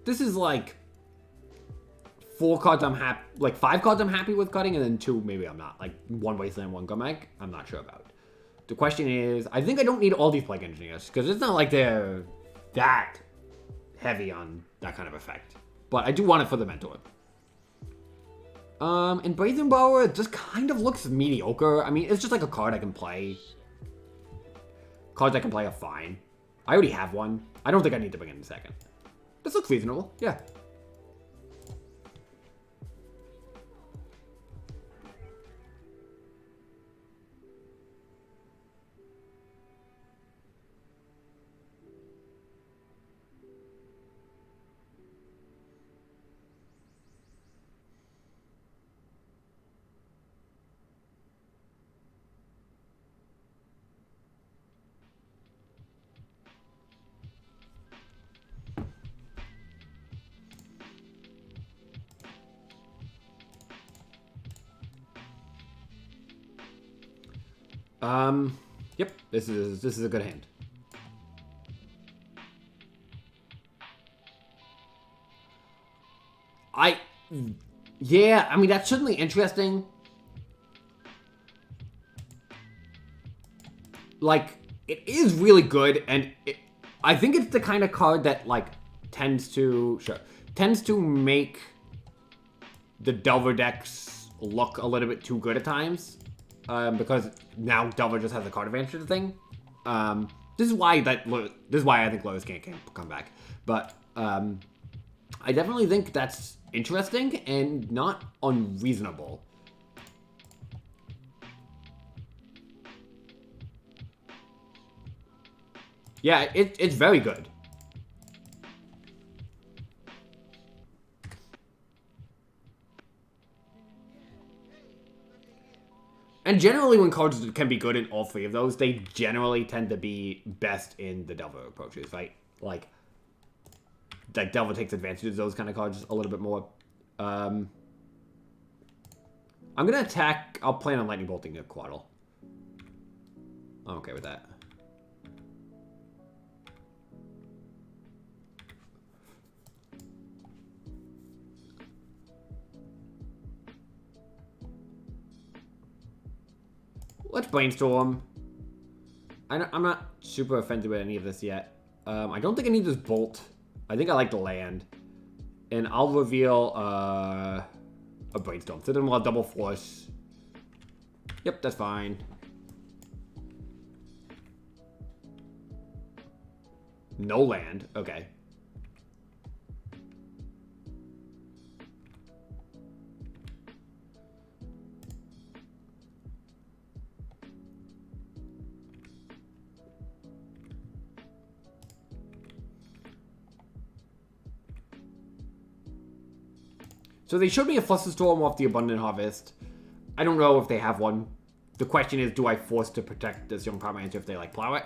Speaker 1: this is like 4 cards I'm happy, like 5 cards I'm happy with cutting, and then 2 maybe I'm not. Like 1 Wasteland, 1 Gurmag, I'm not sure about. The question is, I think I don't need all these Plague Engineers, because it's not like they're that heavy on that kind of effect. But I do want it for the Mentor. And Brazen Borrower just kind of looks mediocre. I mean, it's just like a card I can play. Cards I can play are fine. I already have one. I don't think I need to bring it in a second. This looks reasonable, yeah. Yep, this is a good hand. Yeah, I mean, that's certainly interesting. Like, it is really good, and I think it's the kind of card that, like, tends to make the Delver decks look a little bit too good at times. Because now Delver just has a card advantage thing. This is why I think Lotus can't come back. But I definitely think that's interesting and not unreasonable. Yeah, it's very good. And generally, when cards can be good in all 3 of those, they generally tend to be best in the Delver approaches, right? Like Delver takes advantage of those kind of cards a little bit more. I'm going to attack. I'll plan on Lightning Bolting a Quaddle. I'm okay with that. Let's brainstorm. I'm not super offended with any of this yet. I don't think I need this Bolt. I think I like the land. And I'll reveal a brainstorm. So then we'll have double force. Yep, that's fine. No land. Okay. So they showed me a Flusterstorm off the Abundant Harvest. I don't know if they have one. The question is, do I force to protect this Young Pyromancer if they, like, plow it?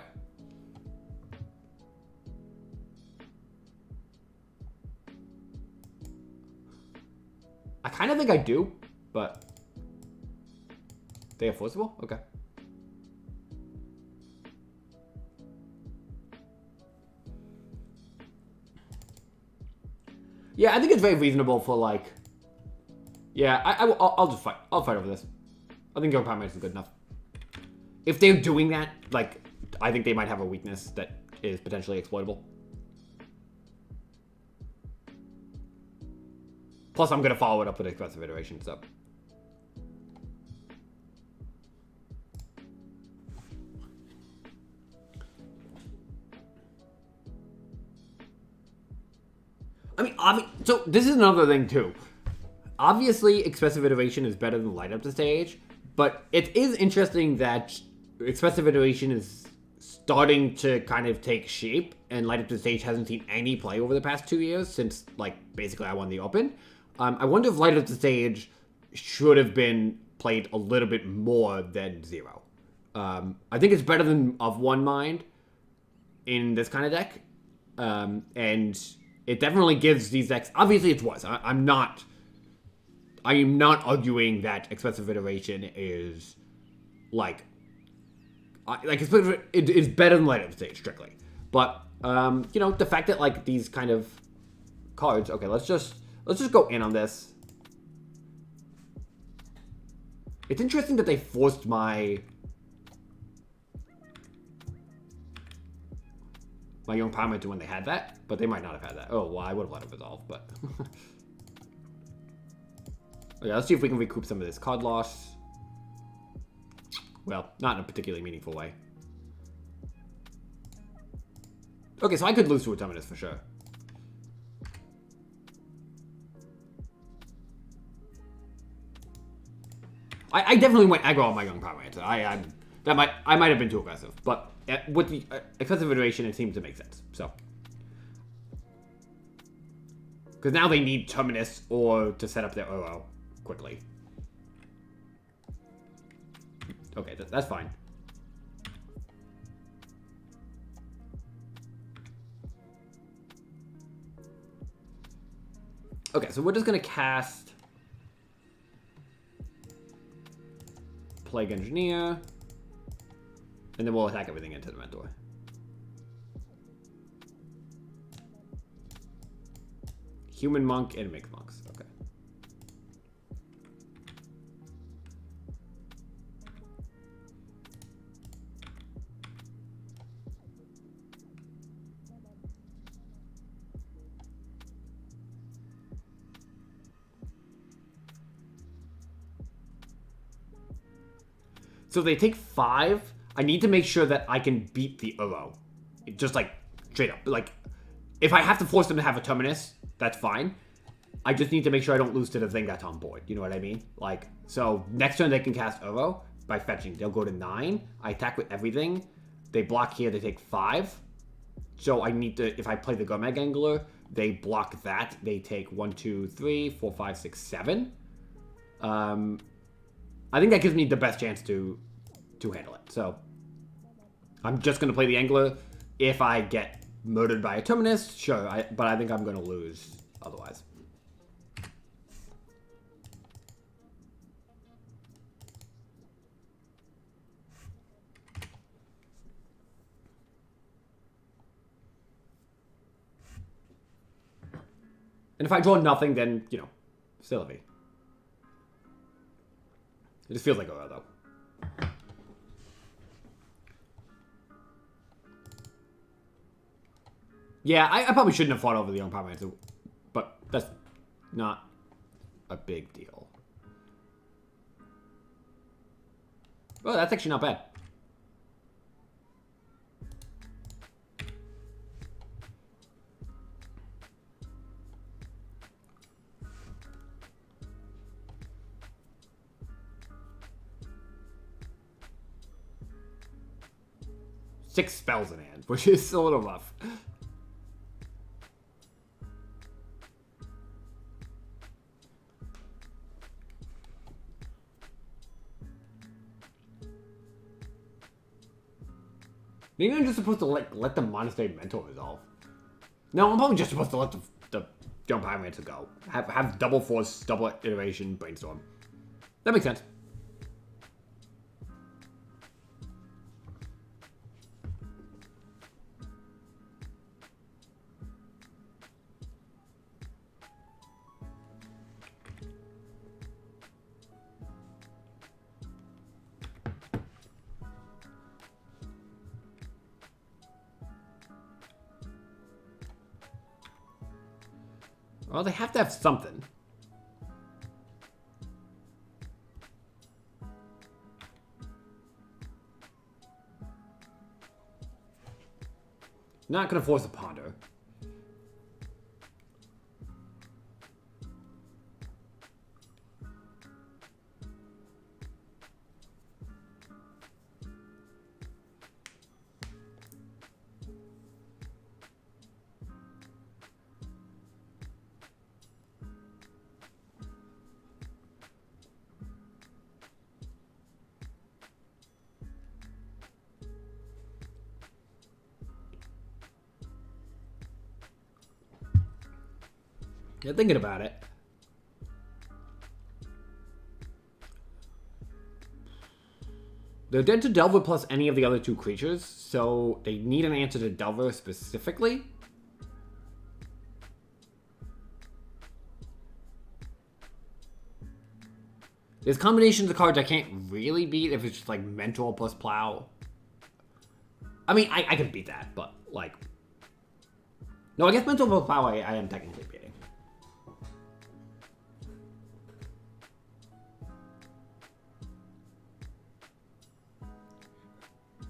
Speaker 1: I kind of think I do, but... They are forcible? Okay. Yeah, I think it's very reasonable for, like... Yeah, I'll just fight. I'll fight over this. I think Young Pyromancer is good enough. If they're doing that, like, I think they might have a weakness that is potentially exploitable. Plus, I'm going to follow it up with Expressive Iteration, so... I mean, so this is another thing, too. obviously Expressive Iteration is better than Light Up the Stage, but it is interesting that Expressive Iteration is starting to kind of take shape, and Light Up the Stage hasn't seen any play over the past 2 years since, like, basically I won the Open. I wonder if Light Up the Stage should have been played a little bit more than Zero. I think it's better than Of One Mind in this kind of deck, and it definitely gives these decks. Obviously, it's worse. I am not arguing that Expressive Iteration is it is better than Light Up the Stage strictly, but the fact that like these kind of cards. Okay, let's just go in on this. It's interesting that they forced my Young Power to when they had that, but they might not have had that. Oh, well, I would have let it resolve, but... Okay, let's see if we can recoup some of this card loss. Well, not in a particularly meaningful way. Okay, so I could lose to a Terminus for sure. I definitely went aggro on my Young Power Answer. I might have been too aggressive, but with the Expressive Iteration, it seems to make sense. So, because now they need Terminus or to set up their OO quickly. Okay, that's fine. Okay, so we're just gonna cast Plague Engineer, and then we'll attack everything into the Mentor. Human Monk and Mixed Monks. Okay. So they take 5. I need to make sure that I can beat the Uro. Just like straight up. Like, if I have to force them to have a Terminus, that's fine. I just need to make sure I don't lose to the thing that's on board. You know what I mean? Like, so next turn they can cast Uro by fetching. They'll go to 9. I attack with everything. They block here, they take 5. So I need to, if I play the Gomeg Angler, they block that. They take 1, 2, 3, 4, 5, 6, 7. I think that gives me the best chance to handle it. So I'm just going to play the Angler. If I get murdered by a Terminus, sure, but I think I'm going to lose otherwise. And if I draw nothing, then, Sylvie. It just feels like a row, though. Yeah, I probably shouldn't have fought over the Young Power Answer, but that's not a big deal. Oh, that's actually not bad. Six spells in hand, which is a little rough. Maybe I'm just supposed to let the Monastery Mentor resolve. No, I'm probably just supposed to let the Young Power Answer go. Have double force, double iteration, brainstorm. That makes sense. Well, they have to have something. Not gonna force a Ponder. Yeah, thinking about it. They're dead to Delver plus any of the other two creatures, so they need an answer to Delver specifically. There's combinations of cards I can't really beat if it's just like Mentor plus Plow. I mean, I can beat that, but like... No, I guess Mentor plus Plow I am technically beating.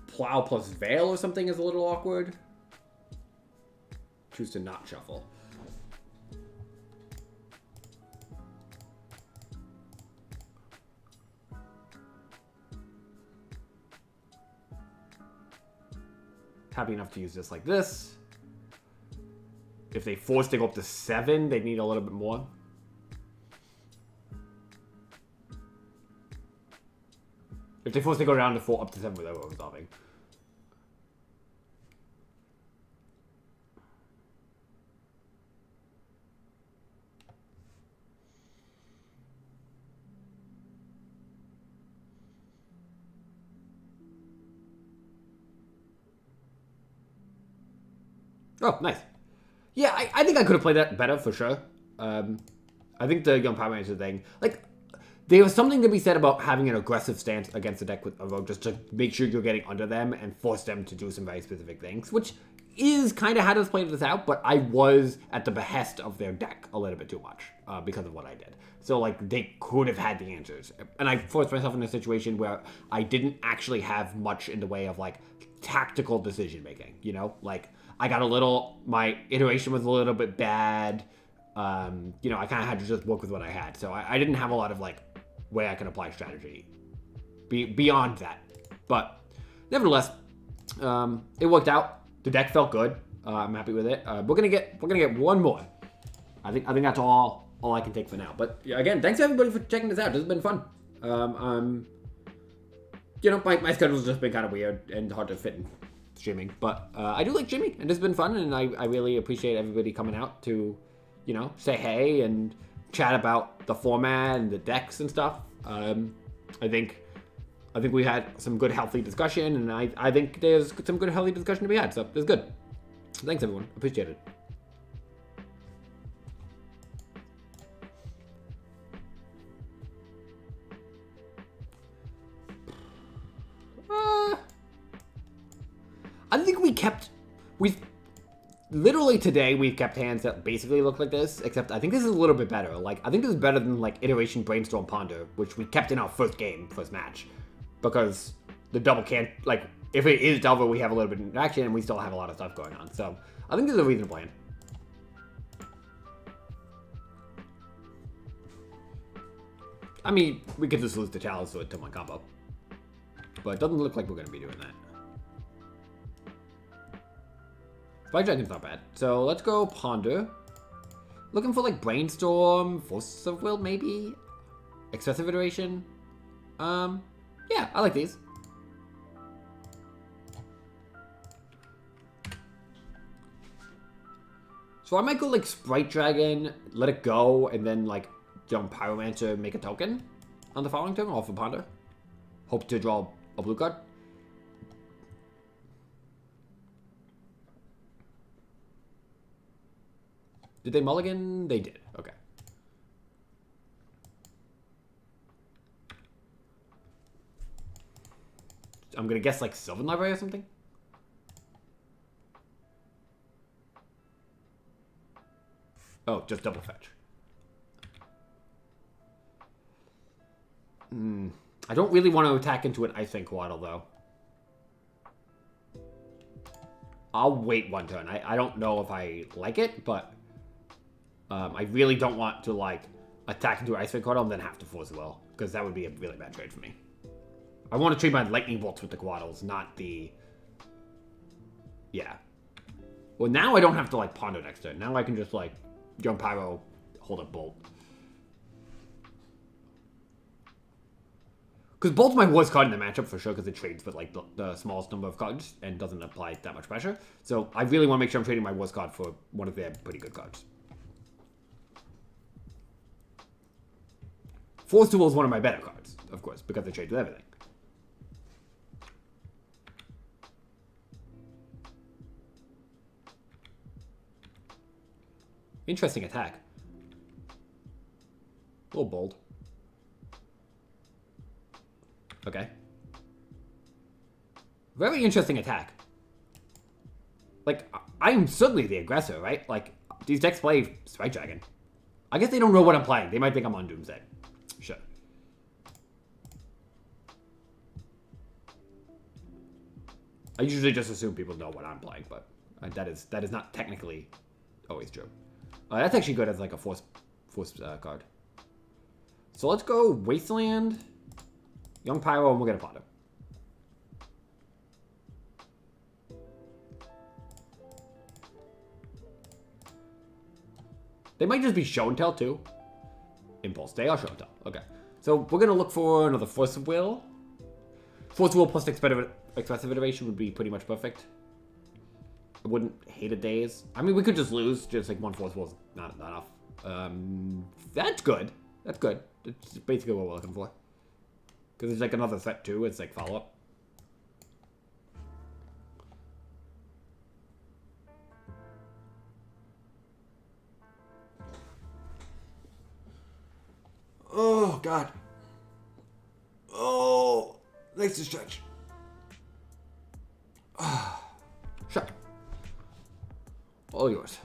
Speaker 1: Plow plus Veil or something is a little awkward. Choose to not shuffle. Happy enough to use this like this. If they force to go up to 7, they need a little bit more. If they force to go down to 4, up to 7 without resolving. Oh, nice. Yeah, I think I could have played that better for sure. I think the Young Power Manager thing, like, there was something to be said about having an aggressive stance against a deck with a rogue just to make sure you're getting under them and force them to do some very specific things, which is kind of how to play this out, but I was at the behest of their deck a little bit too much because of what I did. So, like, they could have had the answers. And I forced myself in a situation where I didn't actually have much in the way of, like, tactical decision making, you know? Like, I got a little, my iteration was a little bit bad. You know, I kind of had to just work with what I had. So I didn't have a lot of, like, way I can apply strategy beyond that. But nevertheless, it worked out. The deck felt good. I'm happy with it. We're gonna get one more. I think that's all I can take for now. But yeah, again, thanks everybody for checking this out. This has been fun. You know, my schedule's just been kind of weird and hard to fit in streaming, but I do like streaming, and it's been fun, and I really appreciate everybody coming out to, you know, say hey and chat about the format and the decks and stuff. I think we had some good healthy discussion, and I think there's some good healthy discussion to be had, so it's good. Thanks everyone, appreciate it. I think we've literally today we've kept hands that basically look like this, except I think this is a little bit better. Like, I think this is better than like Iteration, Brainstorm, Ponder, which we kept in our first match, because the double can't, like, if it is Delver, we have a little bit of interaction and we still have a lot of stuff going on. So I think this is a reasonable plan. I mean, we could just lose the Chalice to one combo, but it doesn't look like we're going to be doing that. Spike Dragon's not bad. So let's go Ponder. Looking for like Brainstorm, Force of Will maybe? Expressive Iteration. Yeah, I like these. So I might go like Sprite Dragon, let it go, and then like jump Pyromancer, make a token on the following turn, off of Ponder. Hope to draw a blue card. Did they mulligan? They did. Okay. I'm gonna guess like Sylvan Library or something. Oh, just double fetch. I don't really want to attack into an Ice Quaddle though. I'll wait one turn. I don't know if I like it, but I really don't want to like attack into Ice Quaddle and then have to force will, because that would be a really bad trade for me. I want to trade my Lightning Bolts with the Quaddles, not the... Yeah. Well, now I don't have to like Ponder next turn. Now I can just like jump Pyro, hold up Bolt. Because Bolt's my worst card in the matchup for sure, because it trades with like the smallest number of cards and doesn't apply that much pressure. So I really want to make sure I'm trading my worst card for one of their pretty good cards. Force Duel is one of my better cards, of course, because it trades with everything. Interesting attack. A little bold. Okay. Very interesting attack. Like, I'm certainly the aggressor, right? Like, these decks play Sprite Dragon. I guess they don't know what I'm playing. They might think I'm on Doomsday. Sure. I usually just assume people know what I'm playing, but that is not technically always true. That's actually good as like a force card. So let's go Wasteland, Young Pyro, and we'll get a Potter. They might just be Show and Tell too. Impulse. They are Show and Tell. Okay. So we're gonna look for another Force of Will. Force of Will plus Expressive Iteration would be pretty much perfect. I wouldn't hate a Daze. I mean, we could just lose. Just like one Force of Will is not enough. That's good. That's good. That's basically what we're looking for. Because there's like another threat too. It's like follow-up. Oh, God. Oh, nice to stretch. Sure. All yours.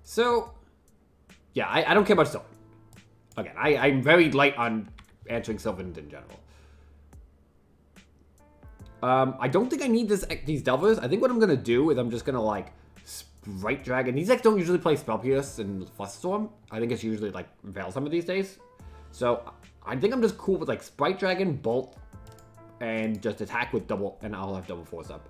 Speaker 1: So, yeah, I don't care about Sylvan. Again, I'm very light on answering Sylvan in general. I don't think I need these Delvers. I think what I'm going to do is I'm just going to, like, Sprite Dragon. These decks don't usually play Spell Pierce and Flusterstorm. I think it's usually, like, Veil Summer these days. So, I think I'm just cool with, like, Sprite Dragon, Bolt, and just attack with double, and I'll have double force up.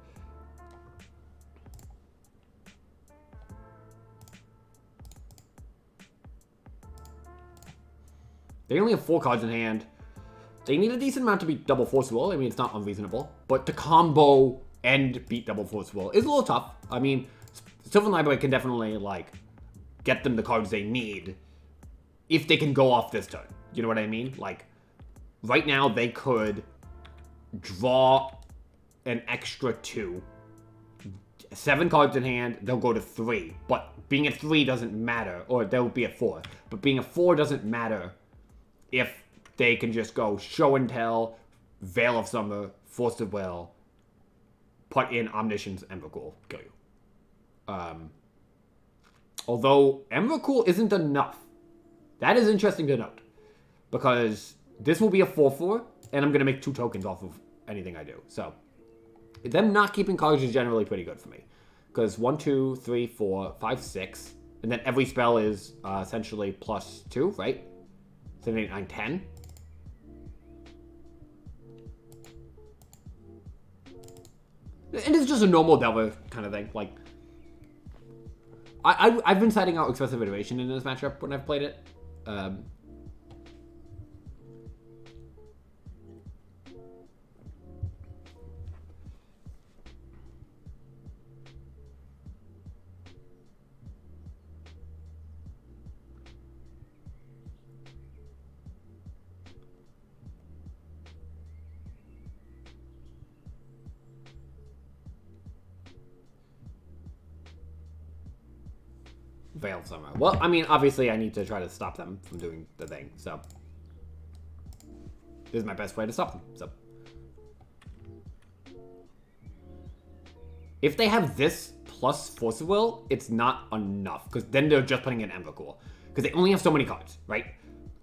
Speaker 1: They only have 4 cards in hand. They need a decent amount to beat double Force Will. I mean, it's not unreasonable. But to combo and beat double Force Will is a little tough. I mean, Sylvan Library can definitely, like, get them the cards they need if they can go off this turn. You know what I mean? Like, right now they could draw an extra 2. 7 cards in hand, they'll go to 3. But being at 3 doesn't matter. Or they'll be at 4. But being at 4 doesn't matter if they can just go Show and Tell, Veil of Summer, Force of Will, put in Omniscience, Emrakul, kill you. Although Emrakul isn't enough. That is interesting to note. Because this will be a 4/4, and I'm going to make 2 tokens off of anything I do. So, them not keeping cards is generally pretty good for me. Because 1, 2, 3, 4, 5, 6, and then every spell is essentially +2, right? 7, 8, 9, 10. And it's just a normal Delver kind of thing. Like, I've been citing out Expressive Iteration in this matchup when I've played it. Veiled Summer. Well, I mean, obviously I need to try to stop them from doing the thing, so this is my best way to stop them. So if they have this plus Force of Will, it's not enough, because then they're just putting in Emrakul, because they only have so many cards, right?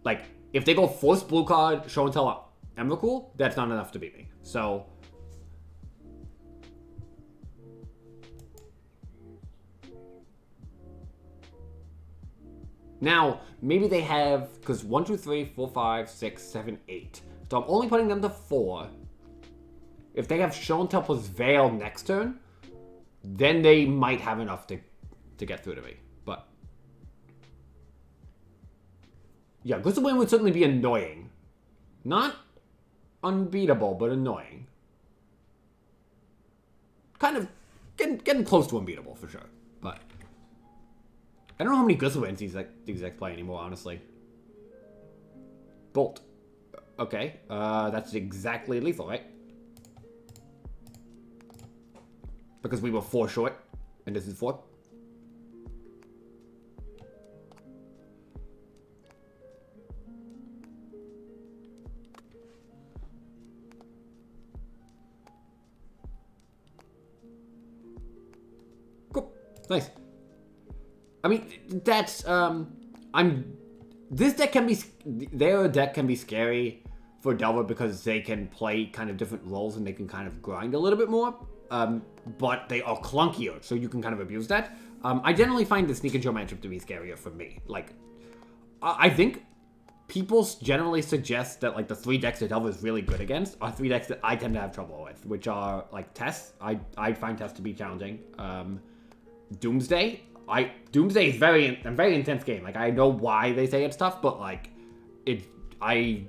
Speaker 1: Like, if they go Force Blue card, Show and Tell Emrakul, that's not enough to beat me. So now, maybe they have, because 1, 2, 3, 4, 5, 6, 7, 8. So I'm only putting them to 4. If they have Show and Tell plus Veil next turn, then they might have enough to get through to me. But yeah, Gust of Wind would certainly be annoying. Not unbeatable, but annoying. Kind of getting close to unbeatable for sure. But I don't know how many Gust of Winds these decks play anymore, honestly. Bolt. Okay, that's exactly lethal, right? Because we were 4 short, and this is 4. Cool. Nice. I mean, that's, this deck can be, their deck can be scary for Delver because they can play kind of different roles and they can kind of grind a little bit more. But they are clunkier, so you can kind of abuse that. I generally find the Sneak and Show matchup to be scarier for me. Like, I think people generally suggest that, like, the 3 decks that Delver is really good against are 3 decks that I tend to have trouble with, which are, like, Tess. I find Tess to be challenging. Doomsday. Doomsday is a very intense game. Like, I know why they say it's tough, but, like, I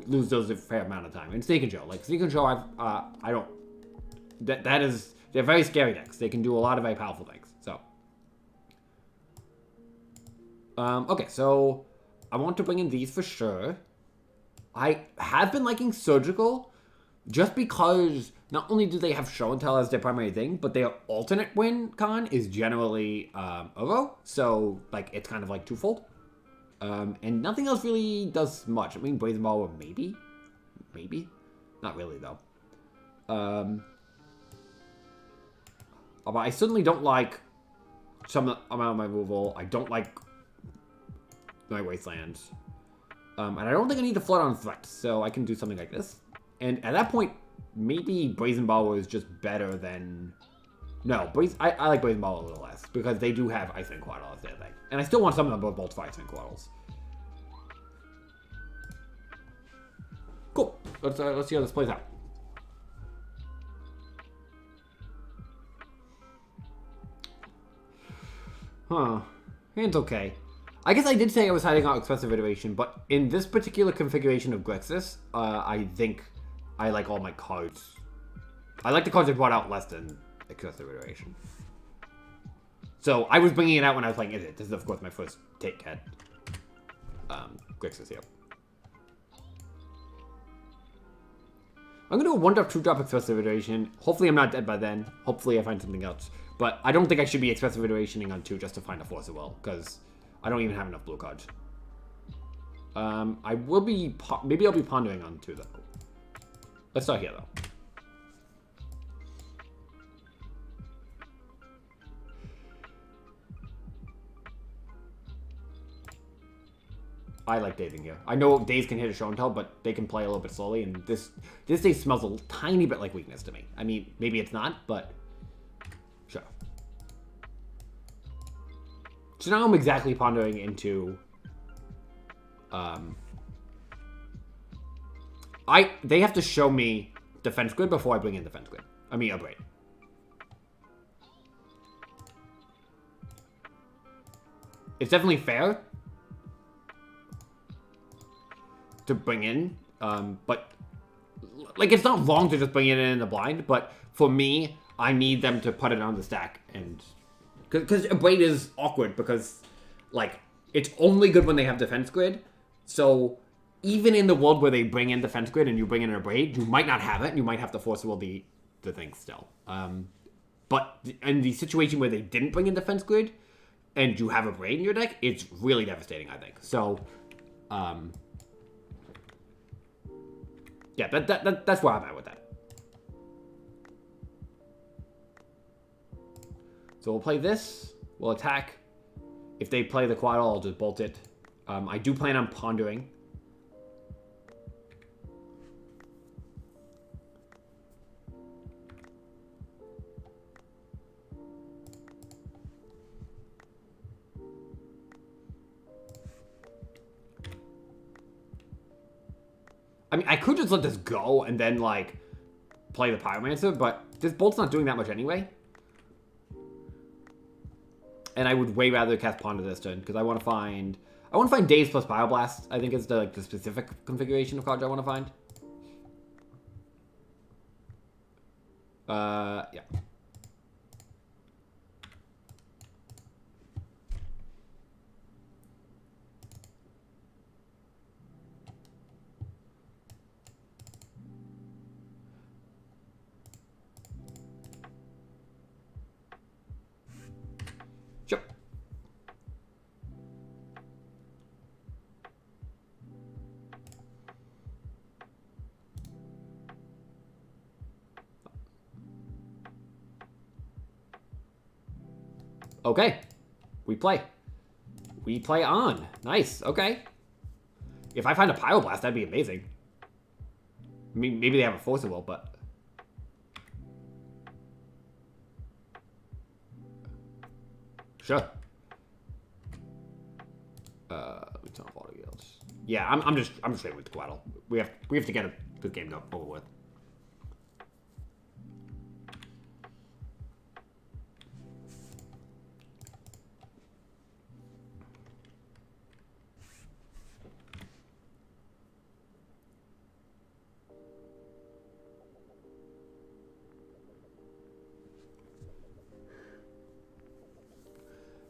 Speaker 1: lose those a fair amount of time. And Sneak and Show. Like, Sneak and Show, I don't... They're very scary decks. They can do a lot of very powerful things. So, okay, so I want to bring in these for sure. I have been liking Surgical just because not only do they have Show and Tell as their primary thing, but their alternate win con is generally Uro. So, like, it's kind of like twofold. And nothing else really does much. I mean, Brazen Ball, maybe? Maybe? Not really, though. But I certainly don't like some amount of my removal. I don't like my Wastelands. And I don't think I need to flood on threat, so I can do something like this. And at that point, maybe Brazen Ball is just better than... No, I like Brazen Ball a little less, because they do have Ice and Quaddle as their thing. And I still want some of them both Bolts for Ice and Quaddles. Cool. Let's see how this plays out. Huh. Hand's okay. I guess I did say I was hiding out Expressive Iteration, but in this particular configuration of Grixis, I think I like all my cards. I like the cards I brought out less than Expressive Iteration. So I was bringing it out when I was playing Izzet. This is, of course, my first take at Grixis here. I'm going to do a 1-drop, 2-drop Expressive Iteration. Hopefully I'm not dead by then. Hopefully I find something else. But I don't think I should be Expressive Iterationing on 2 just to find a Force of Will, because I don't even have enough blue cards. I will be... Maybe I'll be pondering on 2, though. Let's start here, though. I like dazing here. I know Daze can hit a Show and Tell, but they can play a little bit slowly, and this Daze smells a tiny bit like weakness to me. I mean, maybe it's not, but sure. So now I'm exactly pondering into... They have to show me Defense Grid before I bring in Defense Grid. I mean, Upgrade. It's definitely fair to bring in, but like, it's not wrong to just bring it in the blind, but for me, I need them to put it on the stack, and because a braid is awkward, because like, it's only good when they have Defense Grid. So even in the world where they bring in Defense Grid and you bring in a braid, you might not have it, and you might have to force will the thing still. But in the situation where they didn't bring in Defense Grid and you have a braid in your deck, it's really devastating, I think. So yeah, that's where I'm at with that. So we'll play this. We'll attack. If they play the Quaddle, I'll just bolt it. I do plan on pondering. I mean, I could just let this go and then, like, play the Pyromancer, but this bolt's not doing that much anyway. And I would way rather cast Ponder this turn, because I want to find Daze plus Pyroblast, I think is the specific configuration of cards I want to find. Yeah. Sure. Okay. We play. We play on. Nice. Okay. If I find a Pyroblast, that'd be amazing. I mean, maybe they have a Force of Will, but... Sure. Let me turn off auto yields. Yeah, I'm just straight with Twaddle. We have to get a good game over with.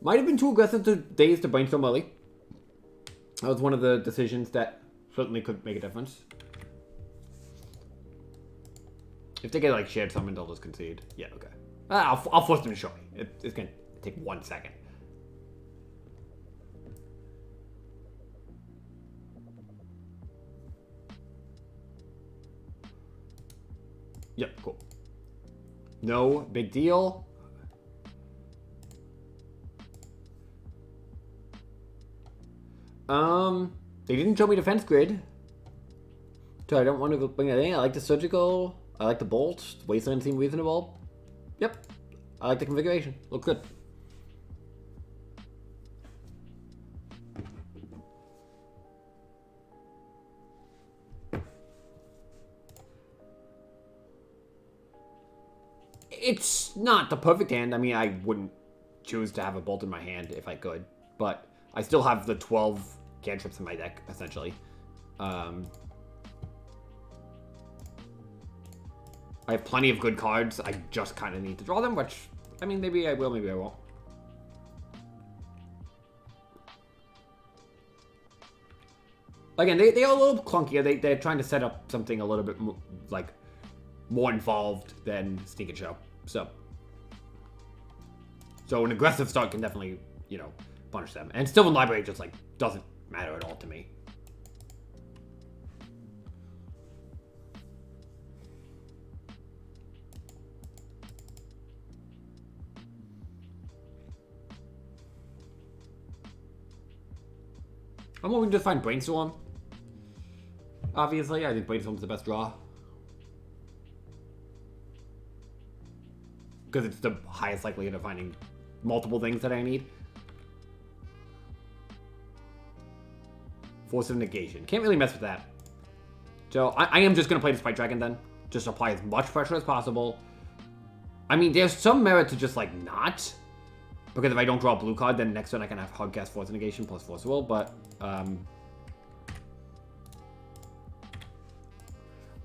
Speaker 1: Might have been too aggressive to Daze to Brainstorm early. That was one of the decisions that certainly could make a difference. If they get like shared summon, they'll just concede. Yeah, okay. I'll force them to show me. It's gonna take 1 second. Yep, cool. No big deal. They didn't show me defense grid. So I don't want to bring that in. I like the surgical. I like the bolt. Wasteland seemed reasonable. Yep. I like the configuration. Looks good. It's not the perfect hand. I mean, I wouldn't choose to have a bolt in my hand if I could. But I still have the 12 cantrips in my deck, essentially. I have plenty of good cards. I just kind of need to draw them, which, I mean, maybe I will, maybe I won't. Again, they are a little clunkier. They're trying to set up something a little bit more, like, more involved than Sneak and Show. So an aggressive start can definitely, you know, punish them. And Sylvan Library just, like, doesn't matter at all to me. I'm hoping to find Brainstorm. Obviously, I think Brainstorm's the best draw. Because it's the highest likelihood of finding multiple things that I need. Force of Negation. Can't really mess with that. So I am just going to play the Spike Dragon then. Just apply as much pressure as possible. I mean, there's some merit to just, like, not. Because if I don't draw a blue card, then next turn I can have Hardcast Force of Negation plus Force of Will. But,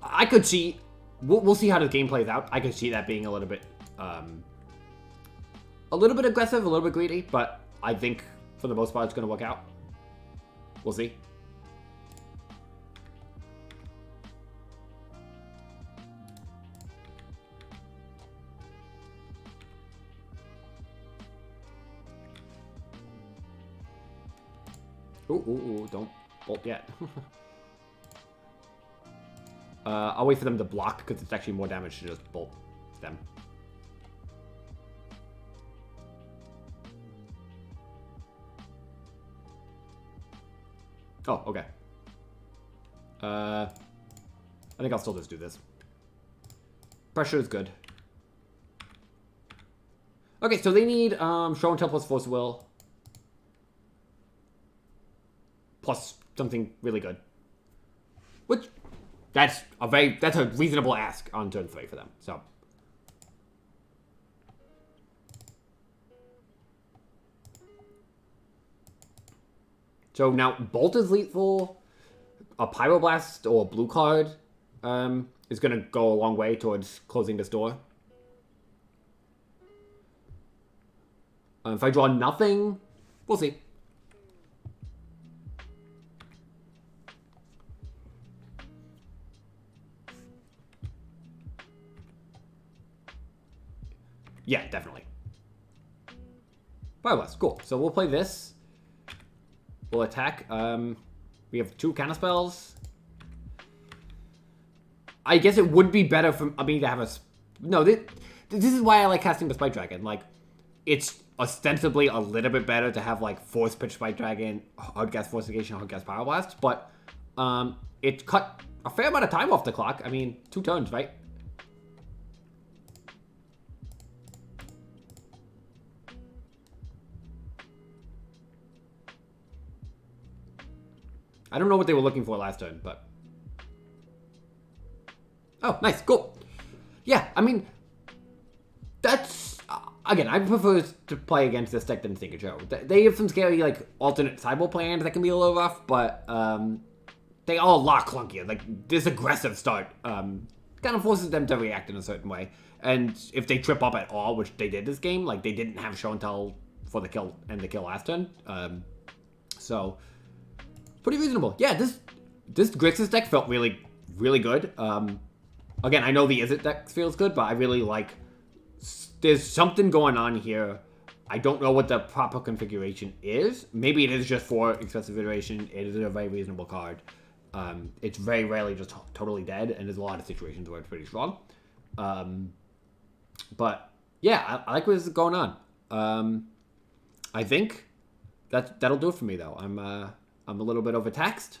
Speaker 1: I could see... We'll see how the game plays out. I could see that being a little bit aggressive, a little bit greedy. But I think, for the most part, it's going to work out. We'll see. Ooh, don't bolt yet. I'll wait for them to block, because it's actually more damage to just bolt them. Oh, okay. I think I'll still just do this. Pressure is good. Okay, so they need Show and Tell plus Force of Will. Plus something really good. Which That's a reasonable ask on turn 3 for them. So now Bolt is lethal. A Pyroblast or a blue card is going to go a long way towards closing this door. If I draw nothing, we'll see. Yeah, definitely. Pyroblast, cool. So we'll play this. We'll attack. We have 2 counterspells. I guess it would be better for me to have a... No, this is why I like casting the Spike Dragon. Like, it's ostensibly a little bit better to have, like, Force Pitch Spike Dragon, Hardcast Force Negation, Hardcast Pyroblast, but it cut a fair amount of time off the clock. I mean, 2 turns, right? I don't know what they were looking for last turn, but... Oh, nice, cool. Yeah, I mean, that's... Again, I prefer to play against this deck than Stinker Joe. They have some scary, like, alternate sideboard plans that can be a little rough, but they are a lot clunkier. Like, this aggressive start kind of forces them to react in a certain way. And if they trip up at all, which they did this game, like, they didn't have show and tell for the kill and the kill last turn. So... Pretty reasonable. Yeah, this Grixis deck felt really, really good. Again, I know the Izzet deck feels good, but I really like... There's something going on here. I don't know what the proper configuration is. Maybe it is just for Expressive Iteration. It is a very reasonable card. It's very rarely just totally dead, and there's a lot of situations where it's pretty strong. But, yeah, I like what's going on. I think that'll do it for me, though. I'm a little bit overtaxed.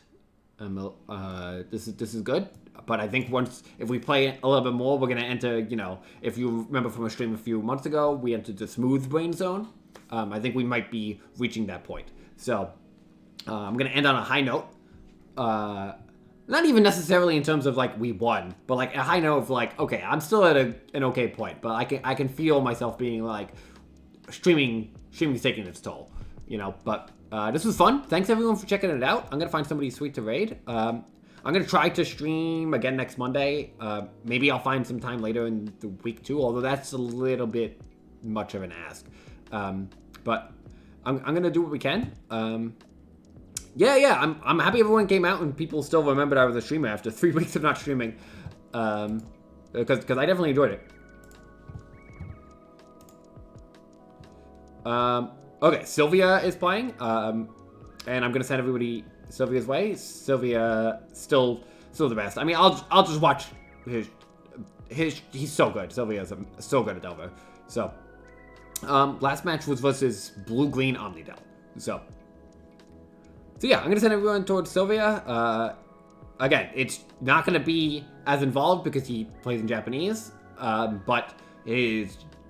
Speaker 1: This is good, but I think if we play a little bit more, we're gonna enter. You know, if you remember from a stream a few months ago, we entered the smooth brain zone. I think we might be reaching that point. So I'm gonna end on a high note. Not even necessarily in terms of like we won, but like a high note of like, okay, I'm still at an okay point, but I can feel myself being like streaming taking its toll. You know, but. This was fun. Thanks everyone for checking it out. I'm going to find somebody sweet to raid. I'm going to try to stream again next Monday. Maybe I'll find some time later in the week too, although that's a little bit much of an ask. But I'm going to do what we can. Yeah, I'm happy everyone came out and people still remembered I was a streamer after 3 weeks of not streaming. Because I definitely enjoyed it. Okay, Sylvia is playing, and I'm gonna send everybody Sylvia's way. Sylvia still the best. I mean, I'll just watch his. He's so good. Sylvia's so good at Delver. So, last match was versus Blue-Green Omnidel. So yeah, I'm gonna send everyone towards Sylvia. Again, it's not gonna be as involved because he plays in Japanese, but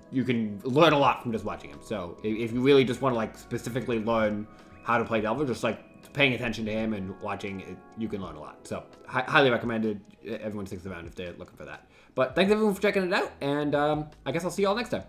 Speaker 1: you can learn a lot from just watching him. So if you really just want to like specifically learn how to play Delver, just like paying attention to him and watching it, you can learn a lot. So highly recommended. Everyone sticks around if they're looking for that. But thanks everyone for checking it out, and I guess I'll see you all next time.